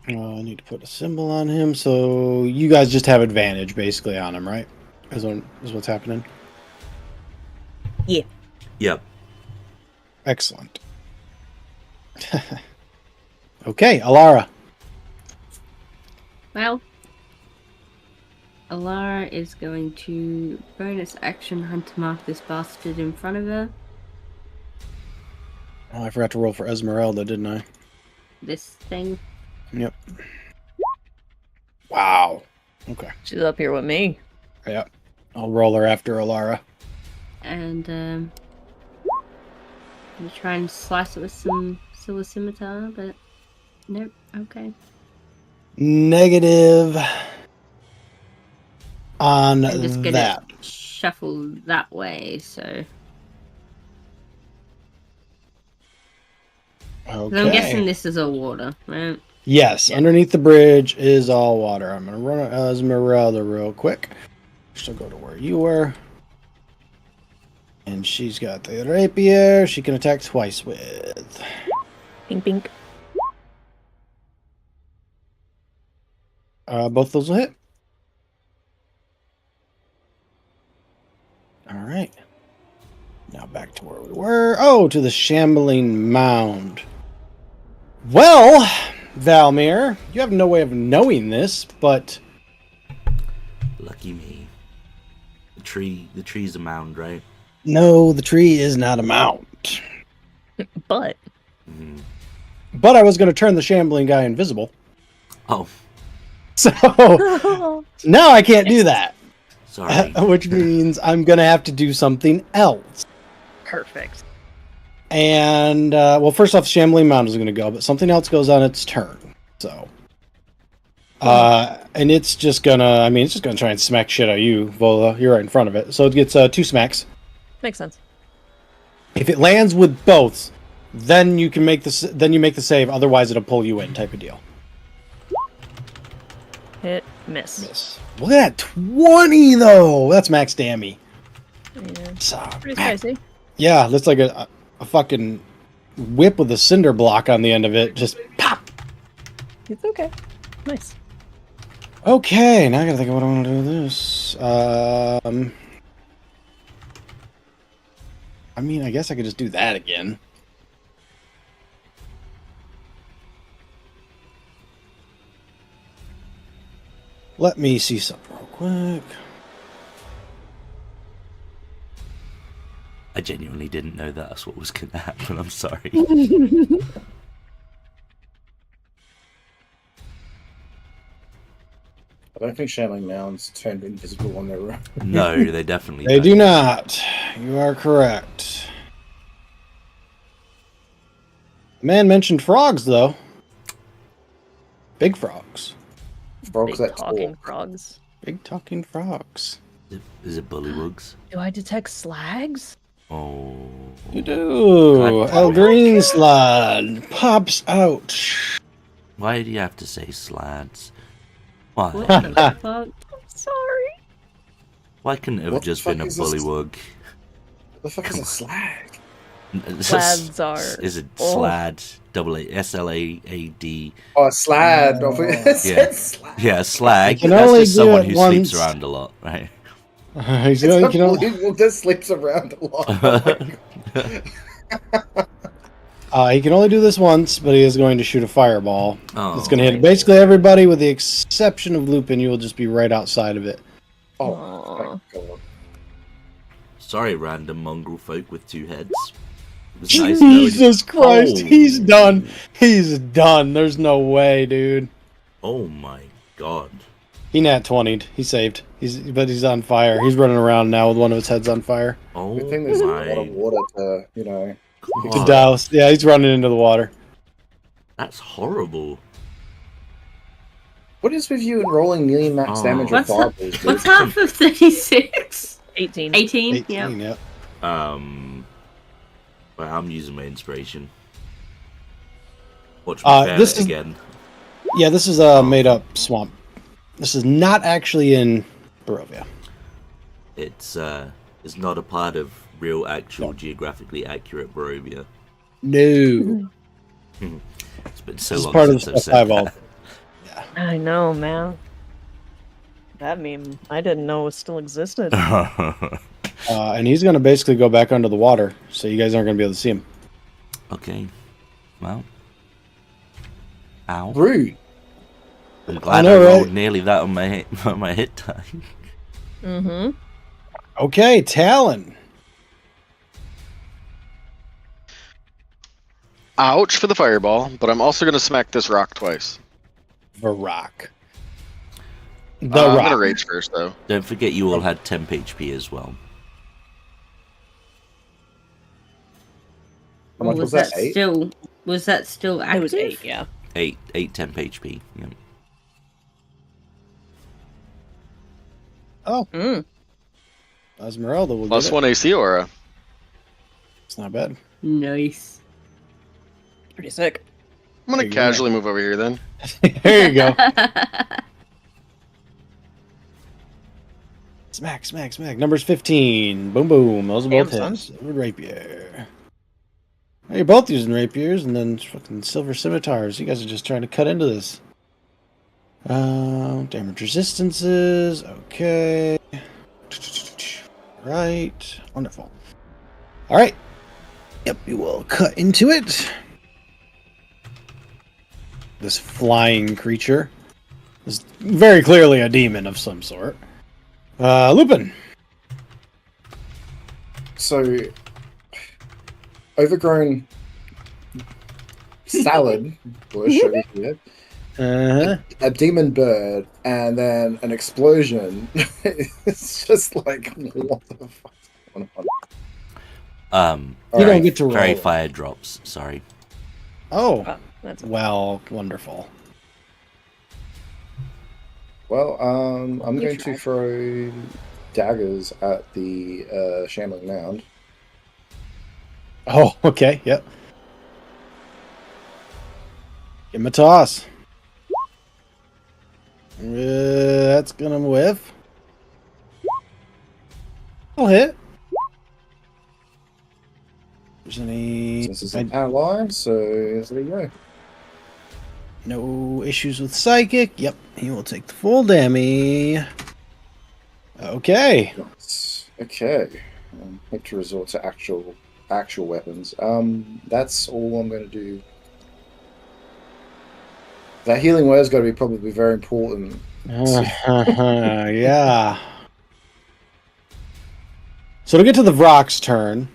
I need to put a symbol on him, so you guys just have advantage, basically, on him, right? Is what's happening? Yeah. Yep. Excellent. Okay, Alara. Well, Alara is going to bonus action hunt mark this bastard in front of her. Oh, I forgot to roll for Esmeralda, didn't I? This thing. Yep. Wow. Okay. She's up here with me. Yep. I'll roll her after Alara. And I'm gonna try and slice it with some silver scimitar, but nope. Okay. Negative on I'm just gonna that. shuffle that way, so. Okay. I'm guessing this is all water, right? Yes, underneath the bridge is all water. I'm going to run Esmeralda real quick. She'll go to where you were. And she's got the rapier she can attack twice with. Pink, pink. Both those will hit. All right. Now back to where we were. Oh, to the shambling mound. Well, Valmir, you have no way of knowing this, but Lucky me. The tree's a mound, right? no, the tree is not a mound. But But I was going to turn the shambling guy invisible. Oh, So now I can't do that. sorry. Which means I'm going to have to do something else. perfect. And, well, first off, Shambling Mound is going to go, but something else goes on its turn. So, and it's just going to try and smack shit out of you, Vola. You're right in front of it. So it gets 2 smacks. Makes sense. If it lands with both, then you can make the save. Otherwise, it'll pull you in, type of deal. Hit, miss. Miss. Look at that 20 though. That's max dammy. Yeah. So, Pretty spicy. yeah, that's like a fucking whip with a cinder block on the end of it. Just pop. It's okay. Nice. Okay, now I gotta think of what I want to do with this. I mean, I guess I could just do that again. Let me see something real quick. I genuinely didn't know that's what was going to happen. I'm sorry. I don't think Shambling Mounds turned invisible on their own. No, they definitely They don't. do not. You are correct. The man mentioned frogs, though. Big frogs. Frogs Big that talking talk. frogs. Big talking frogs. Is it bullywugs? Do I detect slags? Oh. You do. God damn El it. Green Slad pops out. Why do you have to say slads? Why? What the fuck? I'm sorry. Why couldn't it have What the just been a fuck is this? bullywug? What the fuck is a slag? Slads are- Is it Oh. slad? SLAAD. Oh, a slad. Oh. Yeah. Slag. Yeah, slag. You can That's only just do someone it who once. sleeps around a lot, right? He's It's going, you know, unbelievable. This slips around a lot. he can only do this once, but he is going to shoot a fireball. Oh. It's going to hit basically everybody with the exception of Lupin. You will just be right outside of it. Oh, Aw. thank God. Sorry, random mongrel folk with 2 heads. It was nice knowing you. Jesus Christ, Oh. he's done. He's done. There's no way, dude. Oh my God. He nat 20'd. He saved. But he's on fire. He's running around now with one of his heads on fire. Oh Good thing there's a lot my of water to, you know. To God. douse. Yeah, he's running into the water. That's horrible. What is with you and rolling nearly max damage with What's fireballs, dude? What's half of 36? 18. 18? 18, Yeah. yep. Well, I'm using my inspiration. Watch me fail this it is- again. Yeah, this is a made-up swamp. This is not actually in Barovia. It's not a part of real, actual, geographically accurate Barovia. No. It's been so This is long part of since the I've stuff said I've that. I know, man. That meme, I didn't know it still existed. And he's going to basically go back under the water, so you guys aren't going to be able to see him. Okay. Well. Ow. Rude. I'm glad I, know, rolled right? nearly that on my hit die. Mm-hmm. Okay, Talon. Ouch for the fireball, but I'm also gonna smack this rock twice. The rock. The I'm rock. gonna rage first though. Don't forget you all had temp HP as well. How much was that? 8? Was that still active? It was 8, yeah. 8 temp HP. Yeah. Oh, Mm. Esmeralda will Plus get it. 1 AC aura. It's not bad. Nice. Pretty sick. I'm gonna There you go. casually move over here then. There you go. Smack, smack, smack. Numbers 15. Boom, boom. Those are both Damn, hits. Rapier. Hey, you're both using rapiers and then fucking silver scimitars. You guys are just trying to cut into this. Damage resistances. Okay. Right. Wonderful. All right. Yep, we will cut into it. This flying creature is very clearly a demon of some sort. Lupin. So, overgrown salad bush over here, Uh-huh. a demon bird, and then an explosion. It's just like, what the fuck is going on? You don't Alright. get to roll. Very fire drops. Sorry. Oh, Oh, that's well, wonderful. Well, I'm You going try. to throw daggers at the shambling mound. Oh, okay, yep. Give him a toss. That's gonna whiff. I'll hit. There's any This is an ally, so there you go. no issues with psychic? Yep, he will take the full damage. Okay. Nice. Okay. Have to resort to actual weapons. That's all I'm going to do. That healing word's got to be probably very important. Yeah. So to get to the Vrock's turn,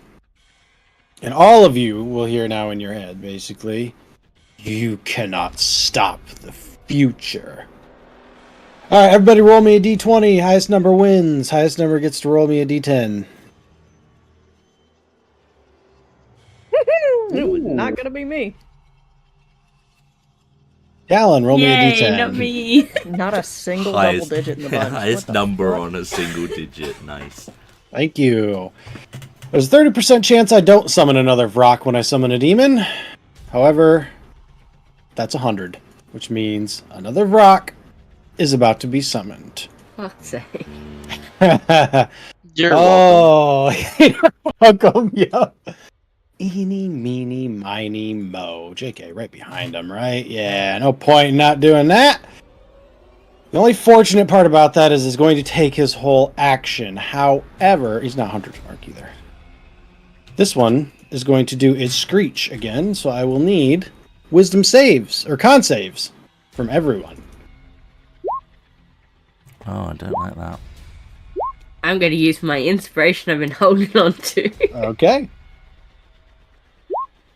and all of you will hear now in your head, basically, you cannot stop the future. All right, everybody roll me a d20. Highest number wins. Highest number gets to roll me a d10. It was not gonna be me. Talon, roll me a Yay, d10. not me. Not a single double Highest, digit in the bunch. highest What the number fuck? on a single digit. Nice. Thank you. There's a 30% chance I don't summon another Vrock when I summon a demon. However, that's 100, which means another Vrock is about to be summoned. Fuck's sake. You're welcome. Oh, you're welcome. Yep. Eeny, meeny, miny, mo. JK, right behind him, right? Yeah, no point in not doing that. The only fortunate part about that is he's going to take his whole action. However, he's not Hunter's Mark either. This one is going to do its Screech again, so I will need wisdom saves, or con saves, from everyone. Oh, I don't like that. I'm going to use my inspiration I've been holding on to. Okay.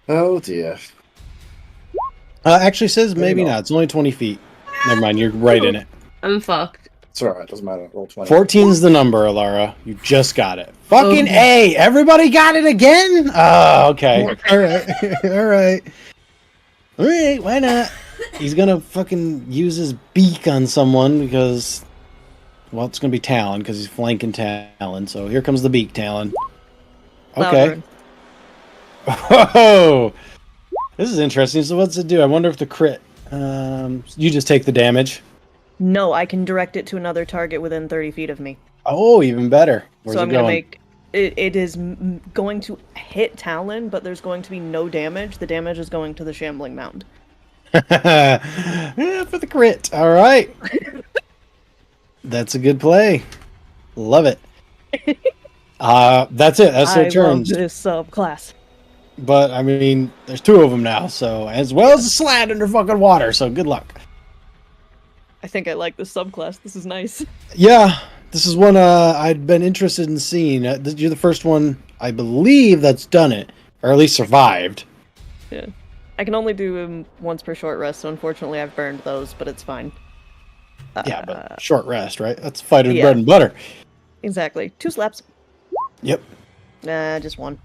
Oh dear. Actually says maybe not. It's only 20 feet. Never mind, you're right in it. I'm fucked. It's alright, doesn't matter. Roll 20. 14's the number, Alara. You just got it. Fucking Okay. A! Everybody got it again? Oh, okay. Alright. Alright. Alright, why not? He's gonna fucking use his beak on someone because... Well, it's gonna be Talon because he's flanking Talon. So here comes the beak, Talon. Okay. Whoa! This is interesting. So what's it do? I wonder if the crit... you just take the damage. No, I can direct it to another target within 30 feet of me. Oh, even better. Where's So it I'm going to going? make... It is going to hit Talon, but there's going to be no damage. The damage is going to the Shambling Mound. Yeah, for the crit. All right. That's a good play. Love it. That's it. That's their I turns. love this subclass. But, I mean, there's two of them now, so... As well as a slat under fucking water, so good luck. I think I like this subclass. This is nice. Yeah, this is one I'd been interested in seeing. You're the first one, I believe, that's done it. Or at least survived. Yeah. I can only do him once per short rest, so unfortunately I've burned those, but it's fine. Yeah, but short rest, right? That's fighter's yeah. bread and butter. Exactly. 2 slaps. Yep. Nah, just 1.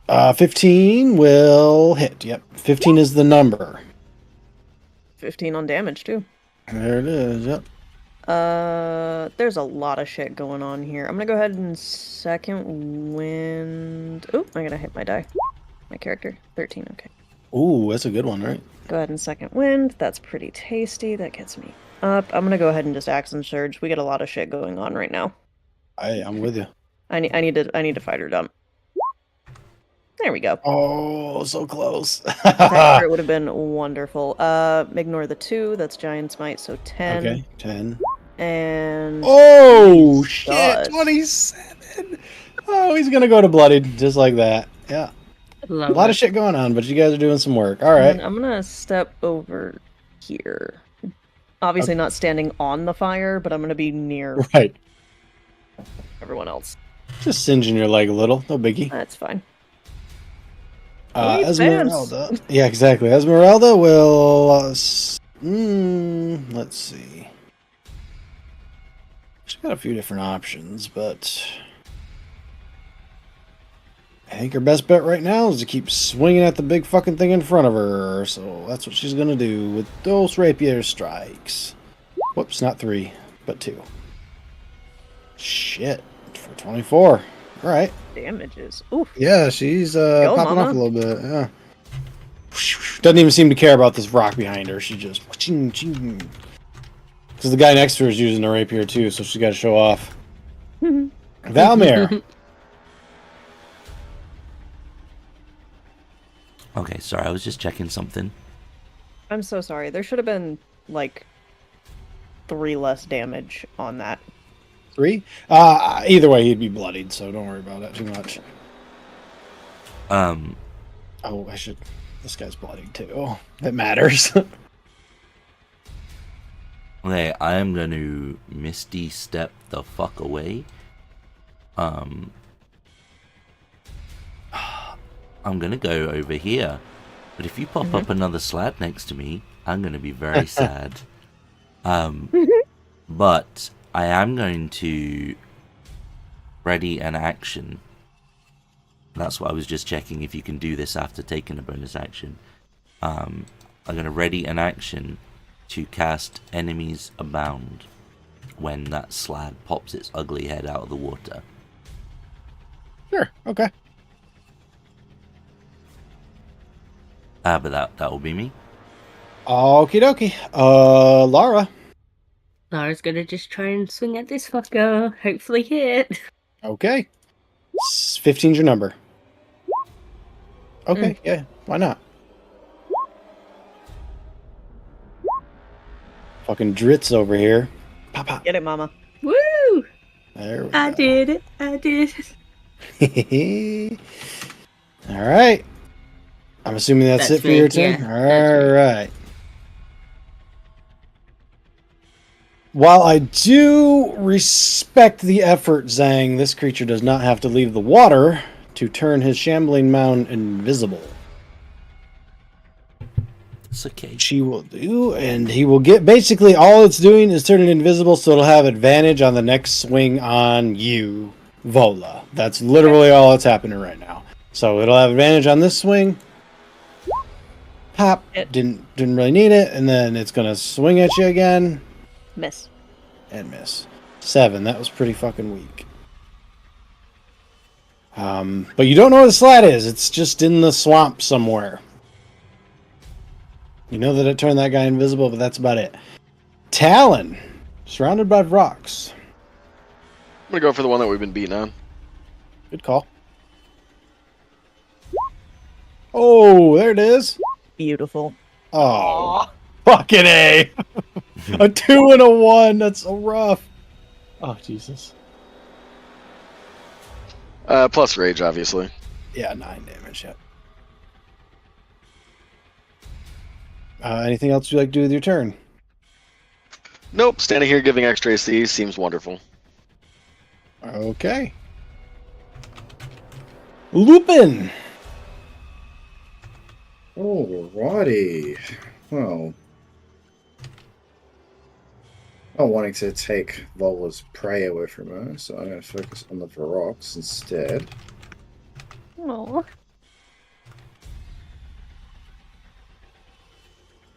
15 will hit. Yep. 15 is the number. 15 on damage, too. There it is. Yep. There's a lot of shit going on here. I'm gonna go ahead and second wind. Oh, I gotta hit my die. My character. 13, okay. Ooh, that's a good one, right? Go ahead and second wind. That's pretty tasty. That gets me up. I'm gonna go ahead and just action surge. We got a lot of shit going on right now. I'm with you. I need to fighter dump. There we go. Oh, so close. That crit would have been wonderful. Ignore the 2. That's giant smite, so 10. Okay, 10. And Oh, shit, does. 27. Oh, he's gonna go to bloodied, just like that. Yeah. Love A lot it. of shit going on, but you guys are doing some work. All right. And I'm gonna step over here. Obviously not standing on the fire, but I'm gonna be near Right. everyone else. Just singeing your leg a little. No biggie. That's fine. Leave Esmeralda. Yeah, exactly. Esmeralda will... let's see. She's got a few different options, but... I think her best bet right now is to keep swinging at the big fucking thing in front of her. So that's what she's going to do with those rapier strikes. Whoops, not 3, but 2. Shit. For 24. All right. Damages. Oof. Yeah, she's Go, popping mama. off a little bit. Yeah. Doesn't even seem to care about this rock behind her. She just... Because the guy next to her is using a rapier too, so she's got to show off. Valmir. Okay, sorry, I was just checking something. I'm so sorry. There should have been, like, 3 less damage on that. 3? Either way, he'd be bloodied, so don't worry about it too much. Oh, I should... This guy's bloodied too. It matters. Okay, I am going to Misty Step the fuck away. I'm going to go over here. But if you pop up another slab next to me, I'm going to be very sad. But I am going to ready an action. That's what I was just checking, if you can do this after taking a bonus action. I'm going to ready an action to cast Enemies Abound when that slab pops its ugly head out of the water. Sure, okay. But that will be me. Okie dokie. Lara. Lara's gonna just try and swing at this fucker. Hopefully hit. Okay. 15's your number. Okay, yeah, why not? Fucking Dritz over here. Pop, pop. Get it, mama. Woo! There we I go. did it. I did it. All right. I'm assuming that's it for me, your turn? yeah, All that's me. right. While I do respect the effort, Zhang, this creature does not have to leave the water to turn his shambling mound invisible. It's okay. She will do, and he will get basically all it's doing is turning invisible, so it'll have advantage on the next swing on you, Vola. That's literally all that's happening right now. So it'll have advantage on this swing. Pop. Didn't really need it, and then it's gonna swing at you again. Miss. And miss. 7. That was pretty fucking weak. But you don't know where the slat is. It's just in the swamp somewhere. You know that it turned that guy invisible, but that's about it. Talon, surrounded by rocks. I'm gonna go for the one that we've been beating on. Good call. Oh, there it is. Beautiful. Oh, fucking A. A 2 and a 1. That's so rough. Oh, Jesus. Plus rage, obviously. Yeah, 9 damage, yep. Anything else you'd like to do with your turn? Nope, standing here giving extra AC seems wonderful. Okay. Lupin! Alrighty. Well, I'm wanting to take Vola's prey away from her, so I'm going to focus on the Varox instead. Aww.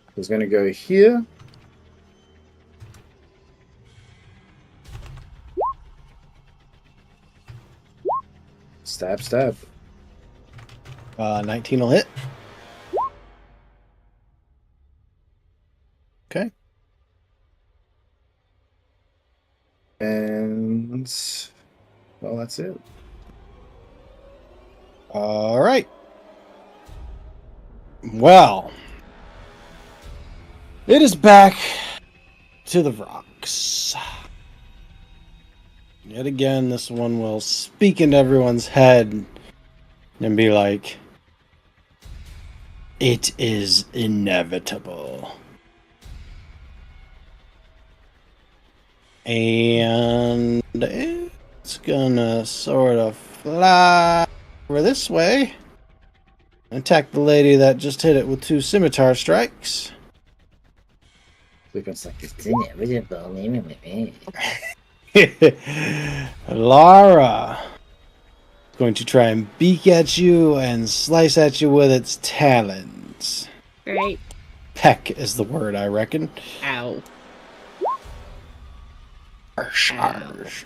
I was going to go here. Stab, stab. 19 will hit. Okay. And, well, that's it. All right. Well, it is back to the rocks. Yet again, this one will speak into everyone's head and be like, "It is inevitable." And it's gonna sort of fly over this way and attack the lady that just hit it with 2 scimitar strikes. Lupin's like, it's inevitable. Lara is going to try and beak at you and slice at you with its talons. Great. Peck is the word, I reckon. Ow. Arsh, arsh.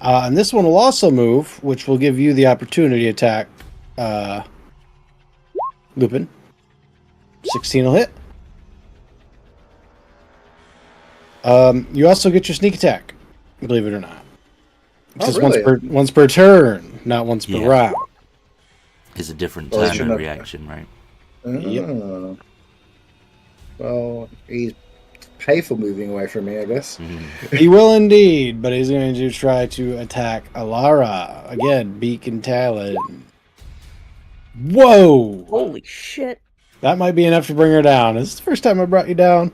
And this one will also move, which will give you the opportunity to attack Lupin. 16 will hit. You also get your sneak attack, believe it or not. Just really? once per turn, not once per round. It's a different Well, turn and reaction, right? Yep. Well, he's pay for moving away from me, I guess. He will indeed, but he's going to try to attack Alara. Again, beak and talon. Whoa! Holy shit. That might be enough to bring her down. Is this the first time I brought you down?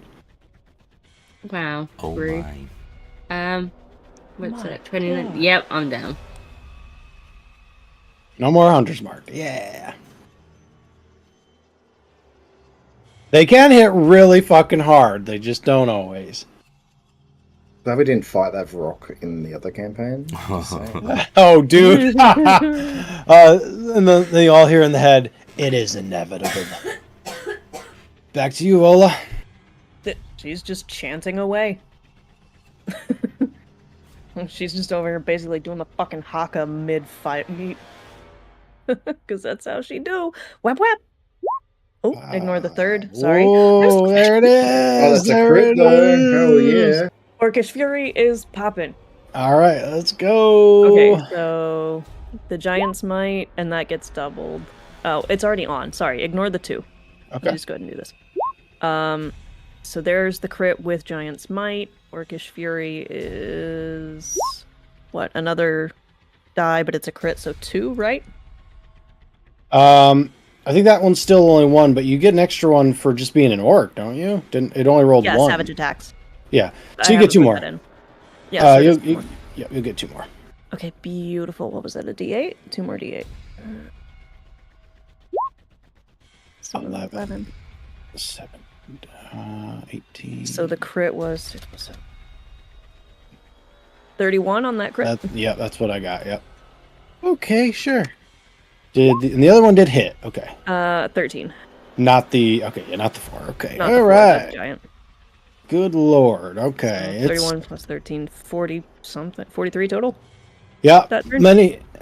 Wow. Oh Rude. my. What's that? 29. Yep, I'm down. No more Hunter's Mark. Yeah. They can hit really fucking hard. They just don't always. Glad we didn't fight that rock in the other campaign. Oh, dude. And then they all hear in the head, "It is inevitable." Back to you, Vola. She's just chanting away. She's just over here basically doing the fucking haka mid-fight. Because that's how she do. Whap whap. Oh, ignore the third. Sorry. Oh, there it is. Oh, that's a crit though. Hell yeah. Orcish Fury is popping. All right, let's go. Okay, so the Giant's Might, and that gets doubled. Oh, it's already on. Sorry, ignore the 2. Okay. Just go ahead and do this. So there's the crit with Giant's Might. Orcish Fury is what? Another die, but it's a crit, so 2, right? I think that one's still only 1, but you get an extra one for just being an orc, don't you? Didn't it only rolled 1? Yeah, savage attacks. Yeah, so you get 2 more. Yeah, so you'll get 2 more. Okay, beautiful. What was that? A D8? 2 more D8. So 11. 7. 18. So the crit was 31 on that crit. Yeah, that's what I got. Yep. Okay, sure. And the other one did hit. Okay. 13. Not the 4. Okay. Not All the 4, right. the giant. Good lord. Okay. So 31 plus 13, 40 something, 43 total. Yeah. That turn?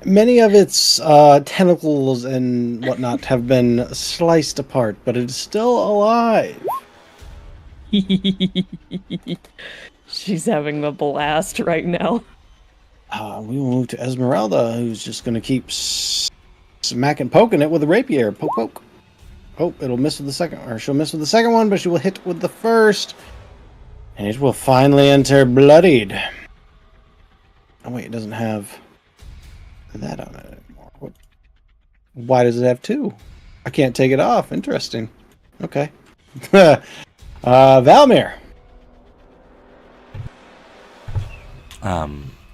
Many of its tentacles and whatnot have been sliced apart, but it is still alive. She's having a blast right now. We will move to Esmeralda, who's just going to keep smacking, poking it with a rapier. Poke, poke. Oh, it'll miss with the second, or she'll miss with the second one, but she will hit with the first. And it will finally enter bloodied. Oh, wait, it doesn't have that on it anymore. Why does it have 2? I can't take it off. Interesting. Okay. Valmir.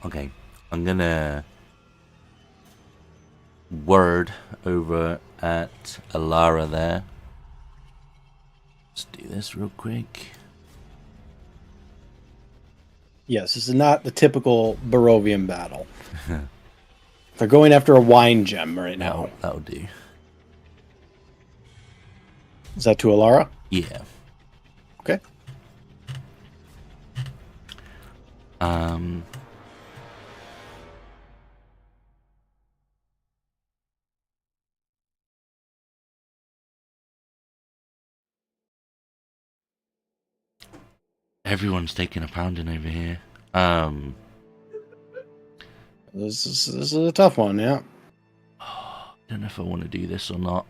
Okay. I'm gonna word over at Alara there. Let's do this real quick. Yes, this is not the typical Barovian battle. They're going after a wine gem right now. That'll do. Is that to Alara? Yeah. Okay. Everyone's taking a pounding over here. This is a tough one, yeah. Don't know if I want to do this or not.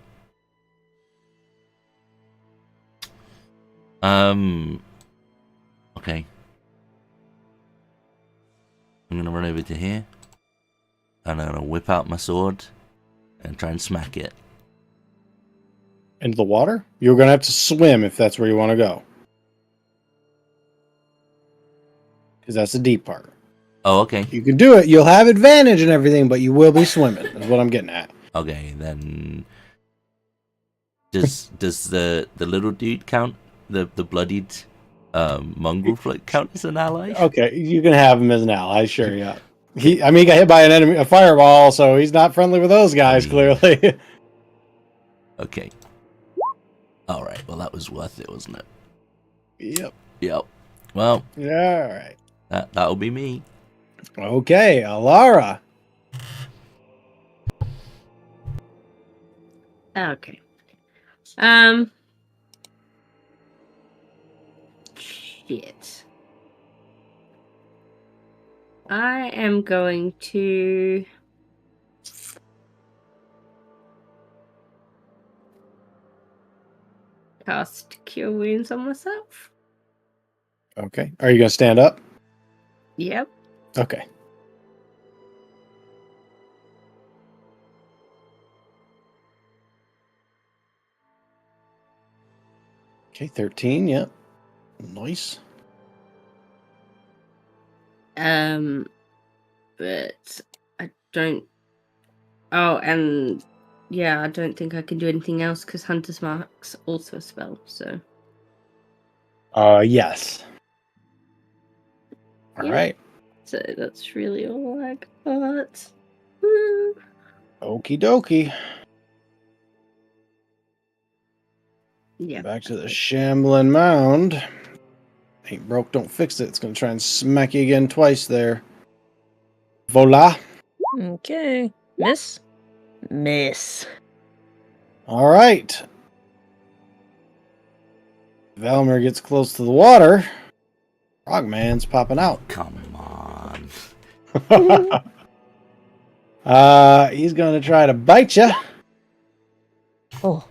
Okay. I'm gonna run over to here, and I'm gonna whip out my sword and try and smack it. Into the water? You're going to have to swim if that's where you want to go. Because that's the deep part. Oh, okay. You can do it. You'll have advantage and everything, but you will be swimming. Is what I'm getting at. Okay, then. Does the little dude count? The bloodied mongrel float count as an ally? Okay, you can have him as an ally, sure, yeah. He got hit by a fireball, so he's not friendly with those guys, clearly. Okay. Alright, well that was worth it, wasn't it? Yep. Well, Yeah, all right. that'll be me. Okay, Alara. Okay. Shit. I am going to cast Cure Wounds on myself. Okay. Are you going to stand up? Yep. Okay. Okay, 13, yeah. Nice. But I don't. Oh, and yeah, I don't think I can do anything else because Hunter's Mark's also a spell. So. Yes. All right. So that's really all I got. Woo. Okie dokie. Yeah. Back to the shambling mound. Ain't broke, don't fix it. It's going to try and smack you again twice there. Vola. Okay. Miss. Miss. All right. Valmir gets close to the water. Frogman's popping out. Come on. He's going to try to bite you. Oh.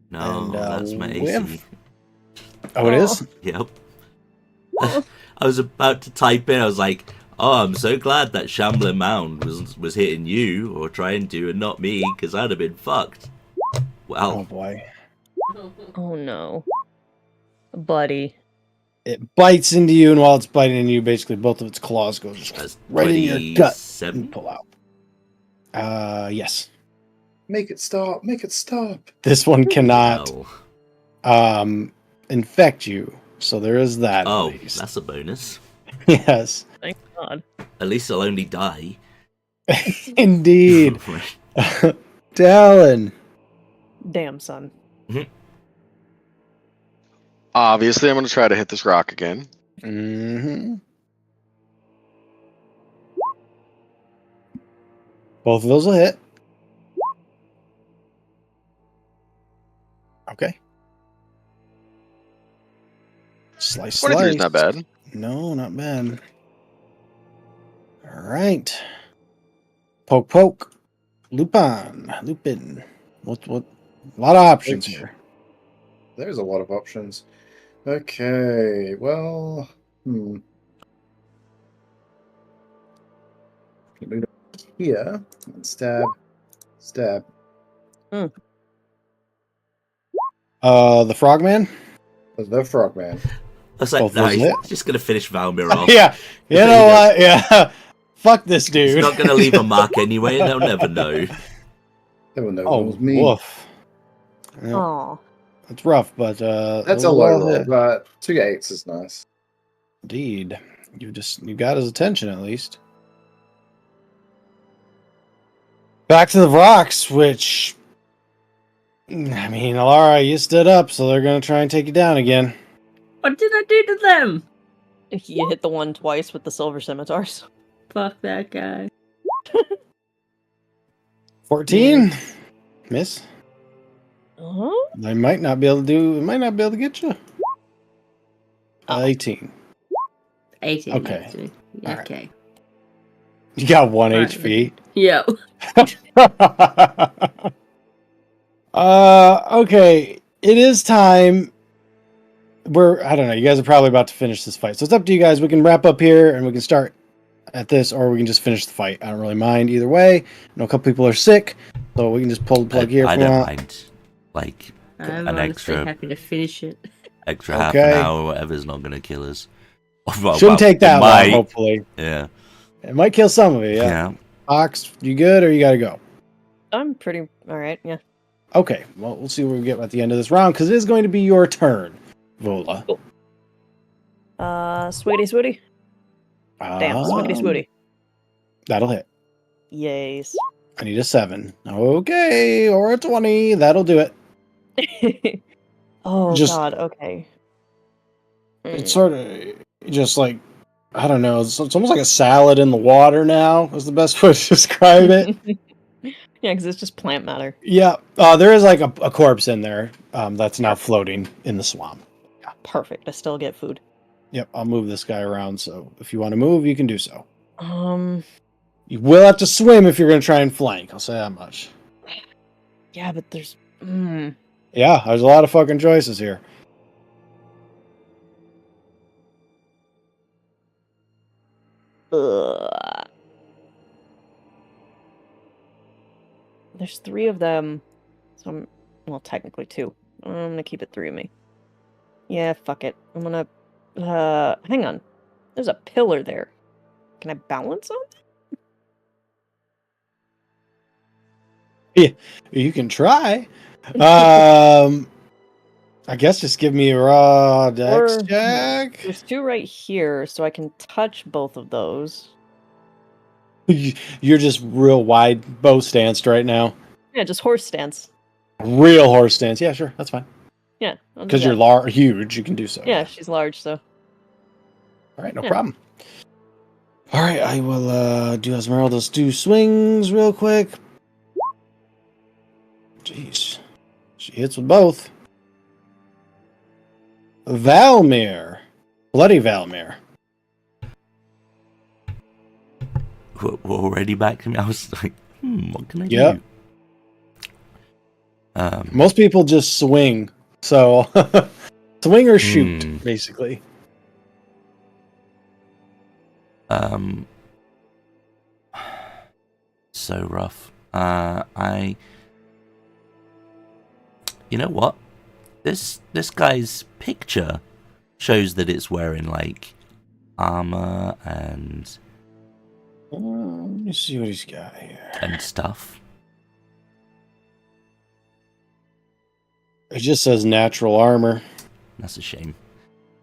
No, And, that's my AC. whiff. Oh, it is? Yep. I was about to type in, I was like, oh, I'm so glad that Shambling Mound was hitting you, or trying to, and not me, because I'd have been fucked. Oh, Well, boy. Oh no. Buddy. It bites into you, and while it's biting into you, basically both of its claws go just that's right in your gut 27. and pull out. Yes. Make it stop. Make it stop. This one cannot Well, infect you, so there is that. oh, at least. that's a bonus. Yes, Thank God. At least I'll only die. indeed. Talon. Damn, son. Obviously, I'm going to try to hit this rock again. Mm-hmm. Both of those will hit. Okay. Slice, 23 is slice. not bad. No, not bad. All right. Poke, poke. Lupin. What? A lot of options Which- here. There's a lot of options. Okay, well, Move here and stab. The frogman. The frogman. I was like, Both no, those he's hit? just going to finish Valmir off. Yeah. You There know you go. what? Yeah. Fuck this dude. He's not going to leave a mark anyway, and they'll never know. They will know Oh, it was me. woof. Yeah, Aw. it's rough, but That's a those low all roll, hit. but 2 8s is nice. Indeed. You got his attention at least. Back to the rocks, which I mean, Alara, you stood up, so they're gonna try and take you down again. What did I do to them? You hit the one twice with the silver scimitars. Fuck that guy. 14. Miss. Uh-huh. I might not be able to get you. 18. 18. Okay. Actually. All right. Okay. You got 1 Right. HP. Yep. Okay. It is time. I don't know. You guys are probably about to finish this fight. So it's up to you guys. We can wrap up here and we can start at this, or we can just finish the fight. I don't really mind either way. I know a couple people are sick, so we can just pull the plug here. I if we don't want. mind. Like, I'm an honestly extra happy to finish it. half an Okay. hour or whatever's not going to kill us. Well, Shouldn't take it that long, might. hopefully. Yeah. It might kill some of you, yeah. Yeah. Ox, you good, or you gotta go? I'm pretty alright, yeah. Okay, well, we'll see where we get at the end of this round, because it is going to be your turn, Vola. Sweetie. Damn, sweetie, Um, sweetie. That'll hit. Yes. I need a 7. Okay, or a 20. That'll do it. Oh Just- God. Okay. It's sort of just like, I don't know, it's almost like a salad in the water now, is the best way to describe it. Yeah, because it's just plant matter. Yeah, there is like a corpse in there that's now floating in the swamp. Perfect. I still get food. Yep, I'll move this guy around, so if you want to move, you can do so. You will have to swim if you're going to try and flank, I'll say that much. Yeah, but there's. Yeah, there's a lot of fucking choices here. Ugh. There's 3 of them. So well, technically 2. I'm gonna keep it 3 of me. Yeah, fuck it. I'm gonna. Hang on. There's a pillar there. Can I balance on that? You can try. I guess just give me a raw dex Or- check. There's 2 right here, so I can touch both of those. You're just real wide bow stanced right now. Yeah, just horse stance. Real horse stance. Yeah, sure, that's fine. Yeah. I'll do Because you're that. huge, you can do so. Yeah, she's large, so. All right, no Yeah. problem. All right, I will do Esmeralda's 2 swings real quick. Jeez. She hits with both. Valmir. Bloody Valmir. We're already back to me. I was like, what can I Yep. do? Most people just swing. So, swing or shoot, Hmm. basically. So rough. You know what? This guy's picture shows that it's wearing like armor and Let me see what he's got here. stuff. It just says natural armor. That's a shame.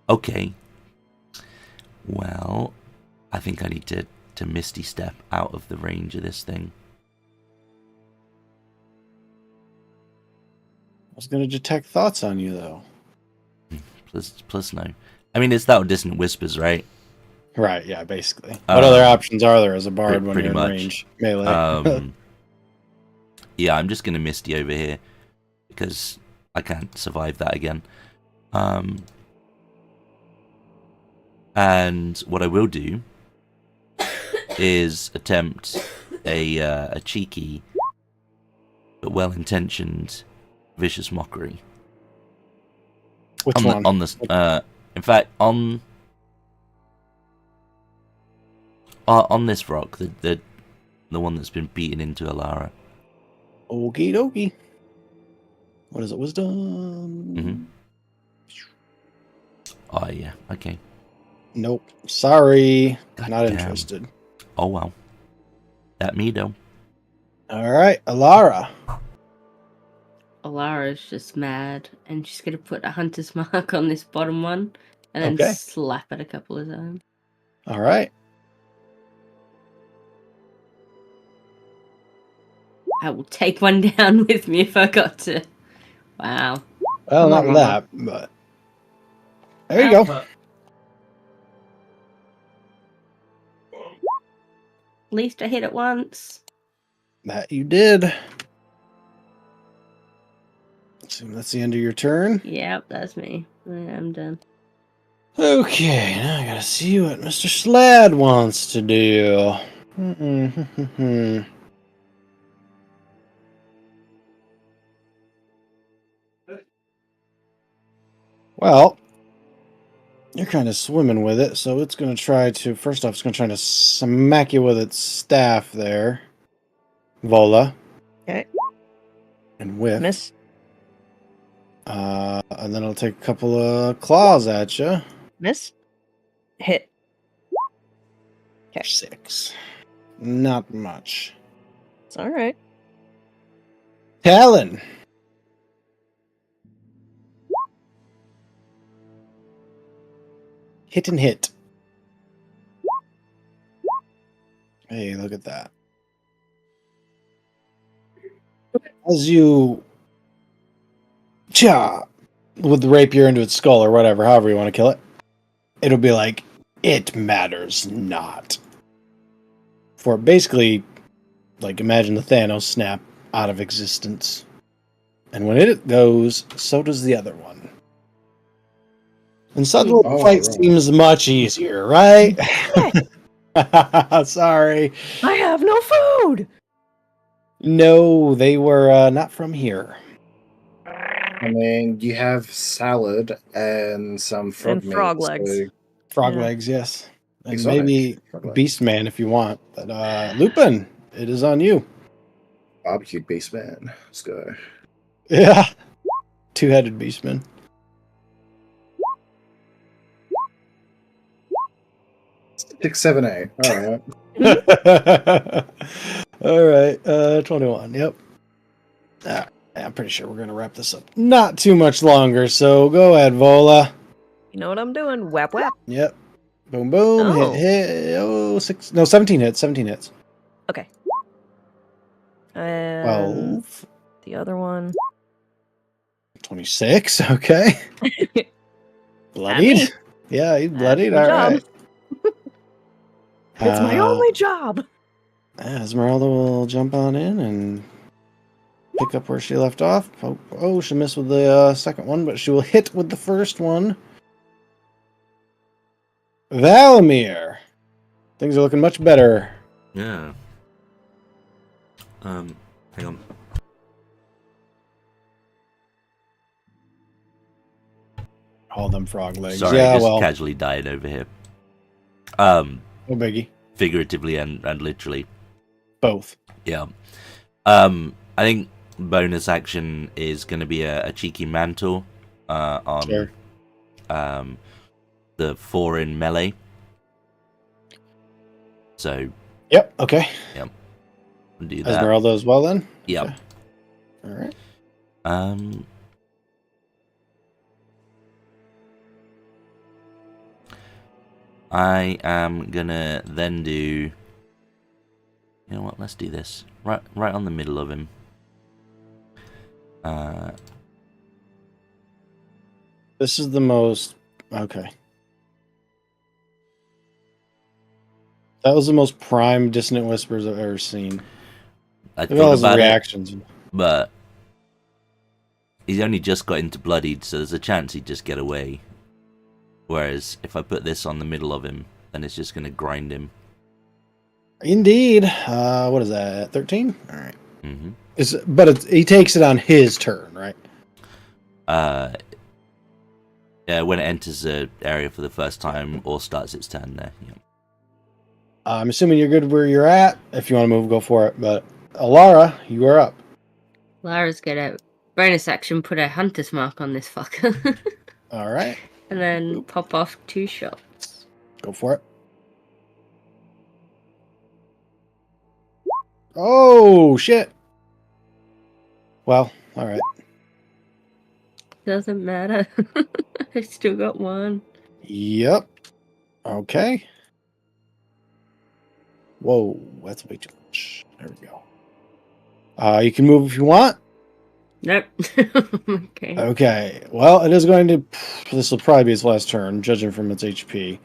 Okay. Well, I think I need to Misty Step out of the range of this thing. I was going to detect thoughts on you, though. Plus no. I mean, it's that or Distant Whispers, right? Right, yeah, basically. What other options are there as a bard when pretty you're in much. range? Melee. Yeah, I'm just going to Misty over here because I can't survive that again. And what I will do is attempt a cheeky but well-intentioned vicious mockery. Which one? In fact, on this rock, the one that's been beaten into Alara. Okie dokie. What is it? Wisdom? Mm-hmm. Oh yeah. Okay. Nope. Sorry. God Not damn. interested. Oh well. That me though. All right, Alara. Alara's just mad, and she's gonna put a hunter's mark on this bottom one, and then Okay. slap it a couple of times. All right. I will take one down with me if I got to. Wow. Well, not that, but there you go. At least I hit it once. That you did. So that's the end of your turn. Yep, that's me. I'm done. Okay, now I gotta see what Mr. Slad wants to do. Well, you're kind of swimming with it, so it's going to try to... First off, it's going to try to smack you with its staff there. Vola. Okay. And whiff. Miss. And then it'll take a couple of claws at you. Miss. Hit. Okay. 6. Not much. It's alright. Talon. Hit and hit. Hey, look at that. As you chop with the rapier into its skull or whatever, however you want to kill it, it'll be like, it matters not. For basically, like, imagine the Thanos snap out of existence. And when it goes, so does the other one. And suddenly the fight seems much easier, right? Sorry. I have no food! No, they were not from here. I mean, you have salad and some frog meat. frog legs. Frog Yeah. legs, yes. And Exotic maybe frog legs. Beastman if you want. But Lupin, it is on you. Barbecued beast man. Let's go. Yeah. Two-headed Beastman. 6, 7, 8. All right. All right. 21. Yep. I'm pretty sure we're going to wrap this up not too much longer. So go ahead, Vola. You know what I'm doing? Whap whap. Yep. Boom, boom. Oh. Hit. Oh, 6. No, 17 hits. 17 hits. Okay. And 12. the other one. 26. Okay. Bloodied. Yeah, he's bloodied. Good All job. right. It's my only job. Esmeralda will jump on in and pick up where she left off. Oh, she missed with the second one, but she will hit with the first one. Valmir. Things are looking much better. Yeah. Hang on. All them frog legs. Sorry, yeah, I just well, casually died over here. no biggie. Figuratively and literally. Both. Yeah. I think bonus action is going to be a cheeky mantle on Sure. the 4 in melee. So Yep. Okay. do that. Esmeralda as well then. Yep. Okay. All right. I am gonna then do... You know what? Let's do this. Right on the middle of him. This is the most... Okay. That was the most prime Dissonant Whispers I've ever seen. I Look at all thought his about reactions. it, but he's only just got into Bloodied, so there's a chance he'd just get away. Whereas if I put this on the middle of him, then it's just going to grind him. Indeed. What is that? 13? All right. Mm-hmm. But he takes it on his turn, right? Yeah, when it enters the area for the first time or starts its turn there. Yeah. I'm assuming you're good where you're at. If you want to move, go for it. But Alara, you are up. Lara's gonna bonus action put a hunter's mark on this fucker. All right. And then pop off 2 shots. Go for it. Oh, shit. Well, all right. Doesn't matter. I still got 1. Yep. Okay. Whoa, that's way too much. There we go. You can move if you want. Nope. Okay. Okay. Well, it is going to... This will probably be its last turn, judging from its HP.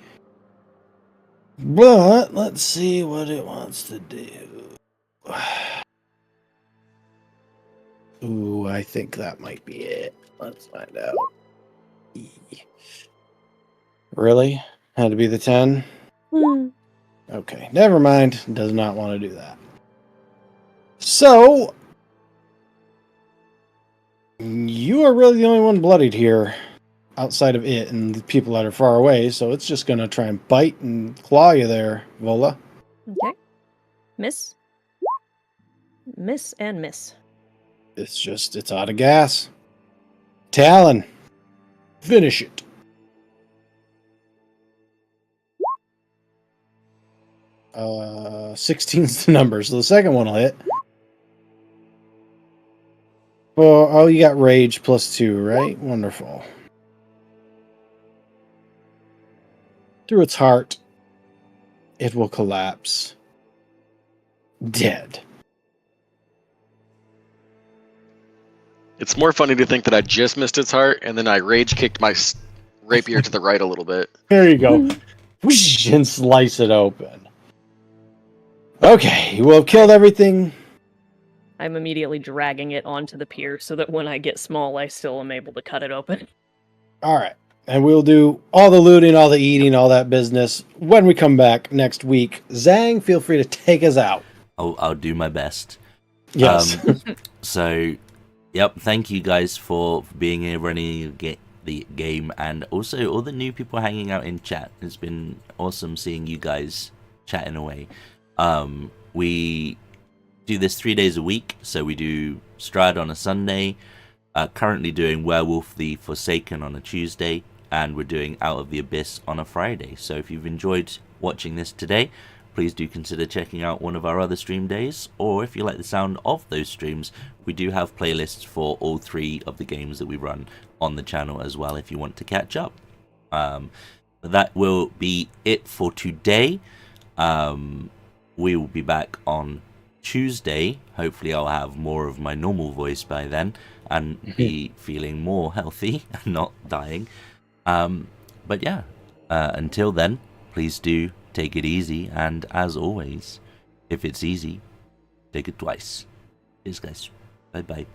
But, let's see what it wants to do. Ooh, I think that might be it. Let's find out. Really? Had to be the 10? Okay, never mind. Does not want to do that. So, you are really the only one bloodied here outside of it and the people that are far away, so it's just going to try and bite and claw you there, Vola. Okay. Miss. Miss and miss. It's out of gas. Talon, finish it. Uh, 16's the number, so the second one will hit. Well, oh, you got rage +2, right? Wonderful. Through its heart, it will collapse. Dead. It's more funny to think that I just missed its heart, and then I rage kicked my rapier to the right a little bit. There you go. Whoosh, and slice it open. Okay, you will have killed everything. I'm immediately dragging it onto the pier so that when I get small, I still am able to cut it open. All right. And we'll do all the looting, all the eating, all that business when we come back next week. Zhang, feel free to take us out. I'll do my best. Yes. So, yep, thank you guys for being here, running the game, and also all the new people hanging out in chat. It's been awesome seeing you guys chatting away. We do this 3 days a week, so we do Strahd on a Sunday, currently doing Werewolf the Forsaken on a Tuesday, and we're doing Out of the Abyss on a Friday. So if you've enjoyed watching this today, please do consider checking out one of our other stream days, or if you like the sound of those streams, we do have playlists for all 3 of the games that we run on the channel as well if you want to catch up. That will be it for today. We will be back on Tuesday. Hopefully I'll have more of my normal voice by then and be feeling more healthy and not dying. But yeah, until then, please do take it easy, and as always, if it's easy, take it twice. Cheers guys. Bye bye.